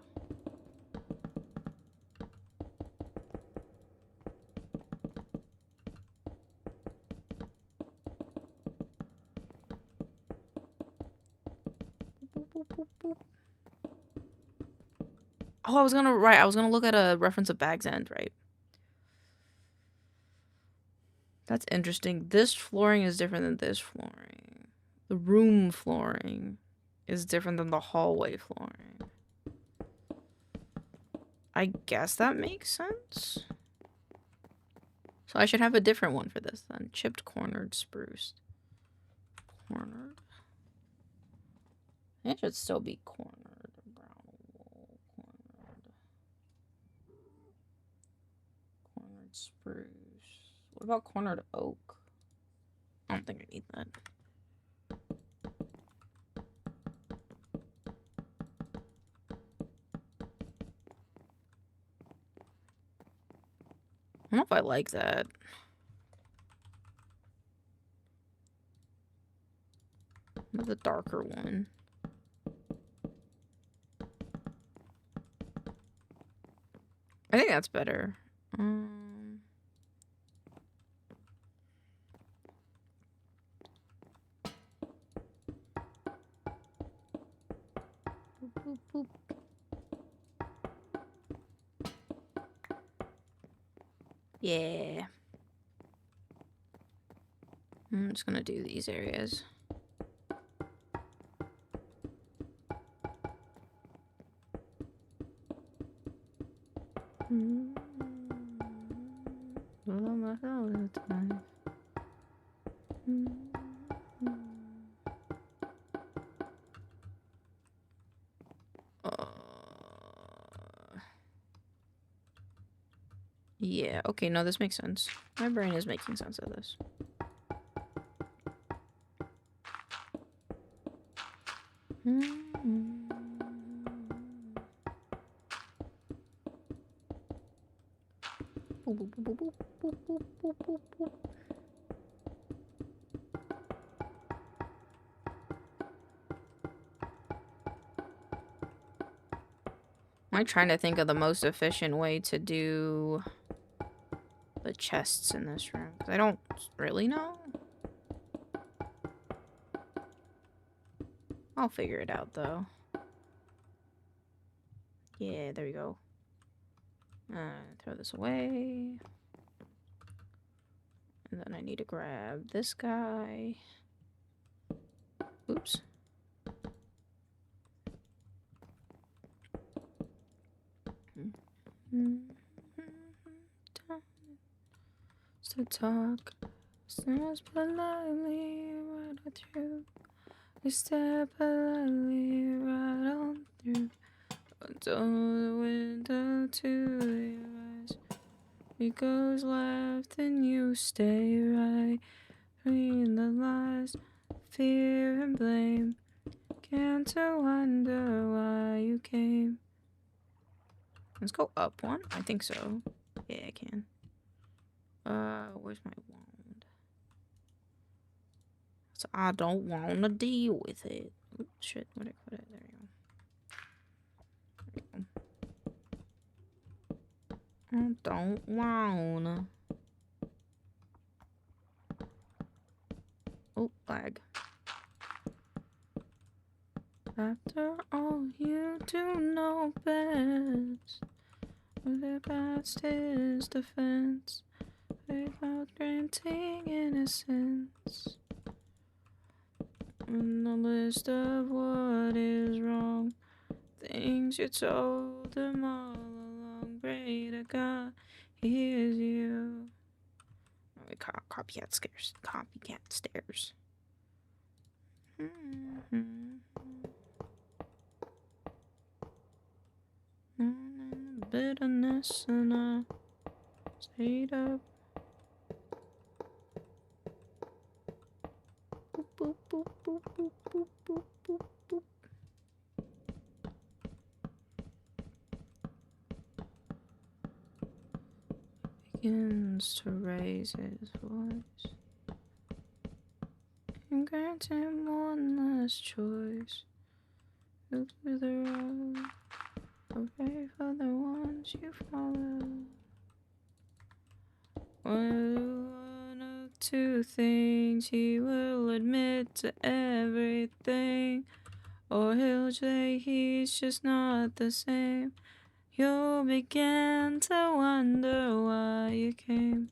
Oh, I was gonna look at a reference of Bag's End, right? That's interesting. This flooring is different than this flooring. The room flooring is different than the hallway flooring. I guess that makes sense. So I should have a different one for this then. Chipped, cornered, spruced. Cornered. It should still be cornered. Brown wool, cornered. Cornered spruce. What about cornered oak? I don't think I need that. I don't know if I like that. The darker one. I think that's better. Boop, boop, boop. Yeah. I'm just gonna do these areas. Yeah, okay, no, this makes sense. My brain is making sense of this. I'm trying to think of the most efficient way to do the chests in this room, because I don't really know. I'll figure it out, though. Yeah, there we go. Throw this away. And then I need to grab this guy. Oops. To talk, snaps politely right on through. We step politely right on through. Until the window to your eyes. It goes left and you stay right. Between the lies, fear and blame. Can't wonder why you came. Let's go up one. I think so. Yeah, I can. Where's my wand? So I don't want to deal with it. Oops, shit, where'd I put it? There we go. I don't wanna. Oh, lag. After all, you do know best. The past is defense without granting innocence. On the list of what is wrong, things you told them all along. Pray to God, he hears you. Oh, copycat stairs. Copycat stairs. Bitterness and I stayed up. Boop, boop, boop, boop, boop, boop, boop, boop, boop. Begins to raise his voice and grant him one last choice. Look through the road, away from the ones you follow. One of two things, he will admit to everything, or he'll say he's just not the same. You'll begin to wonder why you came.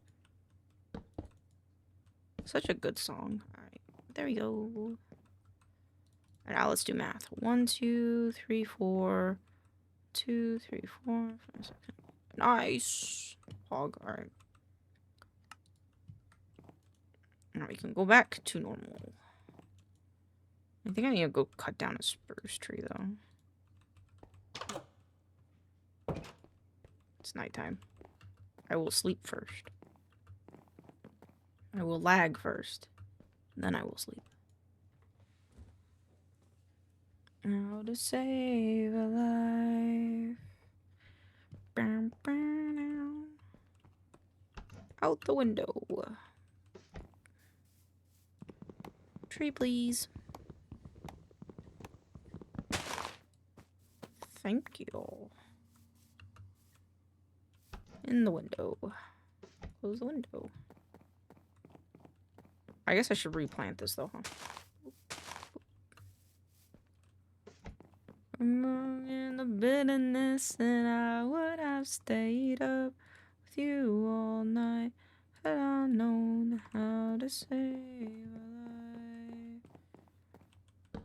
Such a good song. Alright, there we go. Alright, now let's do math. 1, 2, 3, 4. 2, 3, 4, 5, 6. Nice. Hog, alright. Now we can go back to normal. I think I need to go cut down a spruce tree, though. It's nighttime. I will sleep first. I will lag first. Then I will sleep. How to save a life. Out the window. Tree, please. Thank you. In the window. Close the window. I guess I should replant this though, huh? In the bitterness, and I would have stayed up with you all night had I known how to save a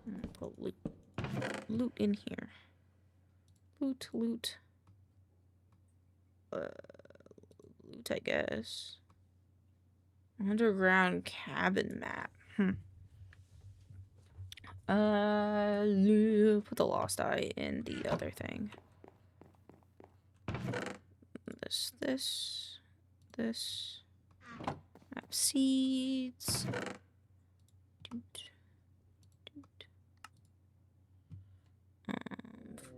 life. Put loot in here. Loot. Loot, I guess. Underground cabin map. Put the lost eye in the other thing. This. Map seeds.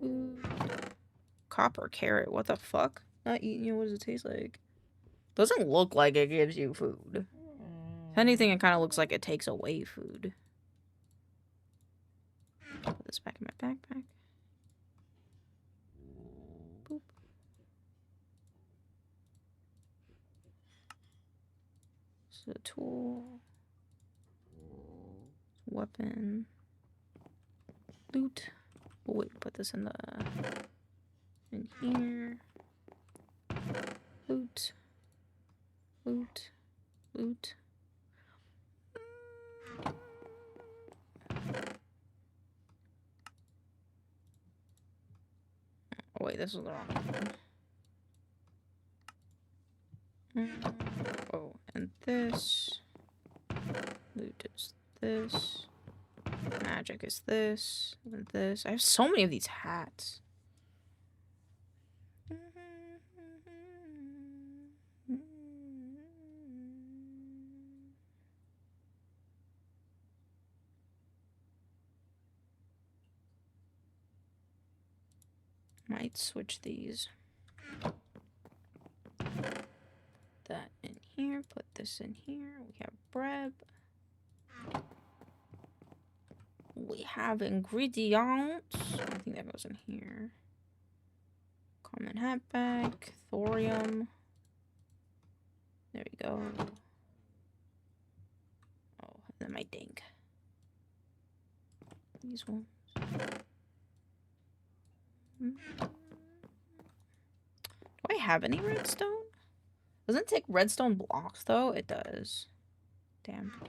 Food. Copper carrot. What the fuck? Not eating you. What does it taste like? Doesn't look like it gives you food. If anything, it kind of looks like it takes away food. Put this back in my backpack. is a tool. Weapon. Loot. Oh, wait, put this in here. Loot. Loot. Loot. Oh, wait, this is the wrong one. Oh, and this. Loot is this. Magic is this. And this. I have so many of these hats. Might switch these. That in here, put this in here. We have bread. We have ingredients. I think that goes in here. Common hat bag, thorium. There we go. Oh, and then my dink. These ones. Do I have any redstone? Doesn't it take redstone blocks though? It does. Damn.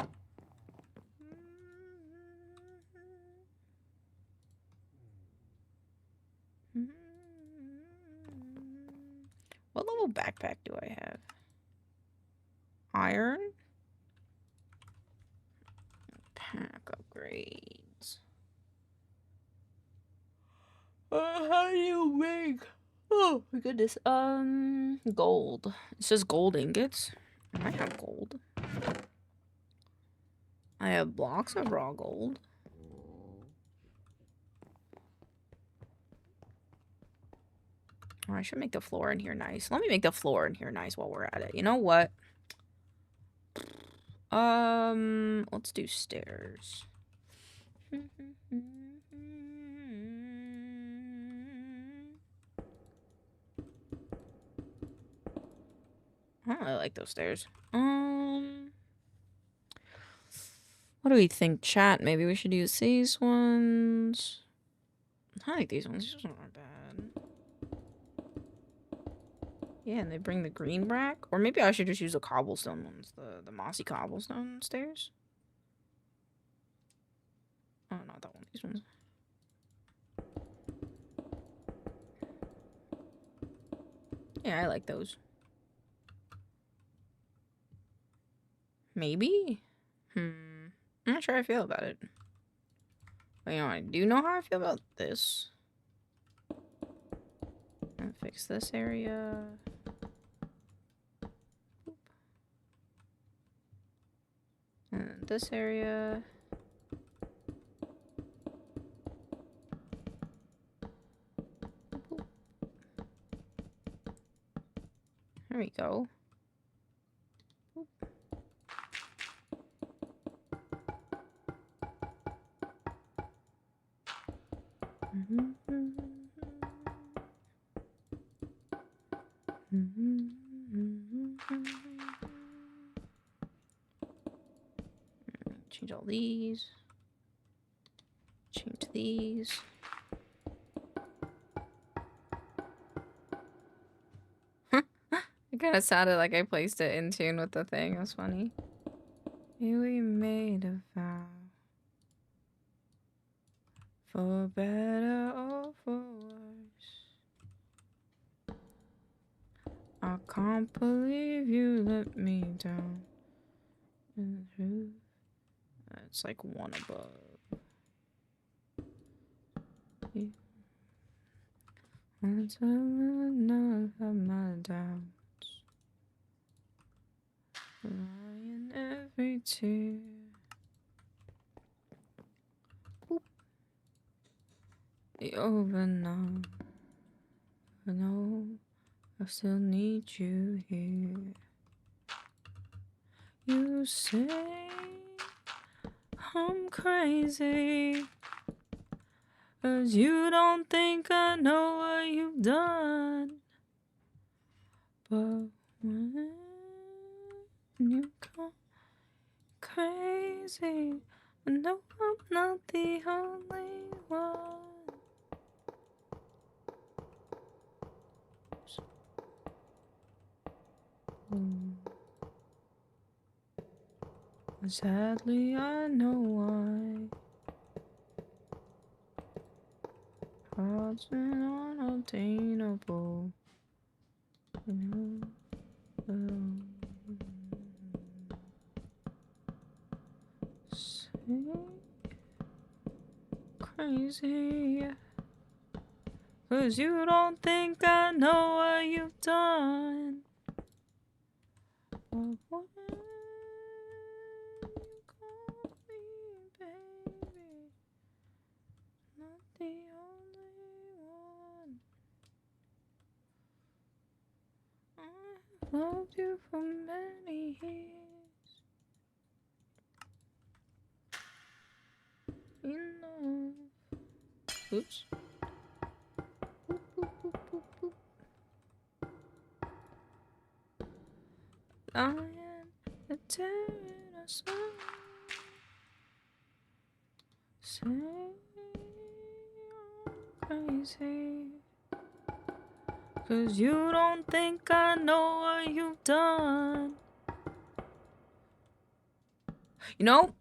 What level backpack do I have? Iron? Pack upgrades. How do you make? Oh my goodness. Gold. It says gold ingots. I might have gold. I have blocks of raw gold. Oh, I should make the floor in here nice. Let me make the floor in here nice while we're at it. You know what? Let's do stairs. I don't really like those stairs. What do we think, chat? Maybe we should use these ones. I like these ones. These ones aren't bad. Yeah, and they bring the green back. Or maybe I should just use the cobblestone ones. The mossy cobblestone stairs. Oh, not that one. These ones. Yeah, I like those. Maybe? I'm not sure how I feel about it. But you know, I do know how I feel about this. And fix this area. Boop. And this area. Boop. There we go. Boop. Change all these. Change these. It kind of sounded like I placed it in tune with the thing. It was funny. We made a vow. For better or for worse. I can't believe you let me down. It's like one above. And I will not have my doubts. Lying every tear. Boop. It's over now. I know I still need you here. You say I'm crazy, 'cause you don't think I know what you've done. But when you come crazy. No, I'm not the only one. Sadly, I know why. Hearts are unobtainable. Crazy. 'Cause you don't think I know what you've done. But when you call me, baby, not the only one. I've loved you for many years. Enough. Oops. Boop, boop, boop, boop, boop. I am a tearing us apart. Say I'm crazy. 'Cause you don't think I know what you've done. You know,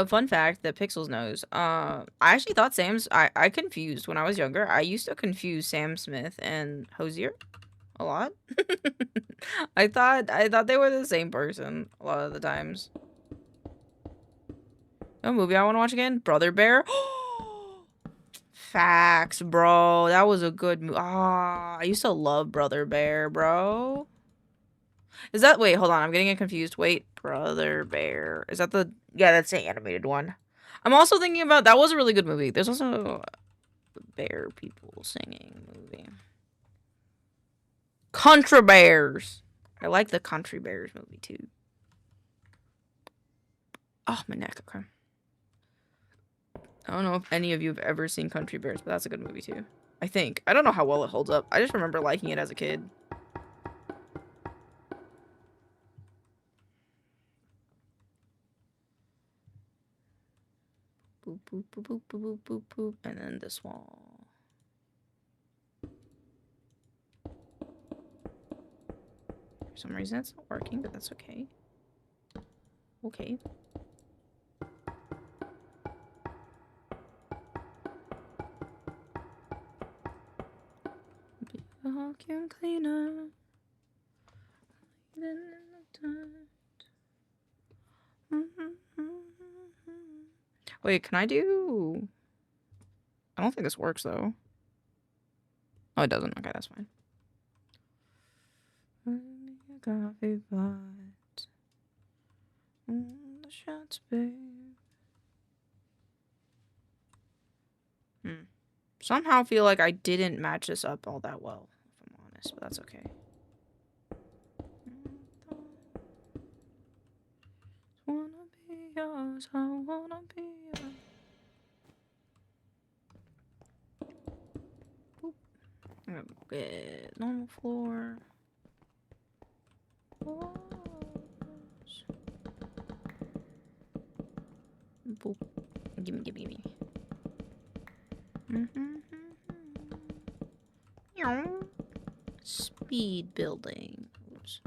fun fact that Pixels knows. I actually thought I confused when I was younger. I used to confuse Sam Smith and Hosier a lot. I thought they were the same person a lot of the times. A movie I want to watch again? Brother Bear. Facts, bro. That was a good movie. Ah, I used to love Brother Bear, bro. Is that, wait, hold on, I'm getting it confused. Wait, Brother Bear. Is that the, yeah, that's the animated one. I'm also thinking about, that was a really good movie. There's also the bear people singing movie. Country Bears. I like the Country Bears movie too. Oh, my neck, okay. I don't know if any of you have ever seen Country Bears, but that's a good movie too. I think. I don't know how well it holds up. I just remember liking it as a kid. Boop, boop, boop, boop, boop, boop, boop, boop. And then this wall. For some reason it's not working, but that's okay. Okay. Be a vacuum cleaner. Wait, can I do... I don't think this works though. Oh, it doesn't. Okay, that's fine. Coffee pot. The shots, babe. Somehow feel like I didn't match this up all that well, if I'm honest, but that's okay. Wanna be yours, I wanna be yours. Boop. I'm gonna get normal floor. Boop. Gimme, gimme, gimme. Speed building. Oops.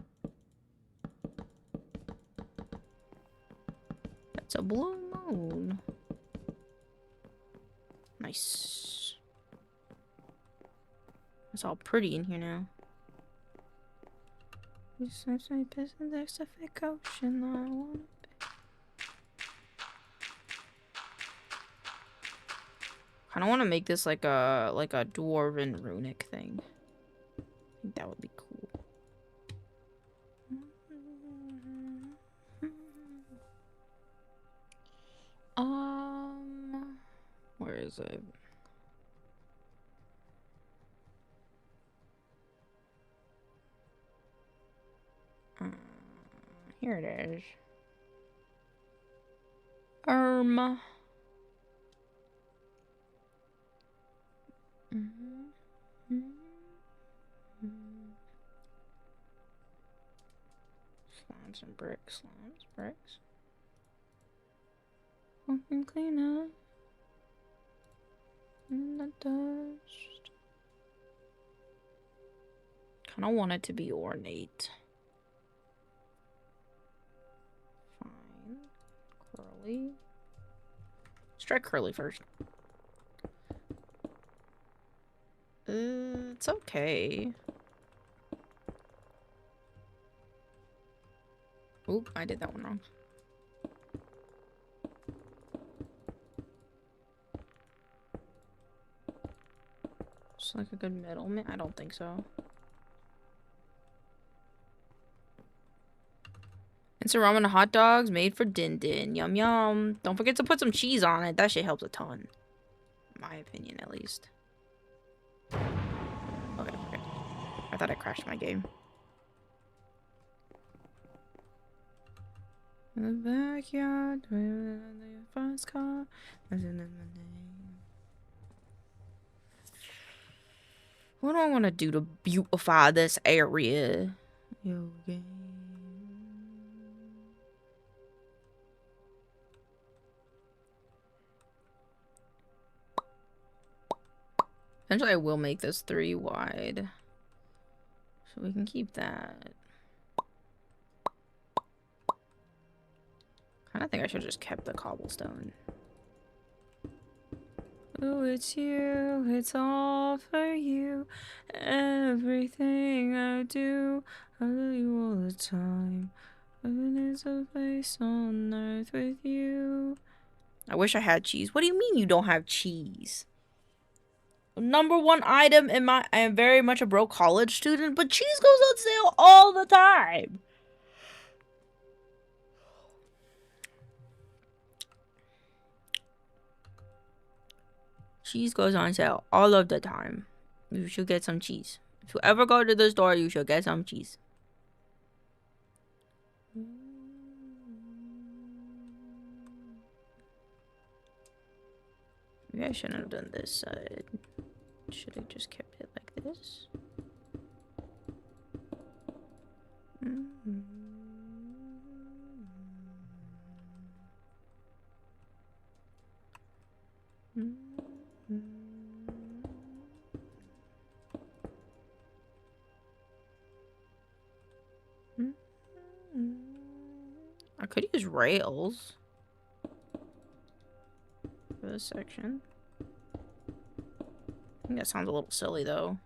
That's a blue moon. Nice. It's all pretty in here now. This is my business ocean. I wanna be. I don't want to make this like a dwarven runic thing. I think that would be cool. Where is it? Here it is. Slabs and bricks, slabs, bricks. Vacuum cleaner in the dust. Kind of want it to be ornate. Fine. Curly. Let's try curly first. It's okay. Oop, I did that one wrong. Just like a good middleman? I don't think so. Instant ramen and hot dogs made for Din Din. Yum yum. Don't forget to put some cheese on it. That shit helps a ton. In my opinion, at least. Okay, okay. I thought I crashed my game. In the backyard, where the first car was in the name. What do I want to do to beautify this area? Yo, game. Eventually, I will make this 3 wide. So we can keep that. Kinda think I should have just kept the cobblestone. Oh, it's you, it's all for you. Everything I do, I love you all the time. Heaven is a place on earth with you. I wish I had cheese. What do you mean you don't have cheese? #1 item in my... I am very much a broke college student, but cheese goes on sale all the time. Cheese goes on sale all of the time. You should get some cheese. If you ever go to the store, you should get some cheese. Maybe I shouldn't have done this side. Should have just kept it like this. I could use rails for this section. I think that sounds a little silly though.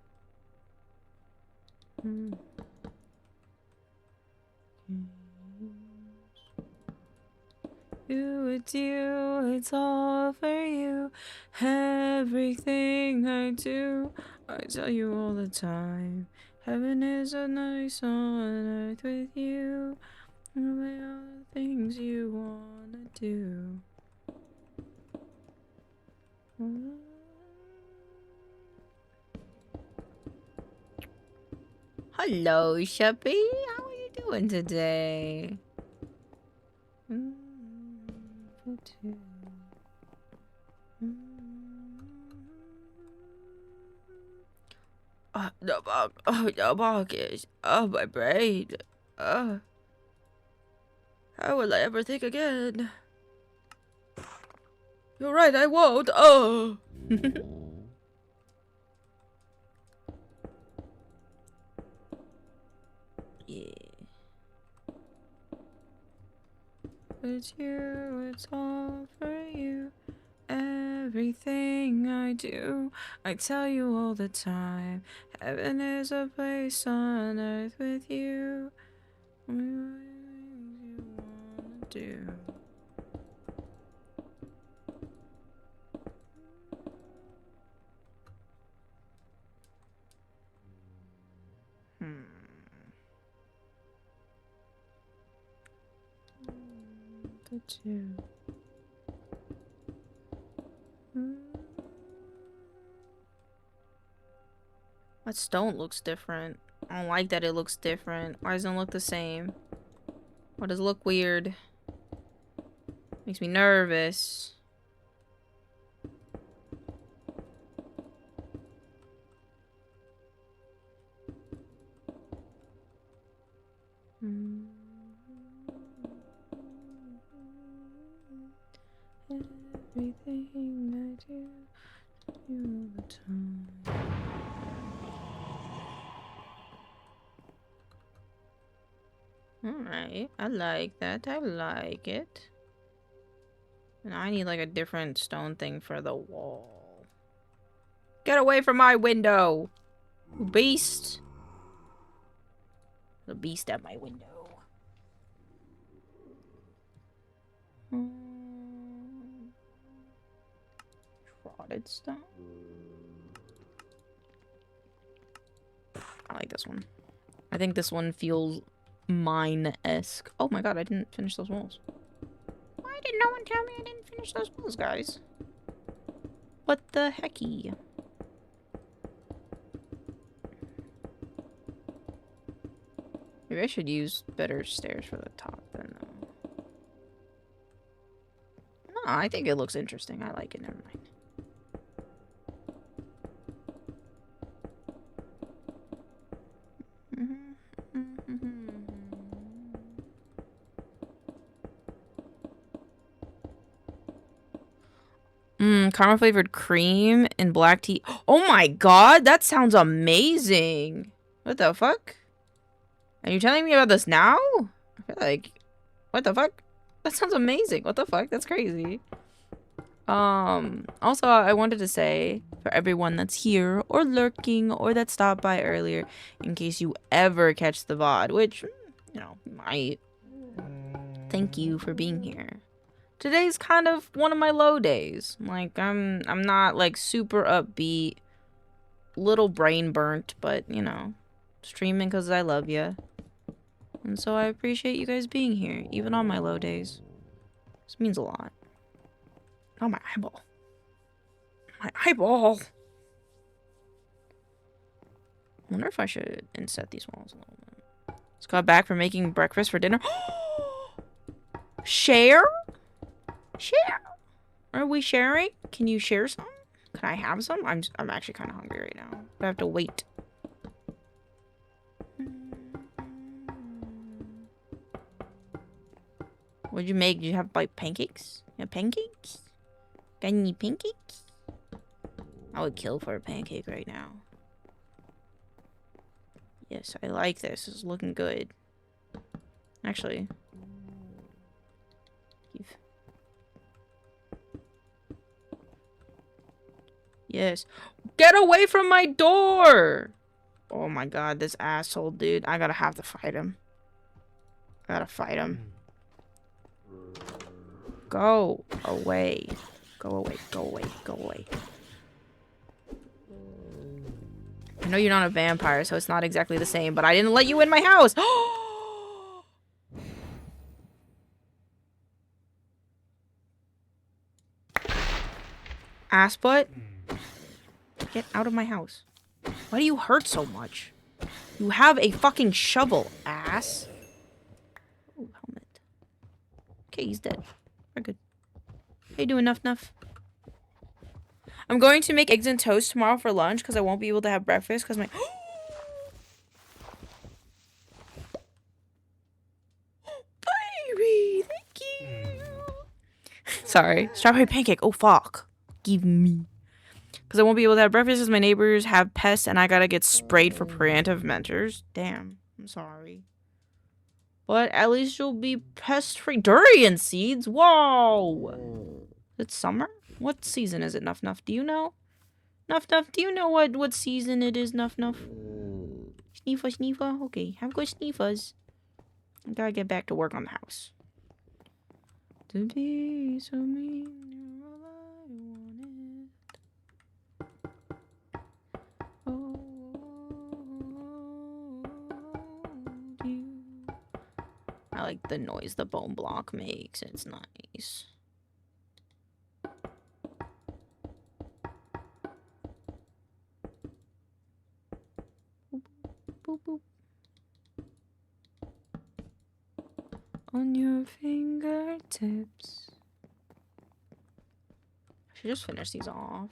It's you, it's all for you. Everything I do, I tell you all the time. Heaven is a nice on earth with you. And all the things you wanna do. Hello, Sheppy. How are you doing today? The bug is my brain. How will I ever think again? You're right, I won't. Oh. Yeah. It's you, it's all for you. Everything I do, I tell you all the time. Heaven is a place on earth with you. What you wanna do? The two. That stone looks different. I don't like that it looks different. Why doesn't it look the same? Why does it look weird? Makes me nervous. Alright, I like that. I like it. And I need like a different stone thing for the wall. Get away from my window! You beast! The beast at my window. Trotted stone. I like this one. I think this one feels mine-esque. Oh my god, I didn't finish those walls. Why did no one tell me I didn't finish those walls, guys? What the hecky? Maybe I should use better stairs for the top then. No, I think it looks interesting. I like it. Never mind. Caramel flavored cream and black tea. Oh my god, that sounds amazing. What the fuck? Are you telling me about this now? I feel like, what the fuck? That sounds amazing. What the fuck? That's crazy. Also, I wanted to say, for everyone that's here, or lurking, or that stopped by earlier, in case you ever catch the VOD, which, you know, might. Thank you for being here. Today's kind of one of my low days. Like, I'm not, like, super upbeat, little brain burnt, but, you know, streaming because I love you. And so I appreciate you guys being here, even on my low days. This means a lot. Oh, my eyeball. My eyeball! I wonder if I should inset these walls a little bit. Just got back from making breakfast for dinner. Share? Share? Are we sharing? Can you share some? Can I have some? I'm actually kind of hungry right now. I have to wait. What'd you make? Did you have like pancakes? You have pancakes? Got any pancakes? I would kill for a pancake right now. Yes, I like this. It's looking good. Actually. Yes. Get away from my door! Oh my god, this asshole, dude. I gotta have to fight him. I gotta fight him. Go away. Go away. Go away. Go away. I know you're not a vampire, so it's not exactly the same, but I didn't let you in my house! Ass butt? Get out of my house. Why do you hurt so much? You have a fucking shovel, ass. Oh, helmet. Okay, he's dead. We're good. How you doing, Nuff? I'm going to make eggs and toast tomorrow for lunch because I won't be able to have breakfast because my... Baby, thank you. Sorry. Strawberry pancake. Oh, fuck. Give me. Because I won't be able to have breakfast because my neighbors have pests and I gotta get sprayed for preventive measures. Damn. I'm sorry. But at least you'll be pest-free. Durian seeds? Whoa! It's summer? What season is it, Nuff? Do you know? Nuff, do you know what season it is, Nuff? Sneefa? Okay, have good sneefas. I gotta get back to work on the house. To be so mean, you're all I wanted. Oh, you. I like the noise the bone block makes. It's nice. Boop, boop. On your fingertips. I should just finish these off.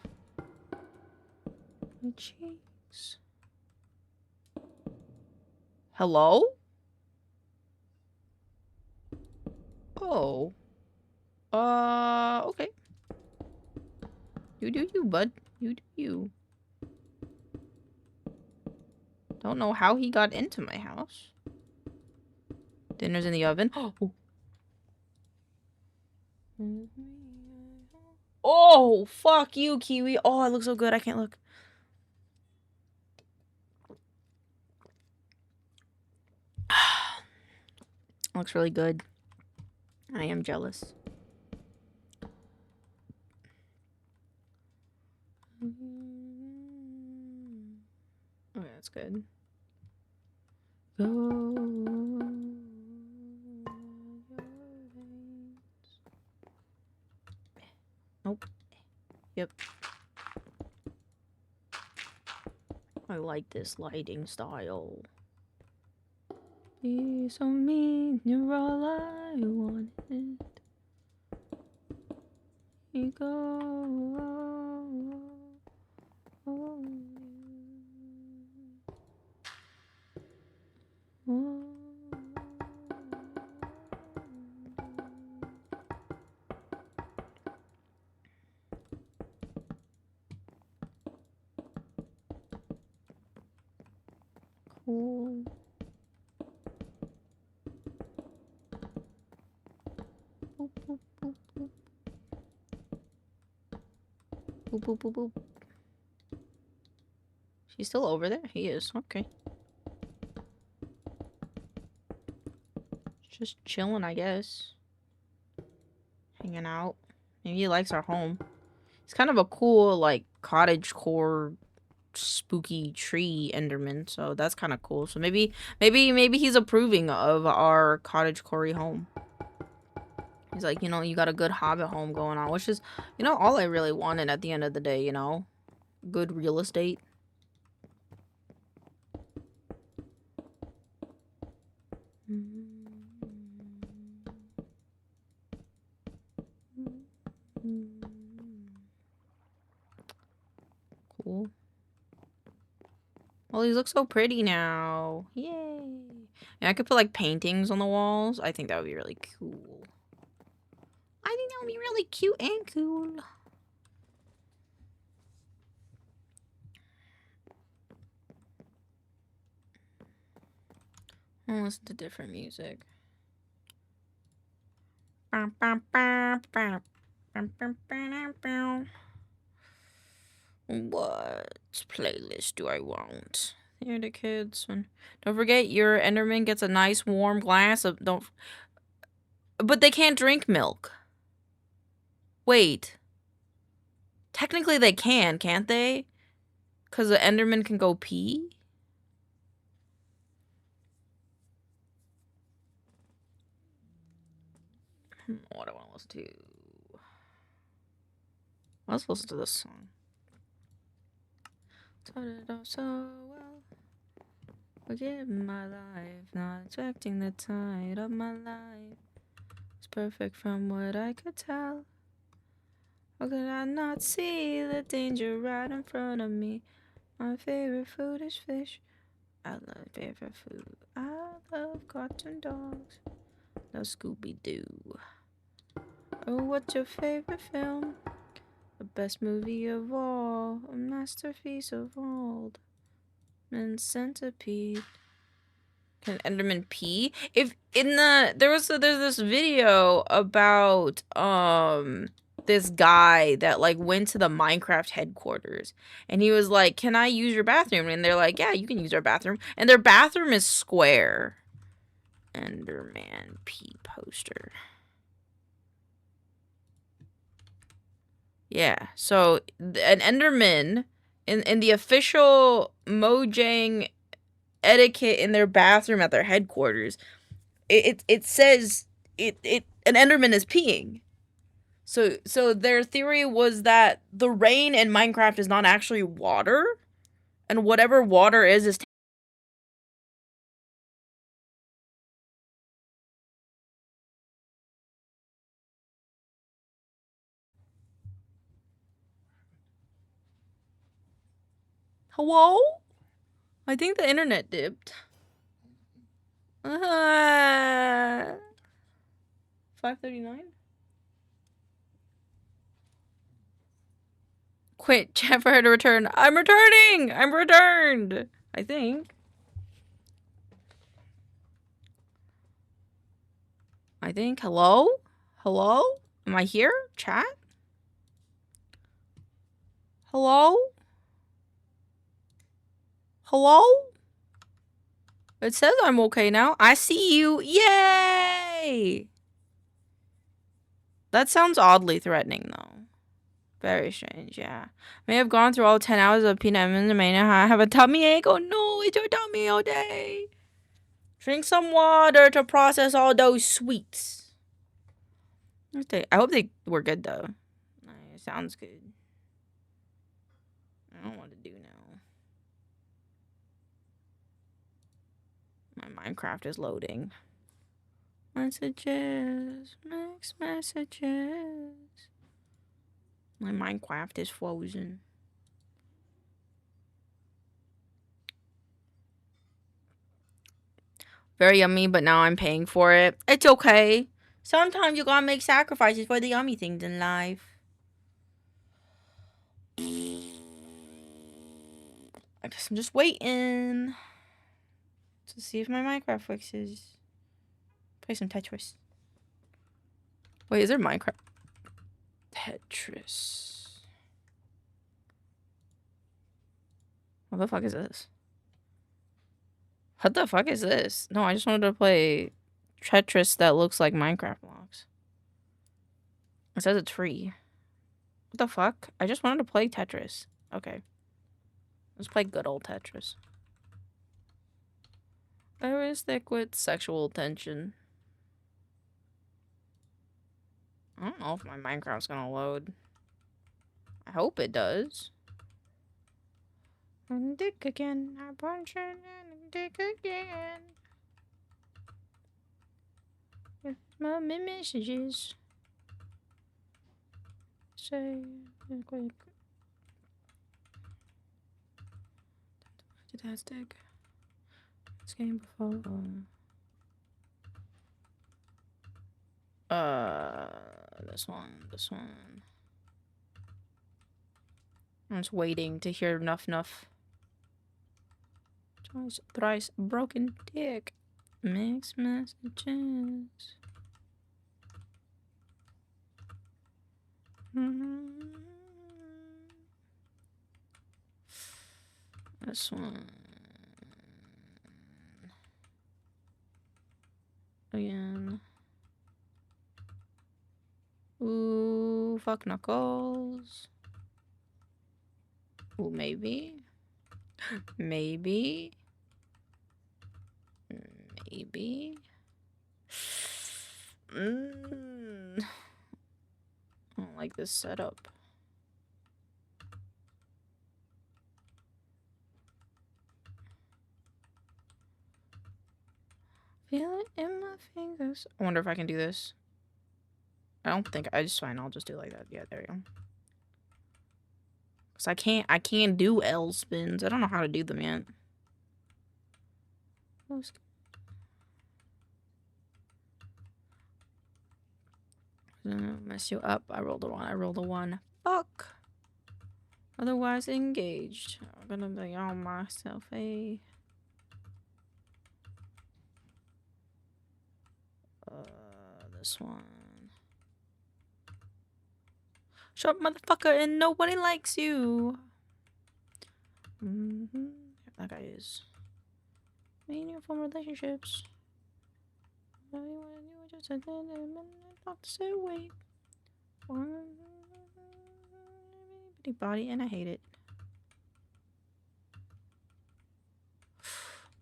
My cheeks. Hello? Oh. Okay. You do you, bud. You do you. Don't know how he got into my house. Dinner's in the oven. Oh, fuck you, Kiwi. Oh, it looks so good. I can't look. Looks really good. I am jealous. Okay, that's good. Nope. Yep. I like this lighting style. Be so mean, you're all I wanted. You go. Cool. Boop, boop, boop, boop. Boop, boop, boop, boop. She's still over there? He is. Okay. Just chilling, I guess. Hanging out. Maybe he likes our home. It's kind of a cool, like, cottagecore spooky tree enderman, so that's kind of cool. So maybe he's approving of our cottagecore home. He's like, you know, you got a good hobbit home going on, which is, you know, all I really wanted at the end of the day, you know? Good real estate. Cool. Well, these look so pretty now. Yay. Yeah, I could put, like, paintings on the walls. I think that would be really cool. I think that would be really cute and cool. I'll listen to different music. What playlist do I want? Here the kids. Don't forget your Enderman gets a nice warm glass of but they can't drink milk. Wait. Technically they can, can't they? Because the Enderman can go pee? What do I want to listen to? Let's listen to this song. Started off so well. Forgive my life, not expecting the tide of my life. It's perfect from what I could tell. How could I not see the danger right in front of me? My favorite food is fish. I love favorite food. I love cartoon dogs. No Scooby-Doo. Oh, what's your favorite film? The best movie of all. A masterpiece of old. And centipede. Can Enderman pee? If in the there's this video about this guy that like went to the Minecraft headquarters and he was like, "Can I use your bathroom?" And they're like, "Yeah, you can use our bathroom." And their bathroom is square. Enderman pee poster. Yeah. So an Enderman in the official Mojang etiquette in their bathroom at their headquarters, it says an Enderman is peeing. So their theory was that the rain in Minecraft is not actually water, and whatever water is Hello? I think the internet dipped. 5:39. Quit. Chat for her to return. I'm returning. I'm returned. I think. I think. Hello? Hello? Am I here? Chat? Hello? Hello? It says I'm okay now. I see you. Yay! That sounds oddly threatening, though. Very strange, yeah. May have gone through all 10 hours of peanut M&Ms. May not have a tummy ache. Oh no, it's your tummy all day. Drink some water to process all those sweets. I hope they were good, though. It sounds good. I don't know what to do now. My Minecraft is loading. Messages. Mixed messages. My Minecraft is frozen. Very yummy, but now I'm paying for it. It's okay. Sometimes you gotta make sacrifices for the yummy things in life. I guess I'm just waiting to see if my Minecraft fixes. Play some Tetris. Wait, is there Minecraft? Tetris. What the fuck is this? What the fuck is this? No, I just wanted to play Tetris that looks like Minecraft blocks. It says it's free. What the fuck? I just wanted to play Tetris. Okay. Let's play good old Tetris. Very thick with sexual tension. I don't know if my Minecraft's gonna load. I hope it does. And dick again. I punch it and dick again. With my messages. Say quick. Fantastic. This game before. This one. I'm just waiting to hear nuff. Twice, thrice, broken dick. Mixed messages. This one. Again. Ooh, fuck knuckles. Ooh, maybe. Maybe. I don't like this setup. Feel it in my fingers. I wonder if I can do this. I don't think it's fine. I'll just do it like that. Yeah, there you go. Cause I can't do L spins. I don't know how to do them yet. Mess you up. I rolled a one. Fuck. Otherwise engaged. I'm gonna be on myself a this one. Shut up, motherfucker, and nobody likes you. That guy is. Meaningful relationships. Body, and I hate it.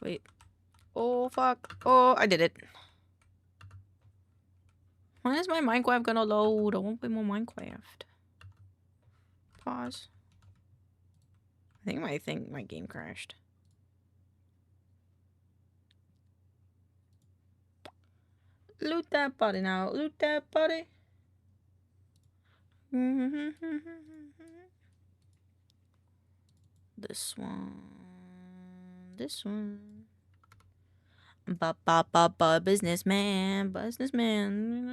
Wait. Oh, fuck. Oh, I did it. When is my Minecraft gonna load? I won't play more Minecraft. Pause. I think my game crashed. Loot that body now. Loot that body. This one. This one. Businessman.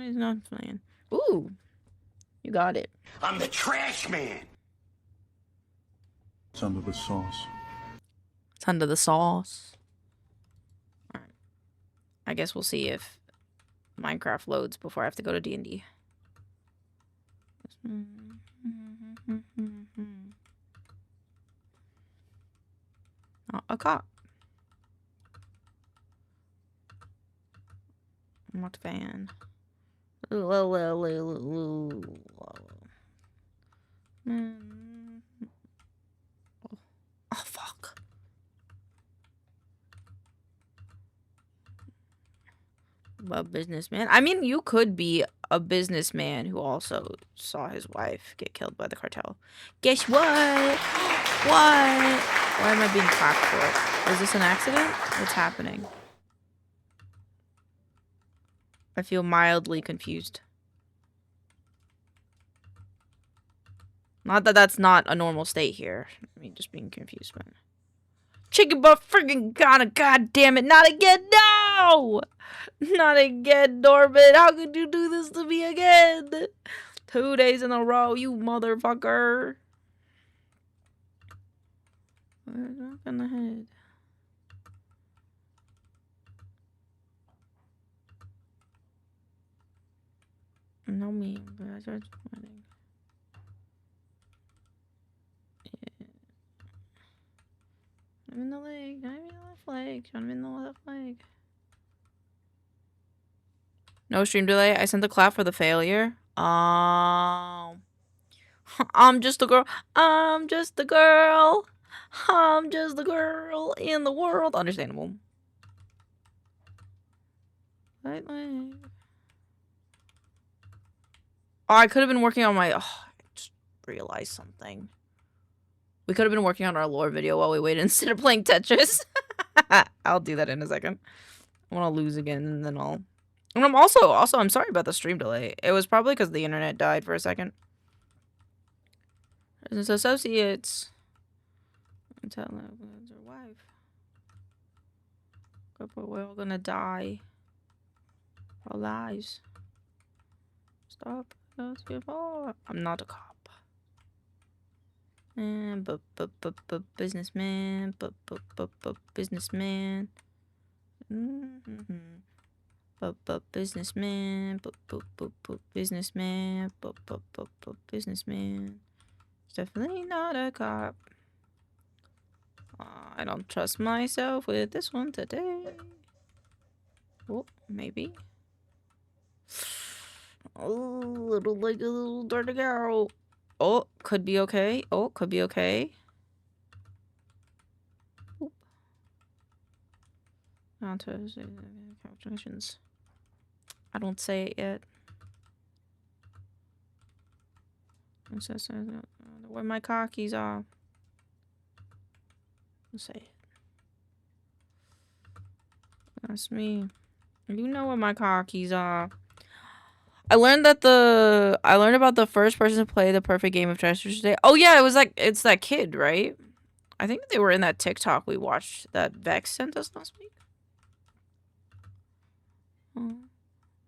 He's not playing. Ooh. You got it. I'm the trash man. It's under the sauce. It's under the sauce. Alright. I guess we'll see if Minecraft loads before I have to go to D&D. Oh, a cop. What van? Oh, fuck. A businessman? I mean, you could be a businessman who also saw his wife get killed by the cartel. Guess what? What? Why am I being clapped for? Is this an accident? What's happening? I feel mildly confused. Not that that's not a normal state here. I mean, just being confused, man. Chicken butt friggin' Ghana, god damn it, not again, no! Not again, Norbit, how could you do this to me again? 2 days in a row, you motherfucker. Knock on the head. No me, but I started sweating. Yeah. I'm in the leg, I'm in the left leg, I'm in the left leg. No stream delay, I sent the clap for the failure. I'm just a girl, I'm just a girl. I'm just a girl in the world. Understandable. Right leg. Oh, I could have been working on my... Oh, I just realized something. We could have been working on our lore video while we waited instead of playing Tetris. I'll do that in a second. I want to lose again, and then I'll... And I'm also, I'm sorry about the stream delay. It was probably because the internet died for a second. Business associates. I'm telling them it's her wife. We're all gonna die. Our lives. Stop. Let's give up. I'm not a cop. Businessman. Businessman. Businessman. Businessman. Businessman. Definitely not a cop. I don't trust myself with this one today. Oh, maybe. Oh, little like a little dirty girl. Oh, could be okay. Oh, could be okay. Oop. On to calculations. I don't say it yet. Where my car keys are. I'll say it. That's me. You know where my car keys are. I learned about the first person to play the perfect game of treasure today. Oh yeah, it was like it's that kid, right? I think they were in that TikTok we watched that Vex sent us last week. Oh,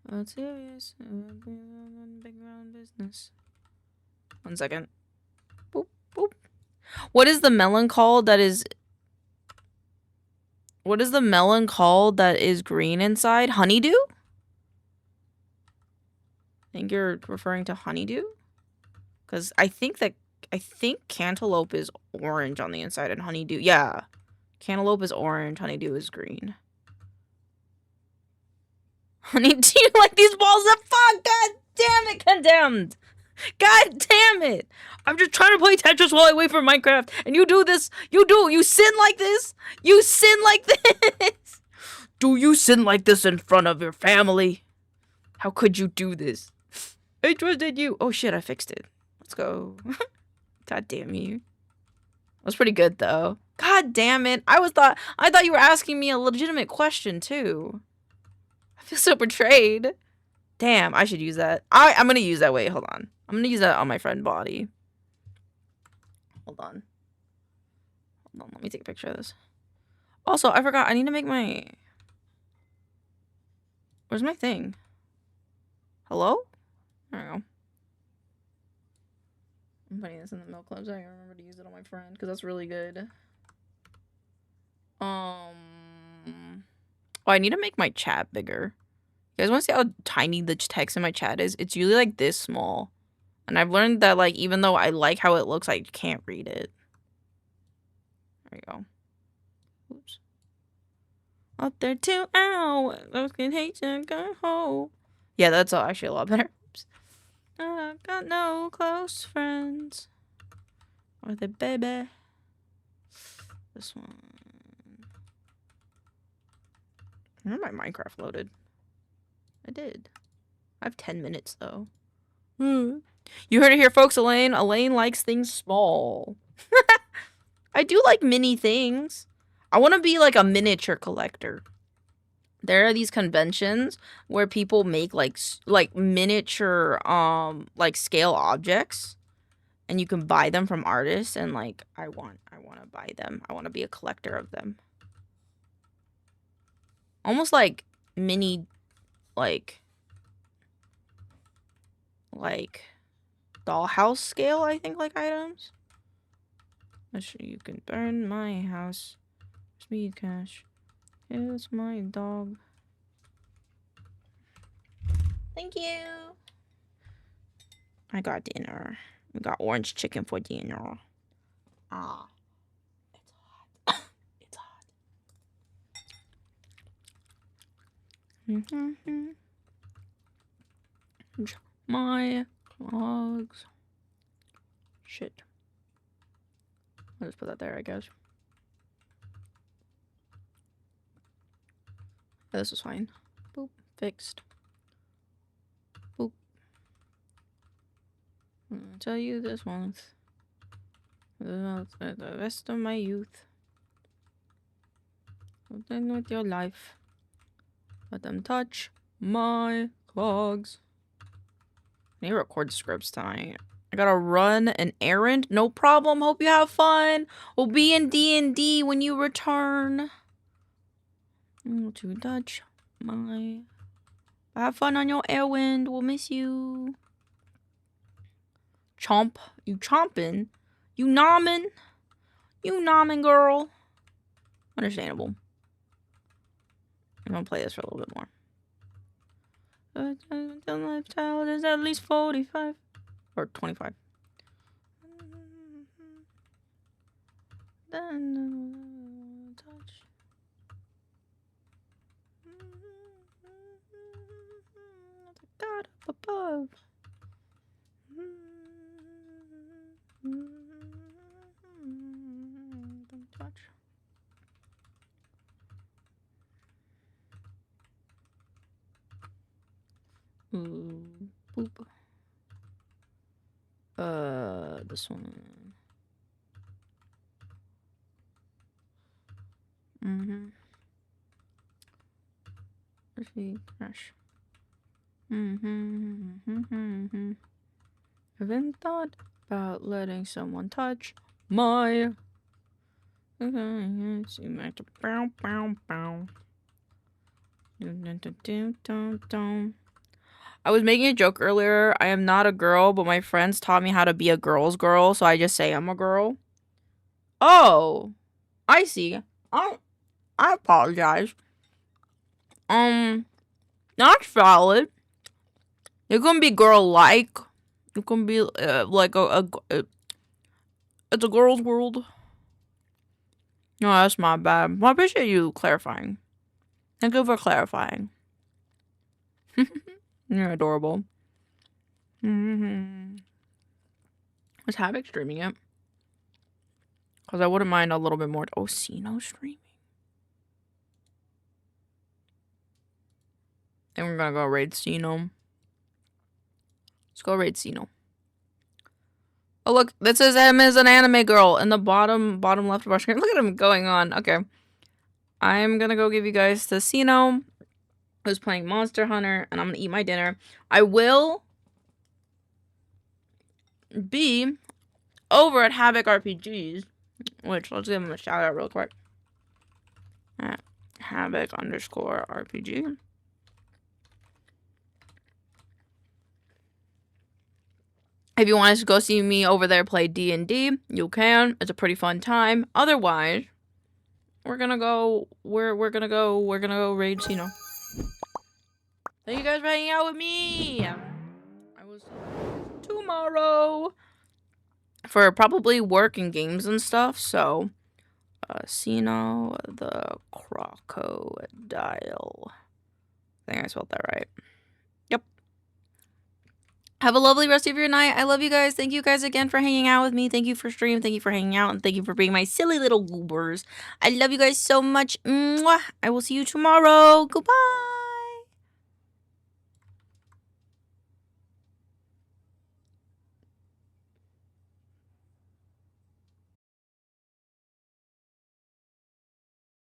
that's serious. Big round business. 1 second. Boop boop. What is the melon called that is? What is the melon called that is green inside? Honeydew? I think you're referring to honeydew? Because I think cantaloupe is orange on the inside and honeydew. Yeah. Cantaloupe is orange, honeydew is green. Honeydew, like these balls of fuck! God damn it, condemned! God damn it! I'm just trying to play Tetris while I wait for Minecraft, and you do this! You sin like this! You sin like this! Do you sin like this in front of your family? How could you do this? I trusted you! Oh shit, I fixed it. Let's go. God damn you. That was pretty good though. God damn it. I thought you were asking me a legitimate question too. I feel so betrayed. Damn, I should use that. I'm gonna use that. Wait, hold on. I'm gonna use that on my friend body. Hold on. Let me take a picture of this. Also, I forgot. I need to make my... Where's my thing? Hello? There we go. I'm putting this in the milk club so I can remember to use it on my friend because that's really good. Oh, I need to make my chat bigger. You guys want to see how tiny the text in my chat is? It's usually like this small. And I've learned that, like, even though I like how it looks, I can't read it. There you go. Oops. Up there too. Ow. Those can hate you. Go home. Yeah, that's actually a lot better. Oops. I got no close friends. Or the baby. This one. I remember my Minecraft loaded. I did. I have 10 minutes though. You heard it here, folks. Elaine likes things small. I do like mini things. I want to be like a miniature collector. There are these conventions where people make like miniature like scale objects, and you can buy them from artists, and like I want to buy them. I want to be a collector of them. Almost like mini like dollhouse scale, I think, like items. You can burn my house. Speed cash. It's my dog. Thank you. I got dinner. We got orange chicken for dinner. Ah. It's hot. It's hot. My dogs. Shit. I'll just put that there, I guess. This is fine. Boop. Fixed. Boop. I'll tell you this once. The rest of my youth. Something with your life. Let them touch my clogs. I need to record scripts tonight. I gotta run an errand. No problem. Hope you have fun. We'll be in D&D when you return. To touch my... Have fun on your errand. We'll miss you. Chomp. You chomping? You nomming? You nomming, girl? Understandable. I'm gonna play this for a little bit more. The lifestyle is at least 45 or 25. Then touch. God up above. Don't touch. Boop. This one. Let's see, crash. Haven't thought about letting someone touch my. I was making a joke earlier. I am not a girl, but my friends taught me how to be a girl's girl, so I just say I'm a girl. Oh, I see. I apologize. That's valid. You can be girl-like. You can be like it's a girl's world. No, that's my bad. Well, I appreciate you clarifying. Thank you for clarifying. You're adorable. Was Havoc streaming it? Because I wouldn't mind a little bit more. Oh, Sino streaming. Then we're gonna go raid Sino. Let's go raid Sino. Oh, look, that says M is an anime girl in the bottom left of our screen. Look at him going on. Okay. I'm gonna go give you guys the Sino, who's playing Monster Hunter, and I'm gonna eat my dinner. I will be over at Havoc RPGs, which let's give him a shout out real quick. At Havoc_RPG. If you want us to go see me over there play D&D, you can. It's a pretty fun time. Otherwise, we're gonna go raid Sino. Thank you guys for hanging out with me. I will see you tomorrow for probably work and games and stuff. So, Sino the Crocodile. I think I spelled that right. Yep. Have a lovely rest of your night. I love you guys. Thank you guys again for hanging out with me. Thank you for stream. Thank you for hanging out. And thank you for being my silly little goobers. I love you guys so much. Mwah. I will see you tomorrow. Goodbye.